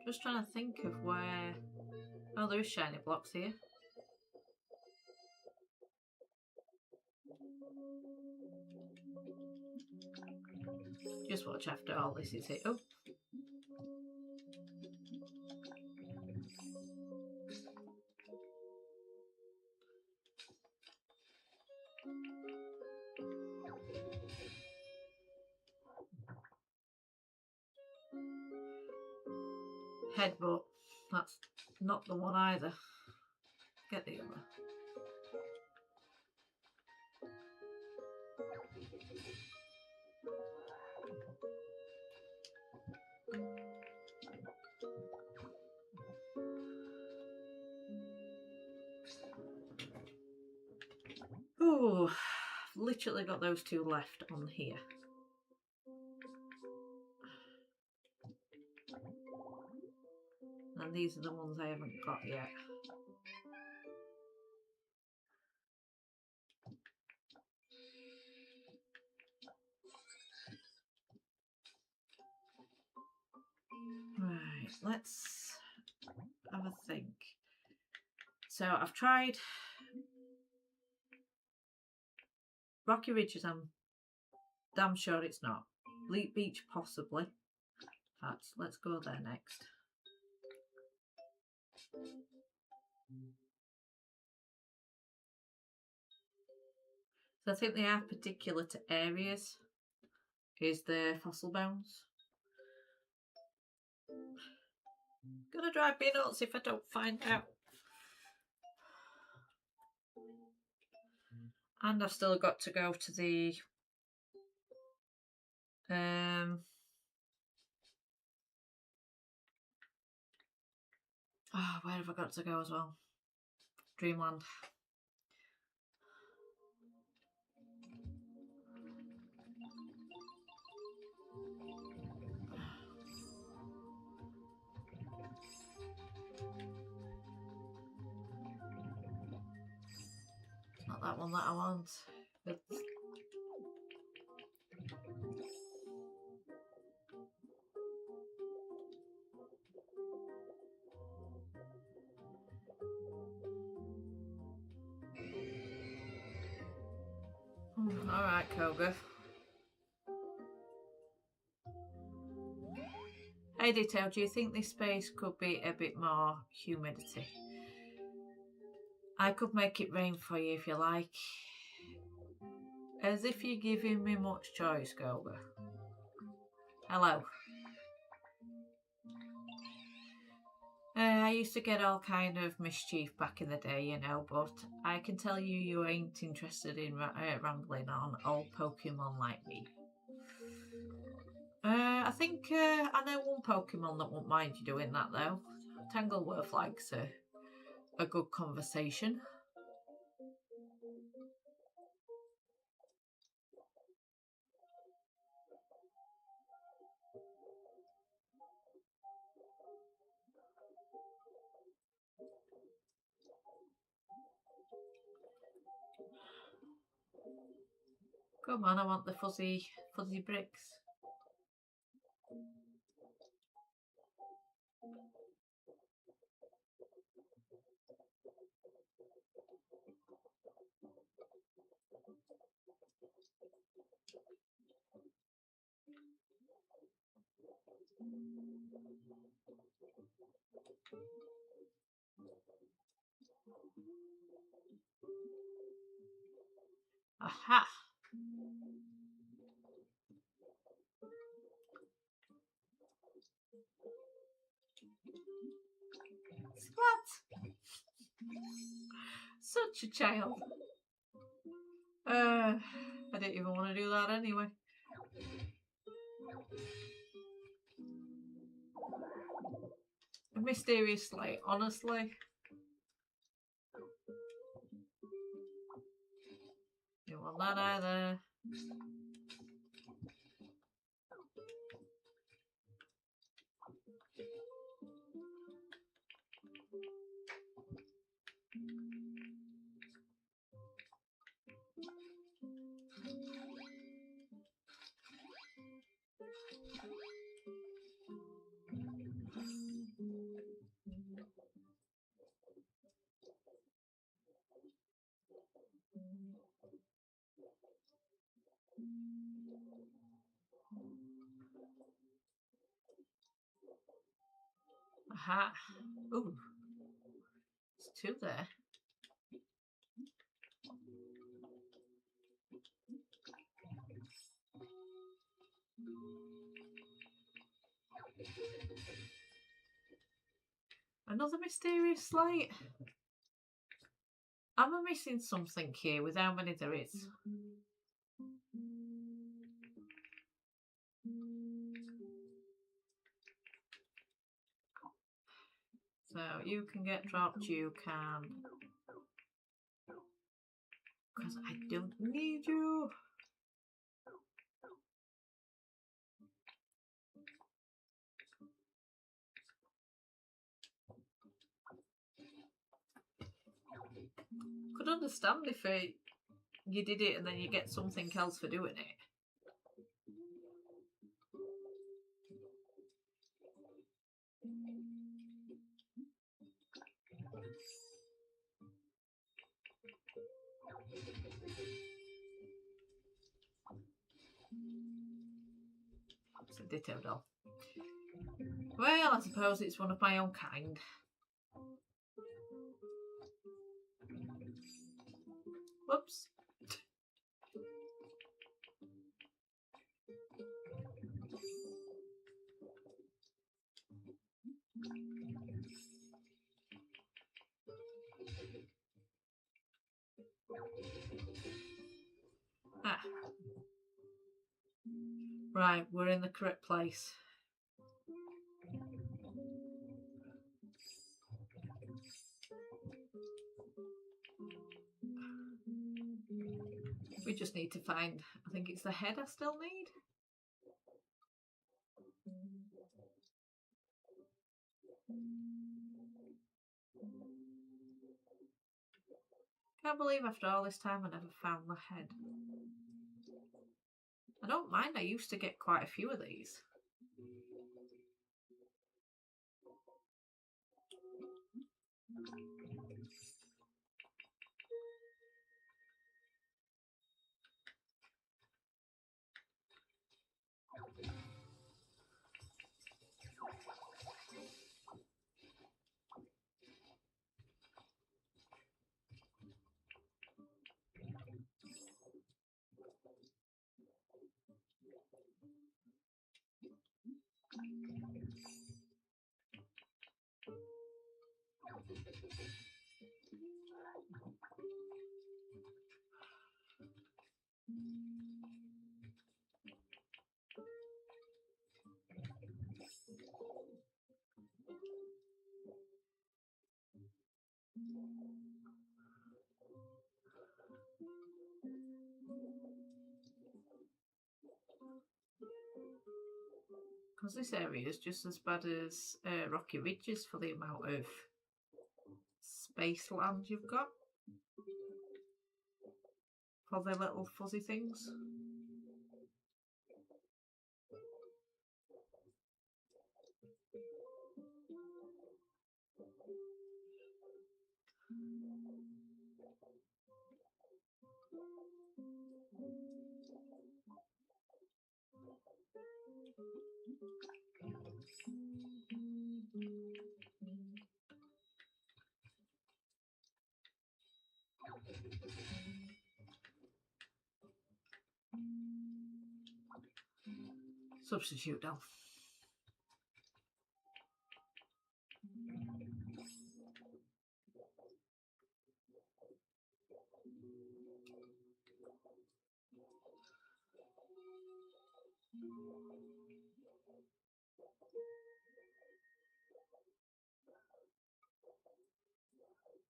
S2: Just trying to think of where. Oh, there is shiny blocks here. Just watch after all this is it. Oh. Headbutt. That's not the one either. Get the other. Ooh, literally got those two left on here. And these are the ones I haven't got yet. Right, let's have a think. So I've tried Rocky Ridges, I'm damn sure it's not. Bleak Beach possibly. In fact, let's go there next. So I think they are particular to areas. is the fossil bones. Gonna drive me nuts if I don't find out. And I've still got to go to the oh, where have I got to go as well? Dreamland. Not that one that I want. Alright, Koga. Hey Detail, do you think this space could be a bit more humidity? I could make it rain for you if you like. As if you're giving me much choice, Koga. Hello. I used to get all kind of mischief back in the day, you know, but I can tell you ain't interested in rambling on old Pokemon like me. I think I know one Pokemon that won't mind you doing that though. Tangleworth likes a good conversation. Come on, I want the fuzzy bricks. Aha! Splat! Such a child. I didn't even want to do that anyway. A mysterious slate, honestly. Don't want that either. Aha! Ooh. There's two there. Another mysterious slate. Am I missing something here with how many there is? So you can get dropped, you can. Because I don't need you. Could understand if you did it and then you get something else for doing it. It's a Ditto doll. Well, I suppose it's one of my own kind. Whoops. Right, we're in the correct place. We just need to find, I think it's the head I still need. Can't believe after all this time I never found the head. I don't mind, I used to get quite a few of these. Because this area is just as bad as Rocky Ridges for the amount of space land you've got for the little fuzzy things. Substitute doll.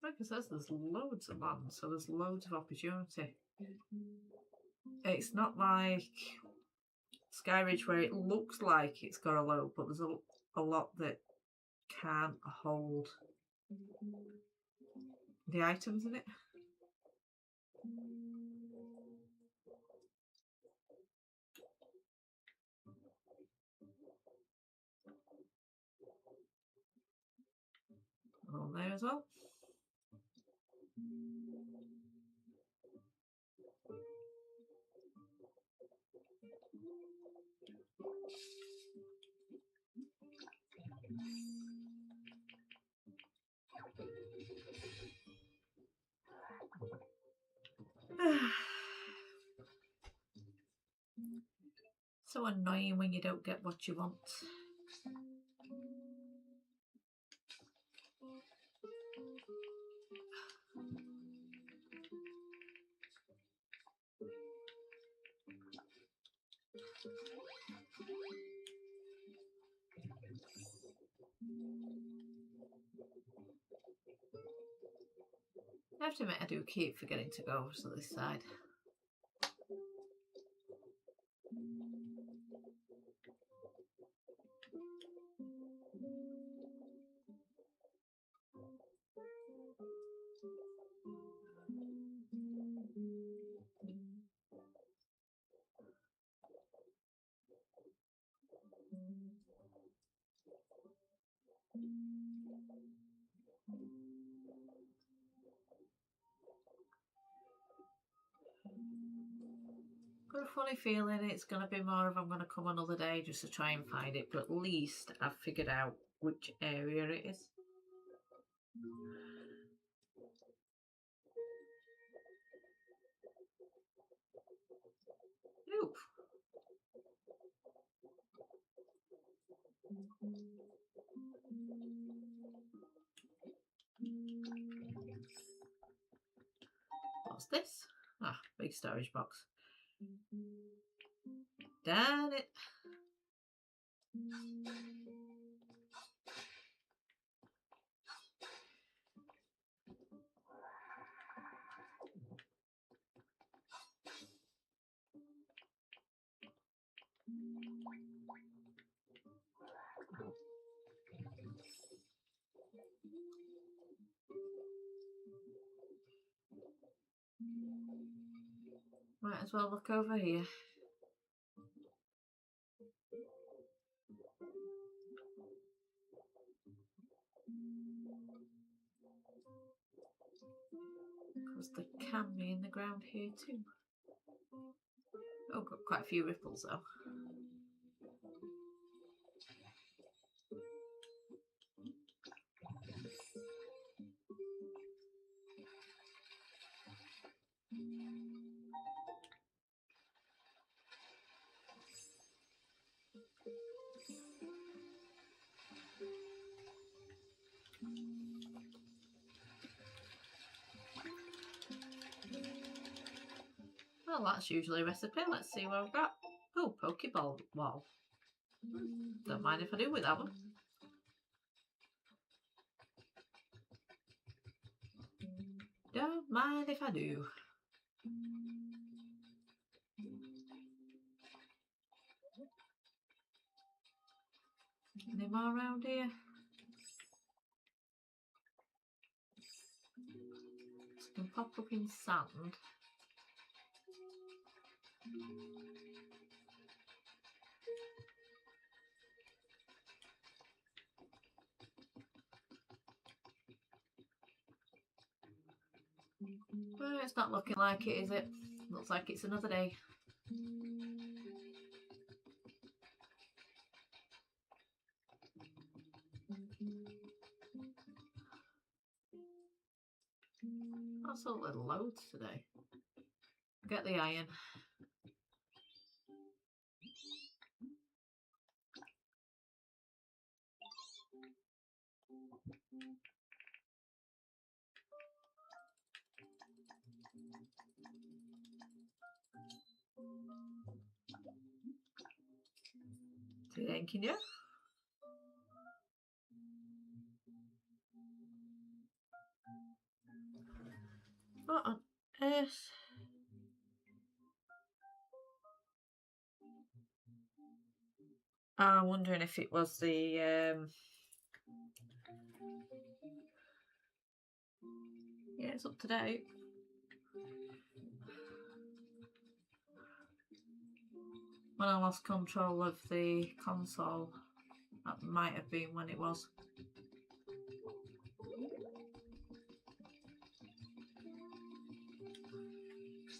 S2: Like I says, there's loads of land, so there's loads of opportunity. It's not like Skyridge where it looks like it's got a load, but there's a lot that can't hold the items in it. On there as well. So annoying when you don't get what you want. I have to admit, I do keep forgetting to go over to this side. Got a funny feeling it's going to be more of I'm going to come another day just to try and find it, but at least I've figured out which area it is. Ooh. What's this? Ah, big storage box. Darn it. Might as well look over here. Because there can be in the ground here too. Oh, got quite a few ripples though. Well, that's usually a recipe. Let's see what I've got. Oh, Pokeball wall. Don't mind if I do with that one. Don't mind if I do. Any more around here? So can pop up in sand. Well, it's not looking like it, is it? Looks like it's another day. That's a little loads today. Get the iron. Thank you. What on earth? I'm wondering if it was the yeah, it's up to date. When I lost control of the console, that might have been when it was.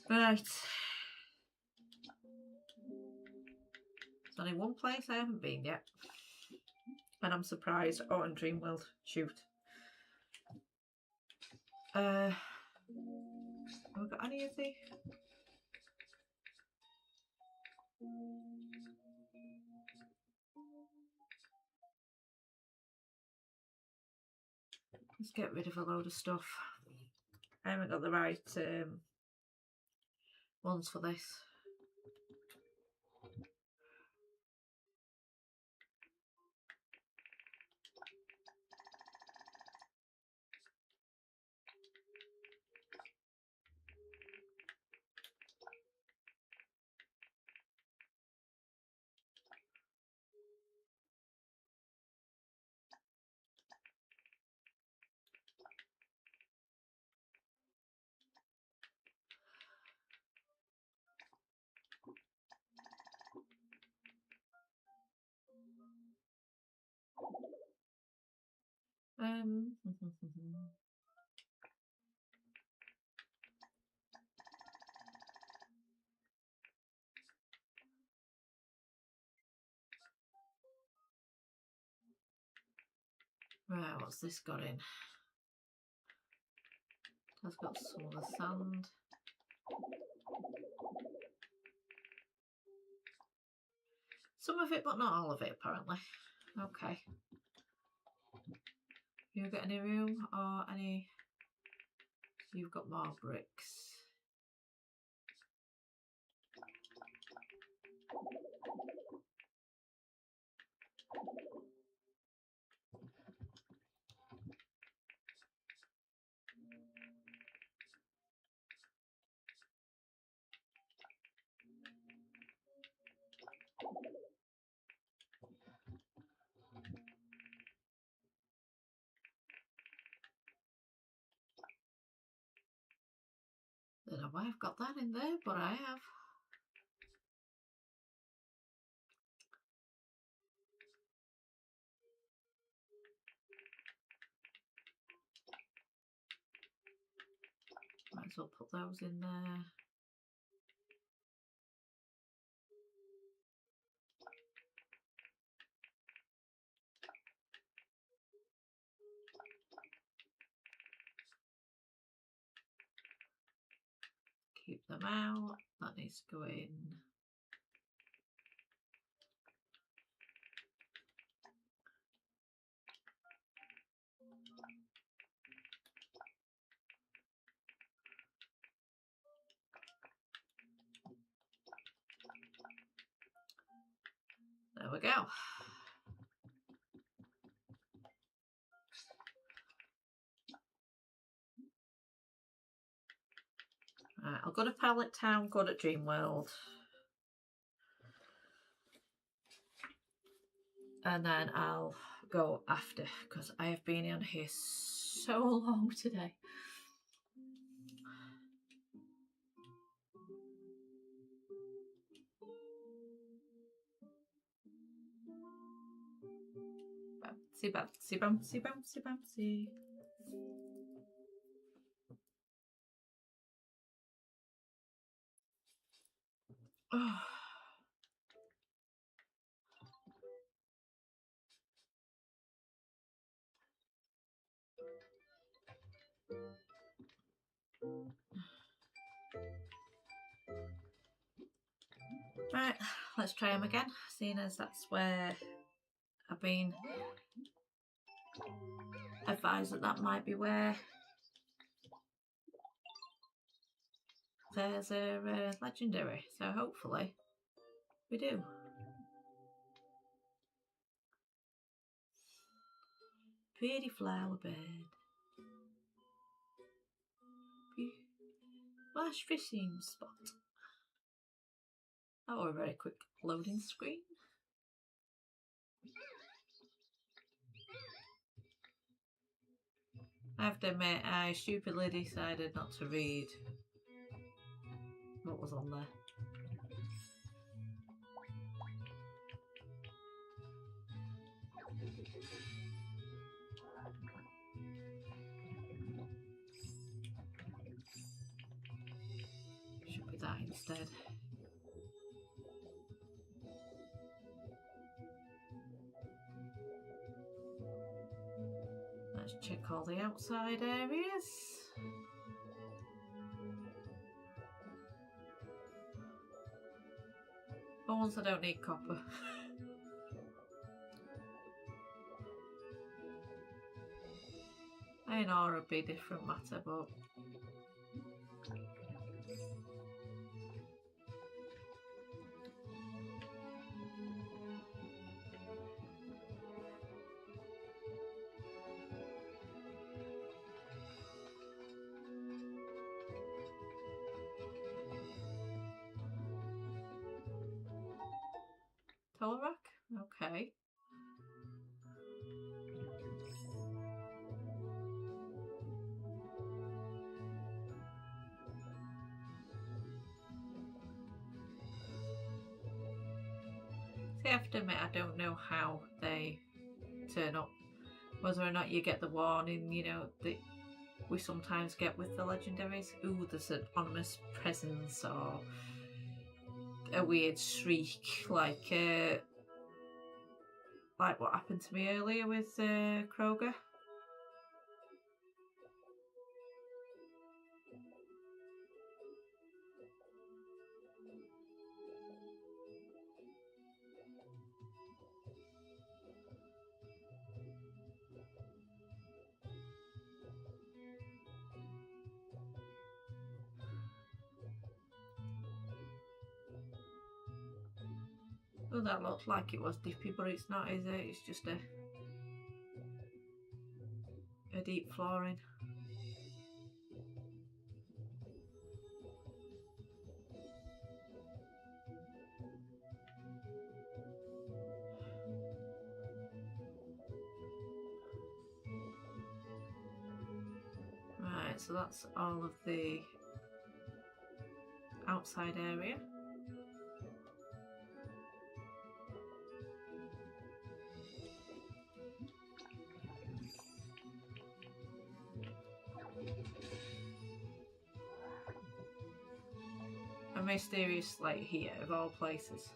S2: Right. There's only one place I haven't been yet. And I'm surprised. Oh, and Dreamworld. Shoot. Have we got any of the... Let's get rid of a load of stuff. I haven't got the right ones for this. Right, what's this got in? That's got some of the sand. Some of it, but not all of it, apparently. Okay. You got any room or any... You've got more bricks. know why I've got that in there, but I have. Might as well put those in there. Keep them out. That needs to go in. There we go. Right, I'll go to Pallet Town, go to Dreamworld. And then I'll go after, because I have been on here so long today. Bouncy, bouncy, bouncy, bouncy, bouncy. Oh. Right, let's try them again, seeing as that's where I've been advised that that might be where there's a legendary, so hopefully we do. Pretty flower bed. Flash fishing spot. Oh, a very quick loading screen. I have to admit, I stupidly decided not to read what was on there. Should be that instead. Let's check all the outside areas. For once I don't need copper. Iron ore would be a different matter, but Tolerac? Okay. See, I have to admit, I don't know how they turn up. Whether or not you get the warning, you know, that we sometimes get with the legendaries. Ooh, there's an ominous presence or a weird shriek, like what happened to me earlier with Kroger. Well, that looked like it was dippy, but it's not, is it? It's just a deep flooring. Right, so that's all of the outside area. A mysterious light here, of all places.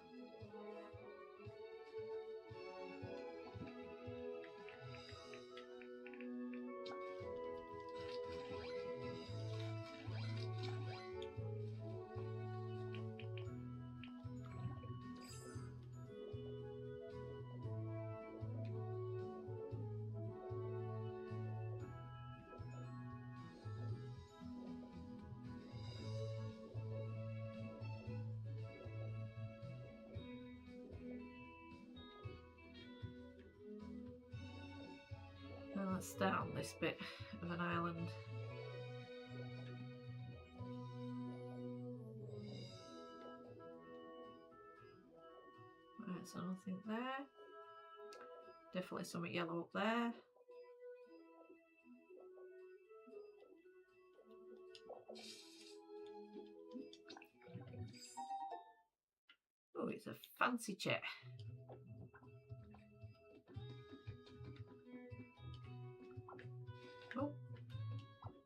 S2: Now let's start on this bit of an island. Right, so nothing there. Definitely something yellow up there. Oh, it's a fancy chair. Oh,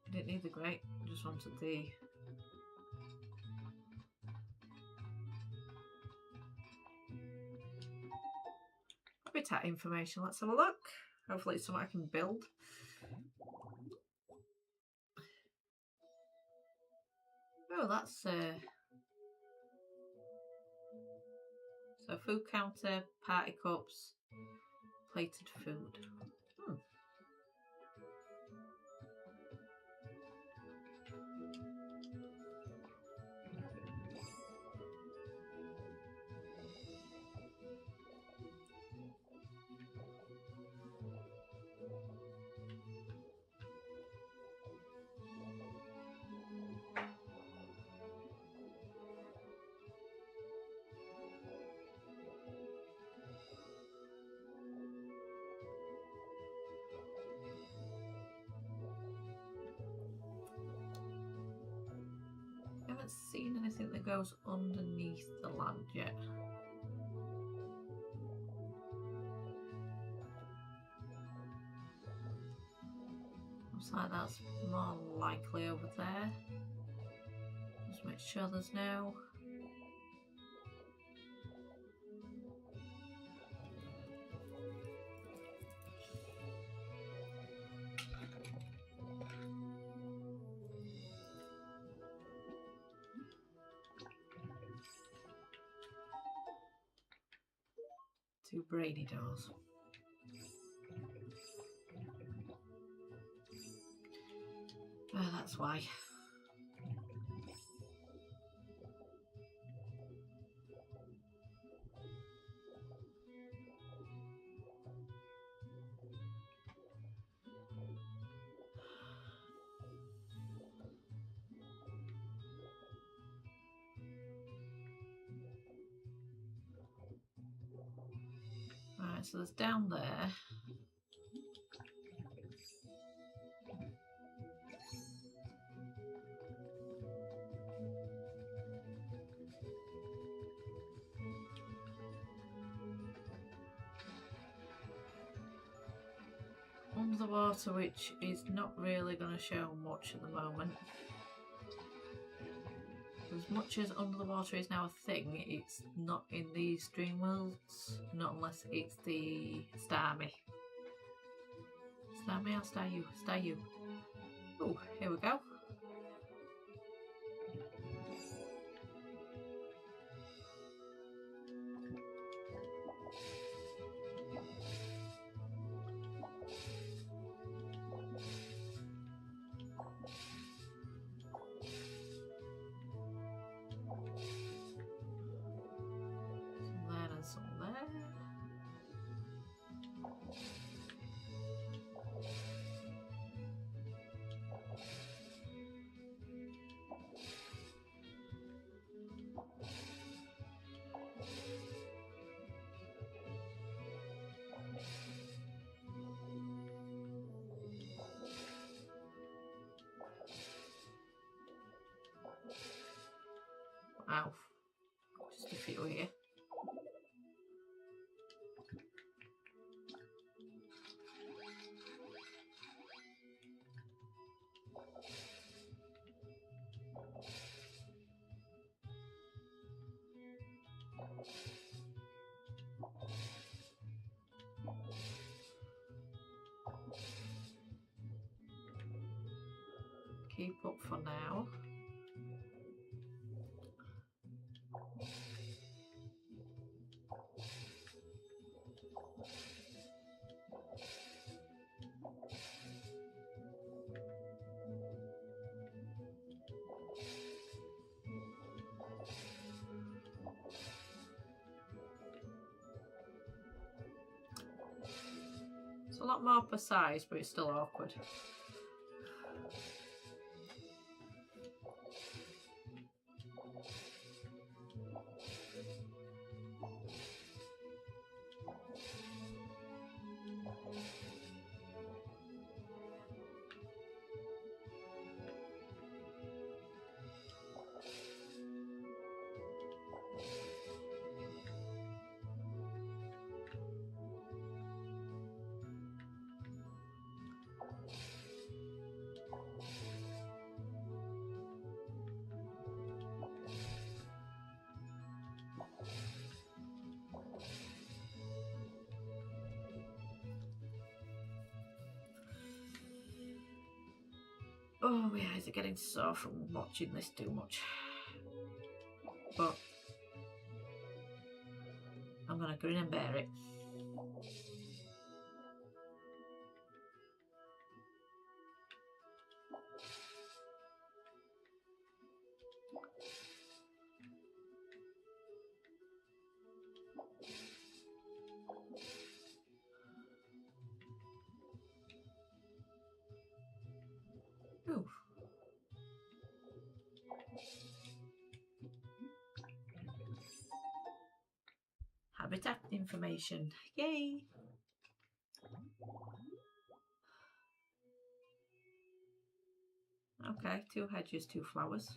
S2: I didn't need the grate, I just wanted the habitat information. Let's have a look. Hopefully it's something I can build. Oh, that's so food counter, party cups, plated food. I haven't seen anything that goes underneath the land yet. Looks like that's more likely over there. Just make sure there's no... two brainy doors. Oh, that's why. Right, so there's down there. Under the water, which is not really going to show much at the moment. As much as under the water is now a thing, it's not in these dream worlds, not unless it's the Starmie. Starmie or Star You? Star You. Oh, here we go. here. Keep up for now. It's a lot more precise, but it's still awkward. Oh, my eyes are getting sore from watching this too much. But I'm gonna grin and bear it. Ooh. Habitat information. Yay! Okay, 2 hedges, 2 flowers.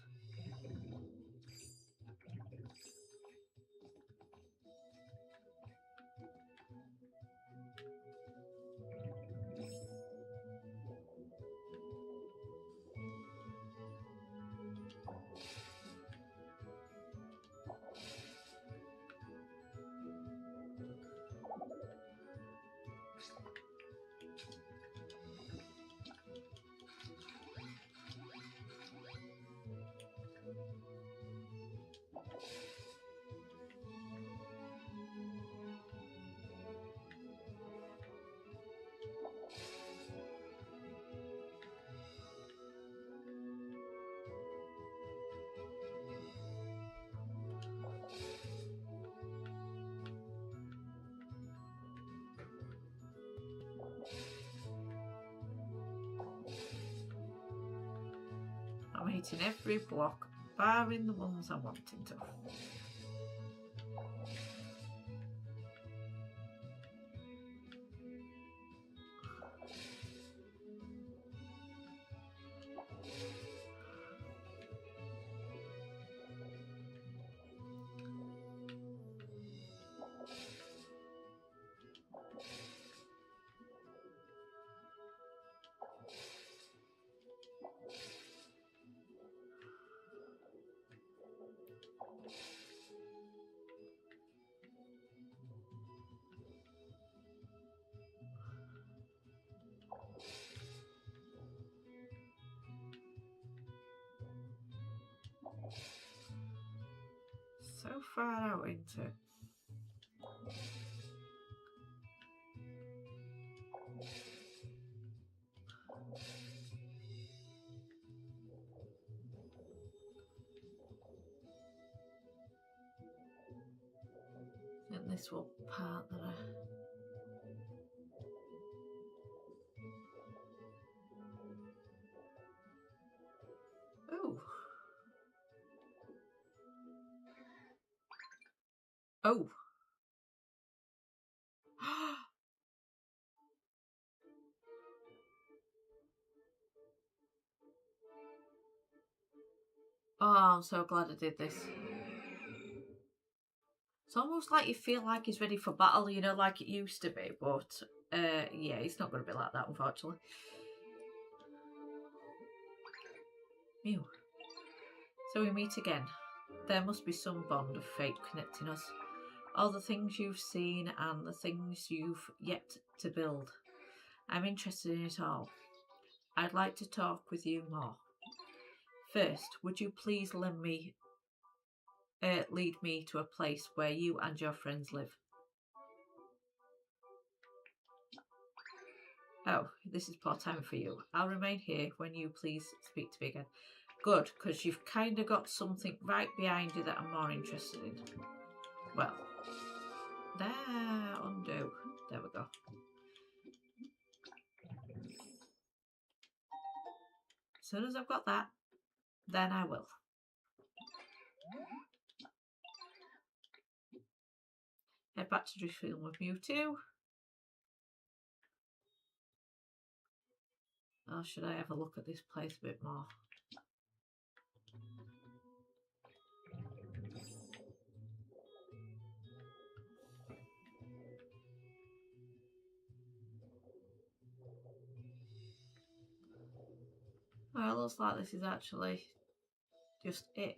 S2: I'm hitting every block, barring the ones I'm wanting to. So far out into it. And this will part that I... Oh. Oh. Oh, I'm so glad I did this. It's almost like you feel like he's ready for battle, you know, like it used to be. But yeah, it's not going to be like that, unfortunately. Ew. So we meet again. There must be some bond of fate connecting us. All the things you've seen and the things you've yet to build. I'm interested in it all. I'd like to talk with you more. First, would you please lead me to a place where you and your friends live? Oh, this is poor time for you. I'll remain here when you please speak to me again. Good, because you've kind of got something right behind you that I'm more interested in. Well, there, undo. There we go. As soon as I've got that, then I will. Head back to Driftfield with Mewtwo. Or should I have a look at this place a bit more? Well, it looks like this is actually just it.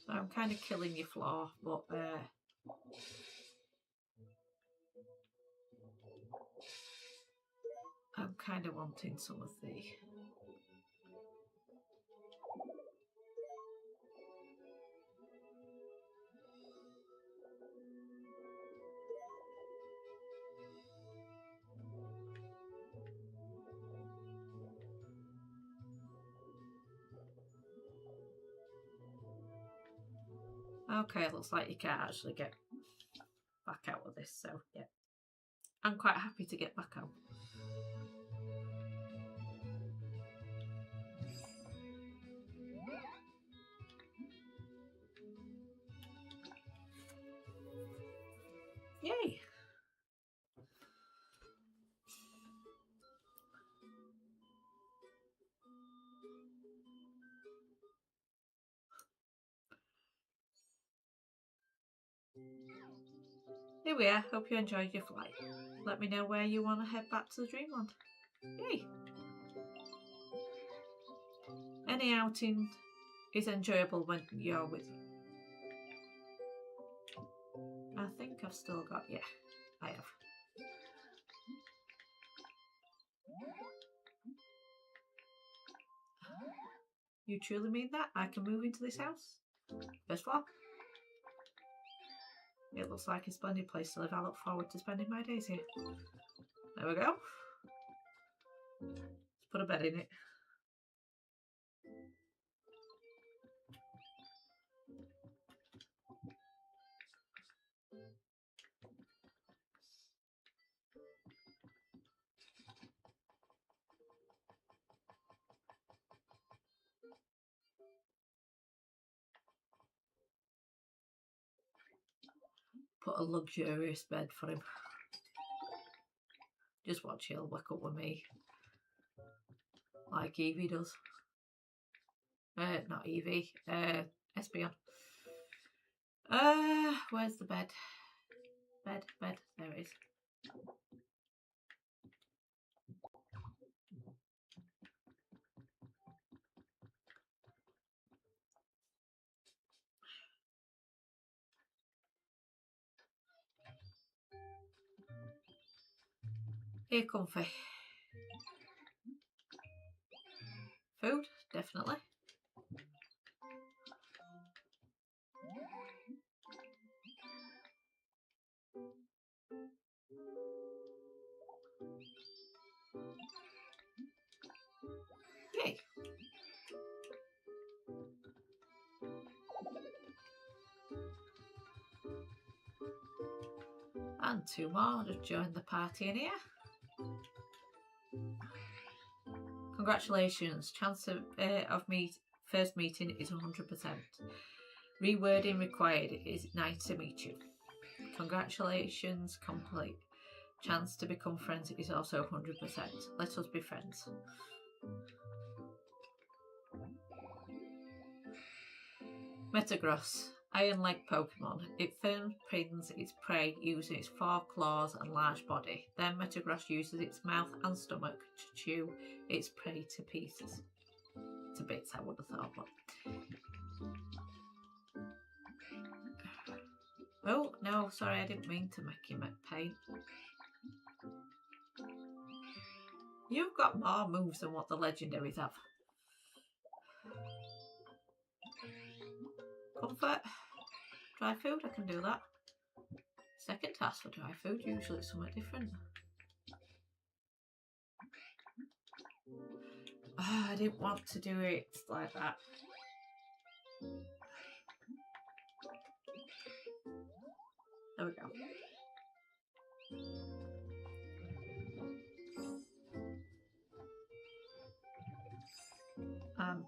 S2: So I'm kind of killing your floor, but I'm kind of wanting some of the... Okay, it looks like you can't actually get back out of this, so yeah. I'm quite happy to get back out. Yay! Here we are. Hope you enjoyed your flight. Let me know where you want to head back to the Dreamland. Yay! Any outing is enjoyable when you're with you. I think I've still got... yeah, I have. You truly mean that? I can move into this house? First floor? It looks like a splendid place to live. I look forward to spending my days here. There we go. Let's put a bed in it. Put a luxurious bed for him. Just watch, he'll wake up with me. Like Evie does. Not Evie. Espeon. Where's the bed? Bed. There it is. Here, comfy. Food, definitely. Yay. And two more, just join the party in here. Congratulations, chance of me First meeting is 100%. Rewording required is nice to meet you. Congratulations, complete. Chance to become friends is also 100%. Let us be friends. Metagross, iron-leg Pokemon. It firmly pins its prey using its 4 claws and large body. Then Metagross uses its mouth and stomach to chew its prey to pieces. To bits, I would have thought, but... Oh, no, sorry, I didn't mean to make him pain. You've got more moves than what the legendaries have. Comfort. Dry food, I can do that. Second task for dry food, usually it's something different. Oh, I didn't want to do it like that. There we go.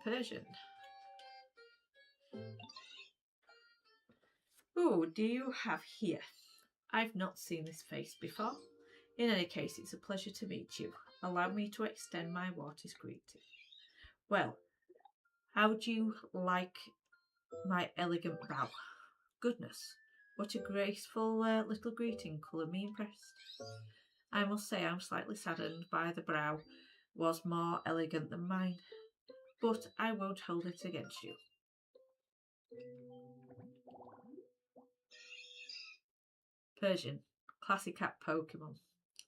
S2: Persian. Who do you have here? I've not seen this face before. In any case, it's a pleasure to meet you. Allow me to extend my warmest greeting. Well, how do you like my elegant bow? Goodness, what a graceful little greeting, colour me impressed. I must say I'm slightly saddened by the brow was more elegant than mine, but I won't hold it against you. Persian, classic cat Pokemon.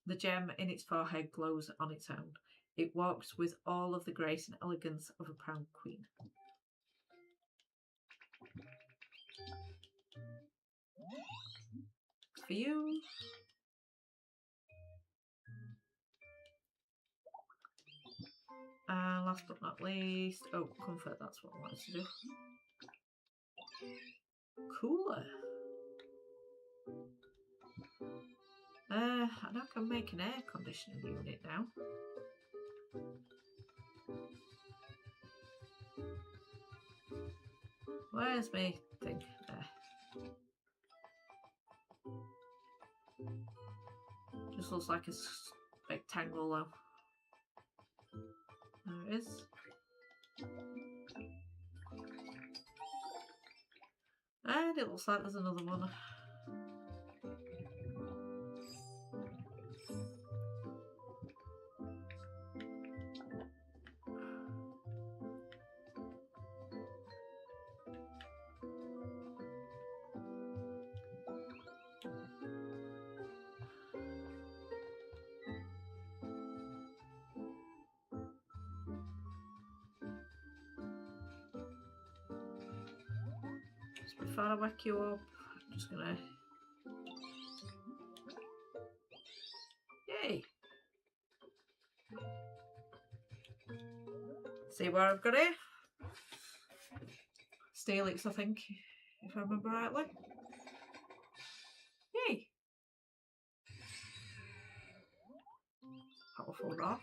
S2: The gem in its forehead glows on its own. It walks with all of the grace and elegance of a proud queen. For you. And last but not least, oh, comfort, that's what I wanted to do. Cooler. And I can make an air conditioning unit now. Where's my thing? There. Just looks like a rectangle though. There it is. And it looks like there's another one. Just before I whack you up, I'm just gonna... Yay! See where I've got it? Steelix, I think, if I remember rightly. Yay! Powerful rock.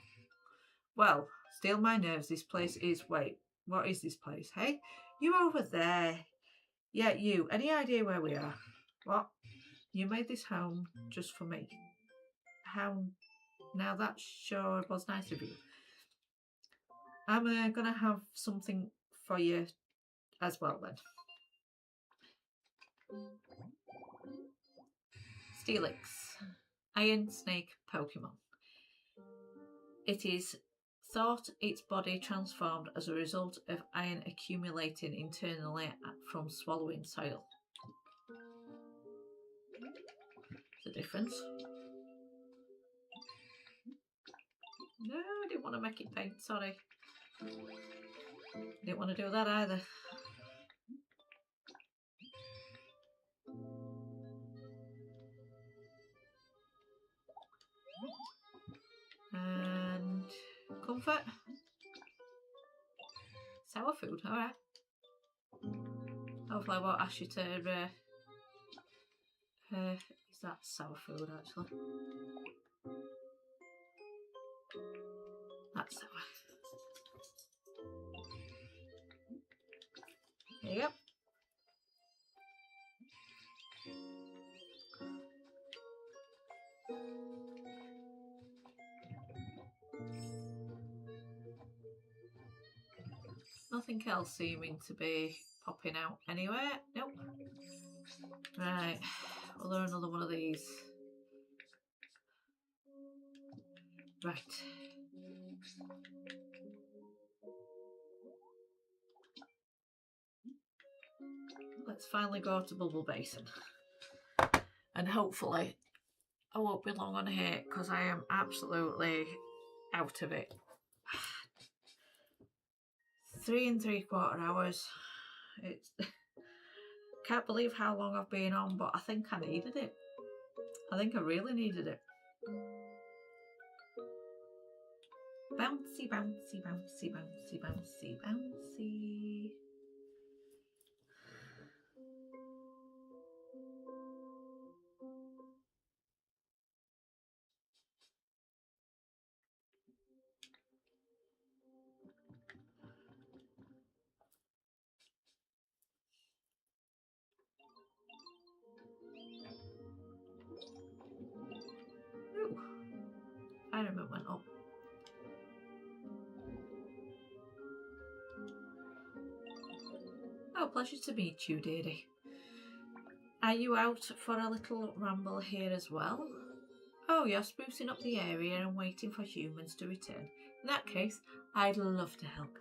S2: Well, still my nerves, this place is... Wait, what is this place, hey? You over there. Yeah, you. Any idea where we are? What? You made this home just for me. How? Now that sure was nice of you. I'm going to have something for you as well then. Steelix. Iron Snake Pokemon. It is thought its body transformed as a result of iron accumulating internally from swallowing soil. There's a difference. No, I didn't want to make it paint, sorry. Didn't want to do that either. And comfort. Sour food, alright. Hopefully I won't ask you to is that sour food actually? That's sour. Nothing else seeming to be popping out anywhere. Nope. Right. Well, there another one of these. Right. Let's finally go to Bubble Basin. And hopefully I won't be long on here because I am absolutely out of it. 3 3/4 hours. It's can't believe how long I've been on, but I think I needed it. I think I really needed it. Bouncy, bouncy, bouncy, bouncy, bouncy, bouncy. Ooh, Ironman went up. Oh, pleasure to meet you, dearie. Are you out for a little ramble here as well? Oh, you're sprucing up the area and waiting for humans to return. In that case, I'd love to help.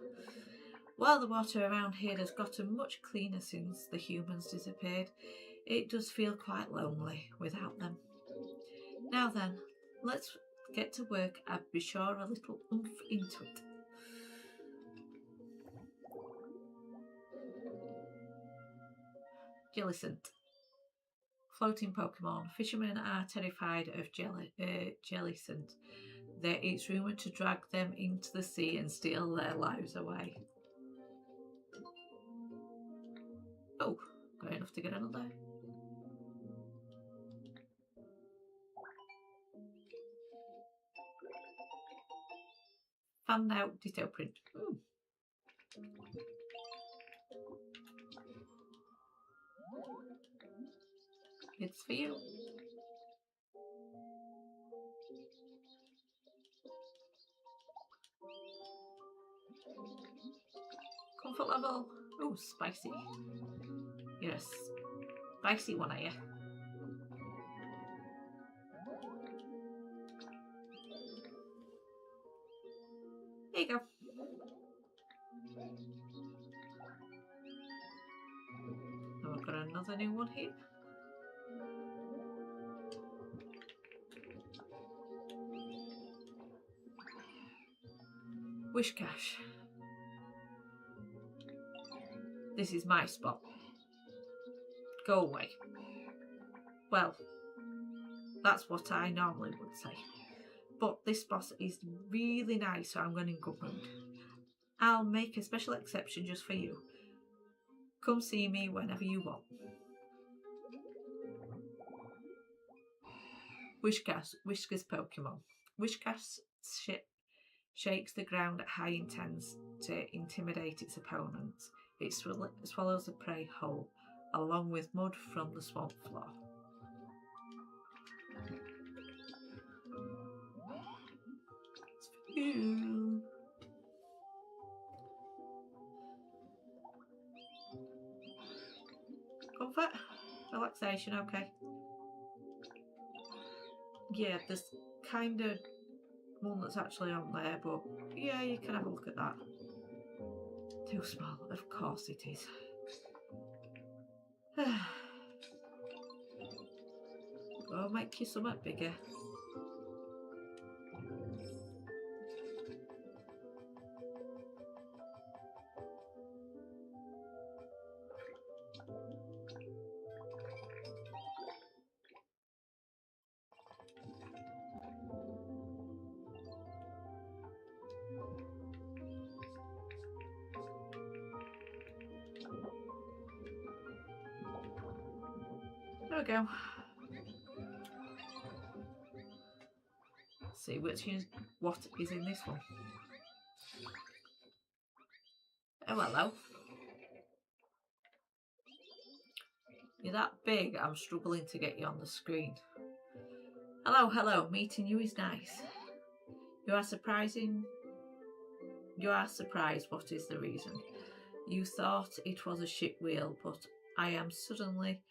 S2: While the water around here has gotten much cleaner since the humans disappeared, it does feel quite lonely without them. Now then, let's get to work and be sure a little oomph into it. Jellicent. Floating Pokemon. Fishermen are terrified of Jellicent. It's rumoured to drag them into the sea and steal their lives away. Oh, got enough to get another. Fanned out Ditto print. Ooh. It's for you. Comfort level. Ooh, spicy. You're a spicy one, are you? There you go. And we've got another new one here. Wishcash. This is my spot. Go away. Well, that's what I normally would say. But this boss is really nice, so I'm going in good mood. I'll make a special exception just for you. Come see me whenever you want. Whisker's Pokemon. Whisker's shakes the ground at high intents to intimidate its opponents. It swallows the prey whole, along with mud from the swamp floor. It's for you. Comfort? Relaxation, okay. Yeah, there's kind of one that's actually on there, but yeah, you can have a look at that. Too small, of course it is. I'll make you something bigger. There we go. Let's see what is in this one. Oh, hello. You're that big, I'm struggling to get you on the screen. Hello, hello. Meeting you is nice. You are surprising You are surprised. What is the reason? You thought it was a ship wheel, but I am suddenly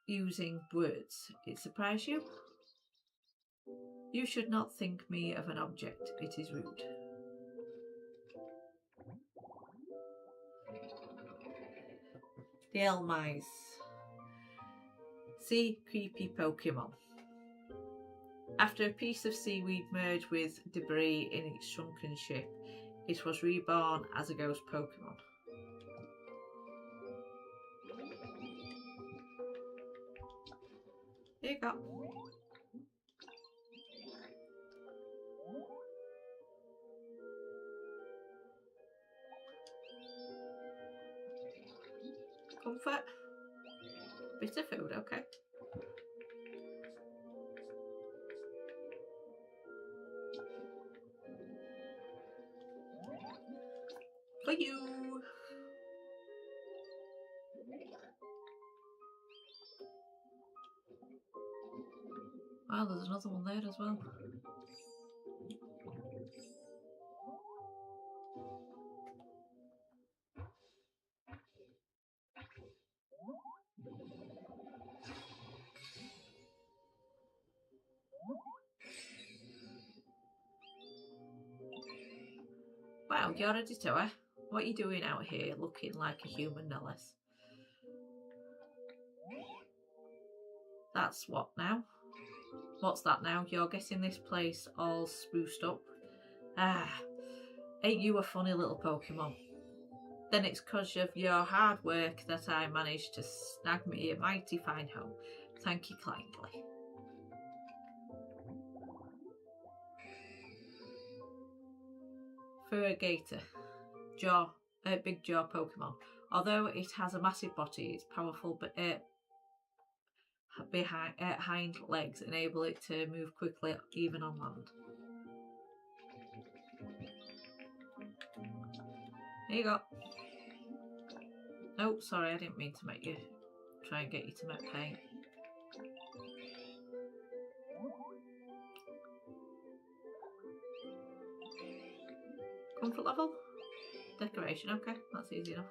S2: using words. It surprised you? You should not think me of an object. It is rude. The Elmise. Sea creepy Pokemon. After a piece of seaweed merged with debris in its shrunken ship, it was reborn as a ghost Pokemon. Here you go. Comfort. Bit of food, okay. For you. Wow, there's another one there as well. Wow, you're a ditto, eh? What are you doing out here looking like a human, no less? That's what now? What's that now? You're getting this place all spruced up? Ah, ain't you a funny little Pokemon? Then it's 'cause of your hard work that I managed to snag me a mighty fine home. Thank you kindly. Feraligatr. Big jaw Pokemon. Although it has a massive body, its powerful hind legs enable it to move quickly even on land. Here you go. Oh, sorry, I didn't mean to make you try and get you to make paint. Comfort level? Decoration, okay, that's easy enough.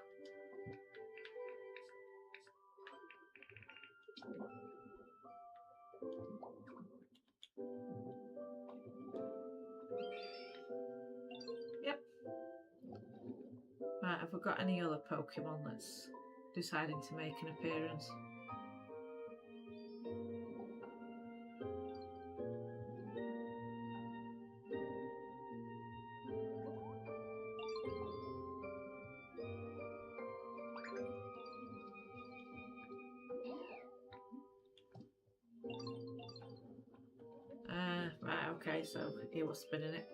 S2: Yep. Right, have we got any other Pokemon that's deciding to make an appearance? Right, okay, so he was spinning it.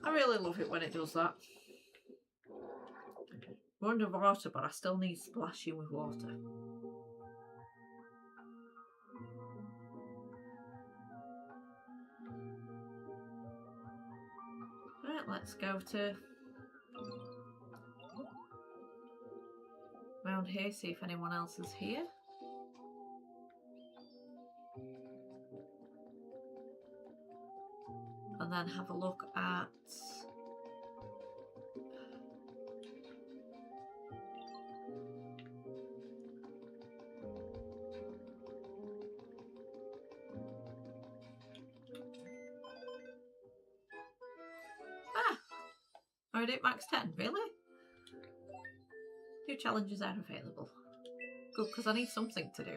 S2: I really love it when it does that. We're underwater, but I still need splashing with water. Right, let's go to around here, see if anyone else is here. And then have a look at already at max 10, really? New challenges are available. Good, because I need something to do.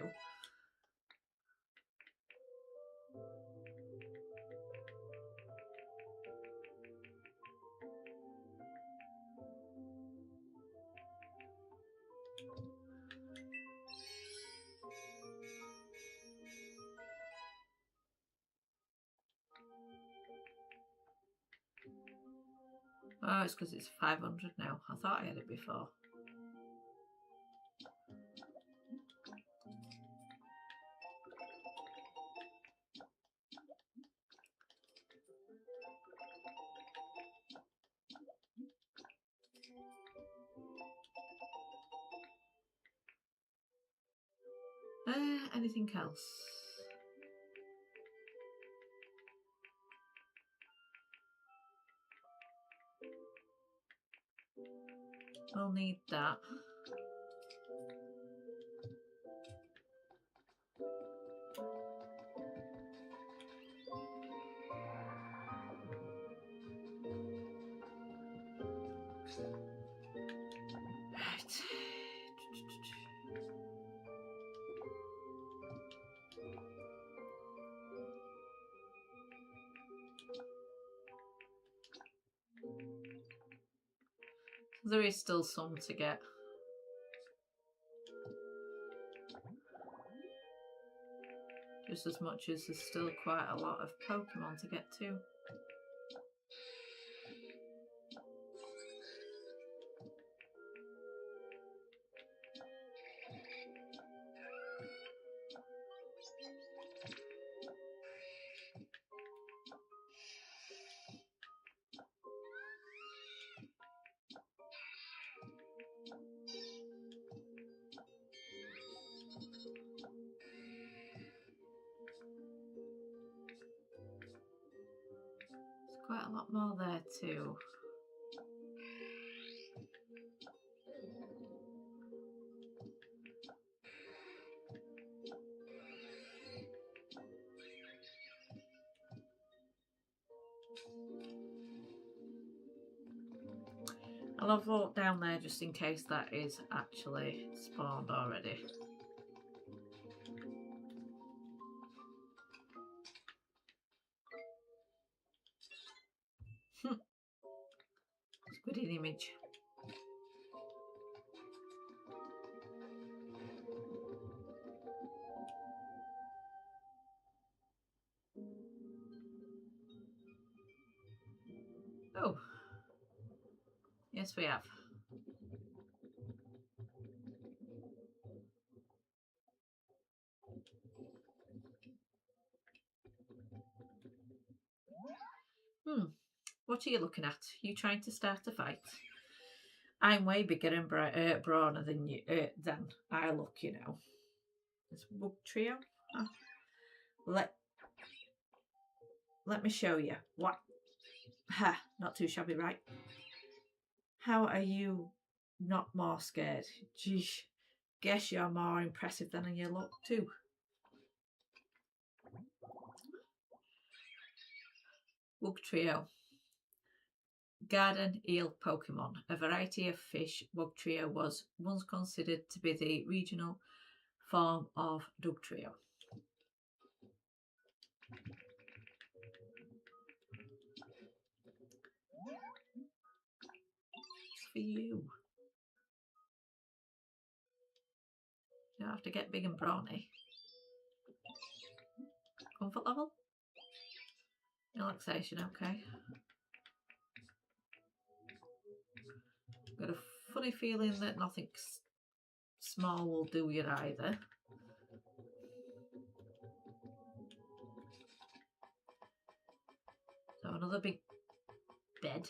S2: Oh, it's because it's 500 now. I thought I had it before. anything else? We'll need that. Right. There is still some to get. Just as much as there's still quite a lot of Pokemon to get to. There's quite a lot more there too. I'll have walked down there just in case that is actually spawned already. It's good in image. Oh, yes we have. What are you looking at? You trying to start a fight? I'm way bigger and brawner than you. Than I look, you know. This bug trio. Oh. Let me show you. What? Ha! Not too shabby, right? How are you not more scared? Geez, guess you're more impressive than you look too. Bug trio. Garden eel Pokemon, a variety of fish. Bug trio was once considered to be the regional form of Dugtrio. It's for you. You don't have to get big and brawny. Comfort level? Relaxation, okay. Got a funny feeling that nothing small will do you either. So another big bed.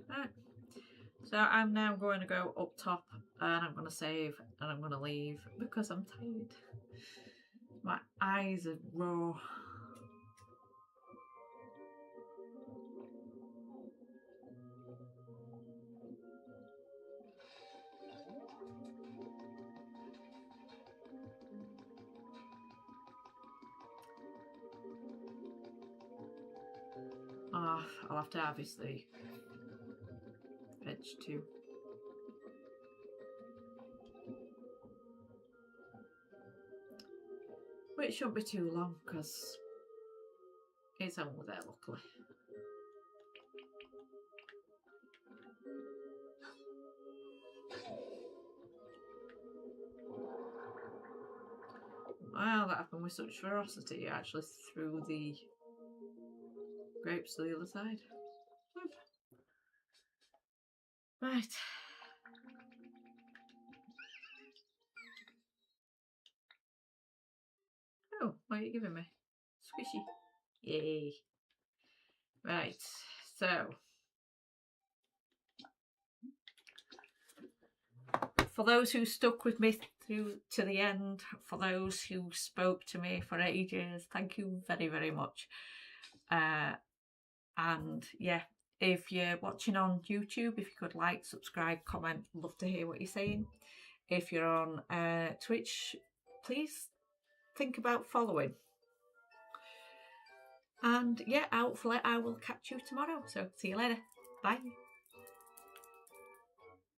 S2: Right. So I'm now going to go up top and I'm going to save and I'm going to leave because I'm tired. My eyes are raw. Oh, I'll have to harvest the edge too. But it shouldn't be too long because it's only there, luckily. Wow, that happened with such ferocity. You actually threw the grapes to the other side. Right. Oh, what are you giving me? Squishy. Yay. Right, so for those who stuck with me through to the end, for those who spoke to me for ages, thank you very, very much. And yeah, if you're watching on YouTube, if you could like, subscribe, comment, love to hear what you're saying. If you're on Twitch, please think about following. And yeah, hopefully I will catch you tomorrow. So see you later. Bye.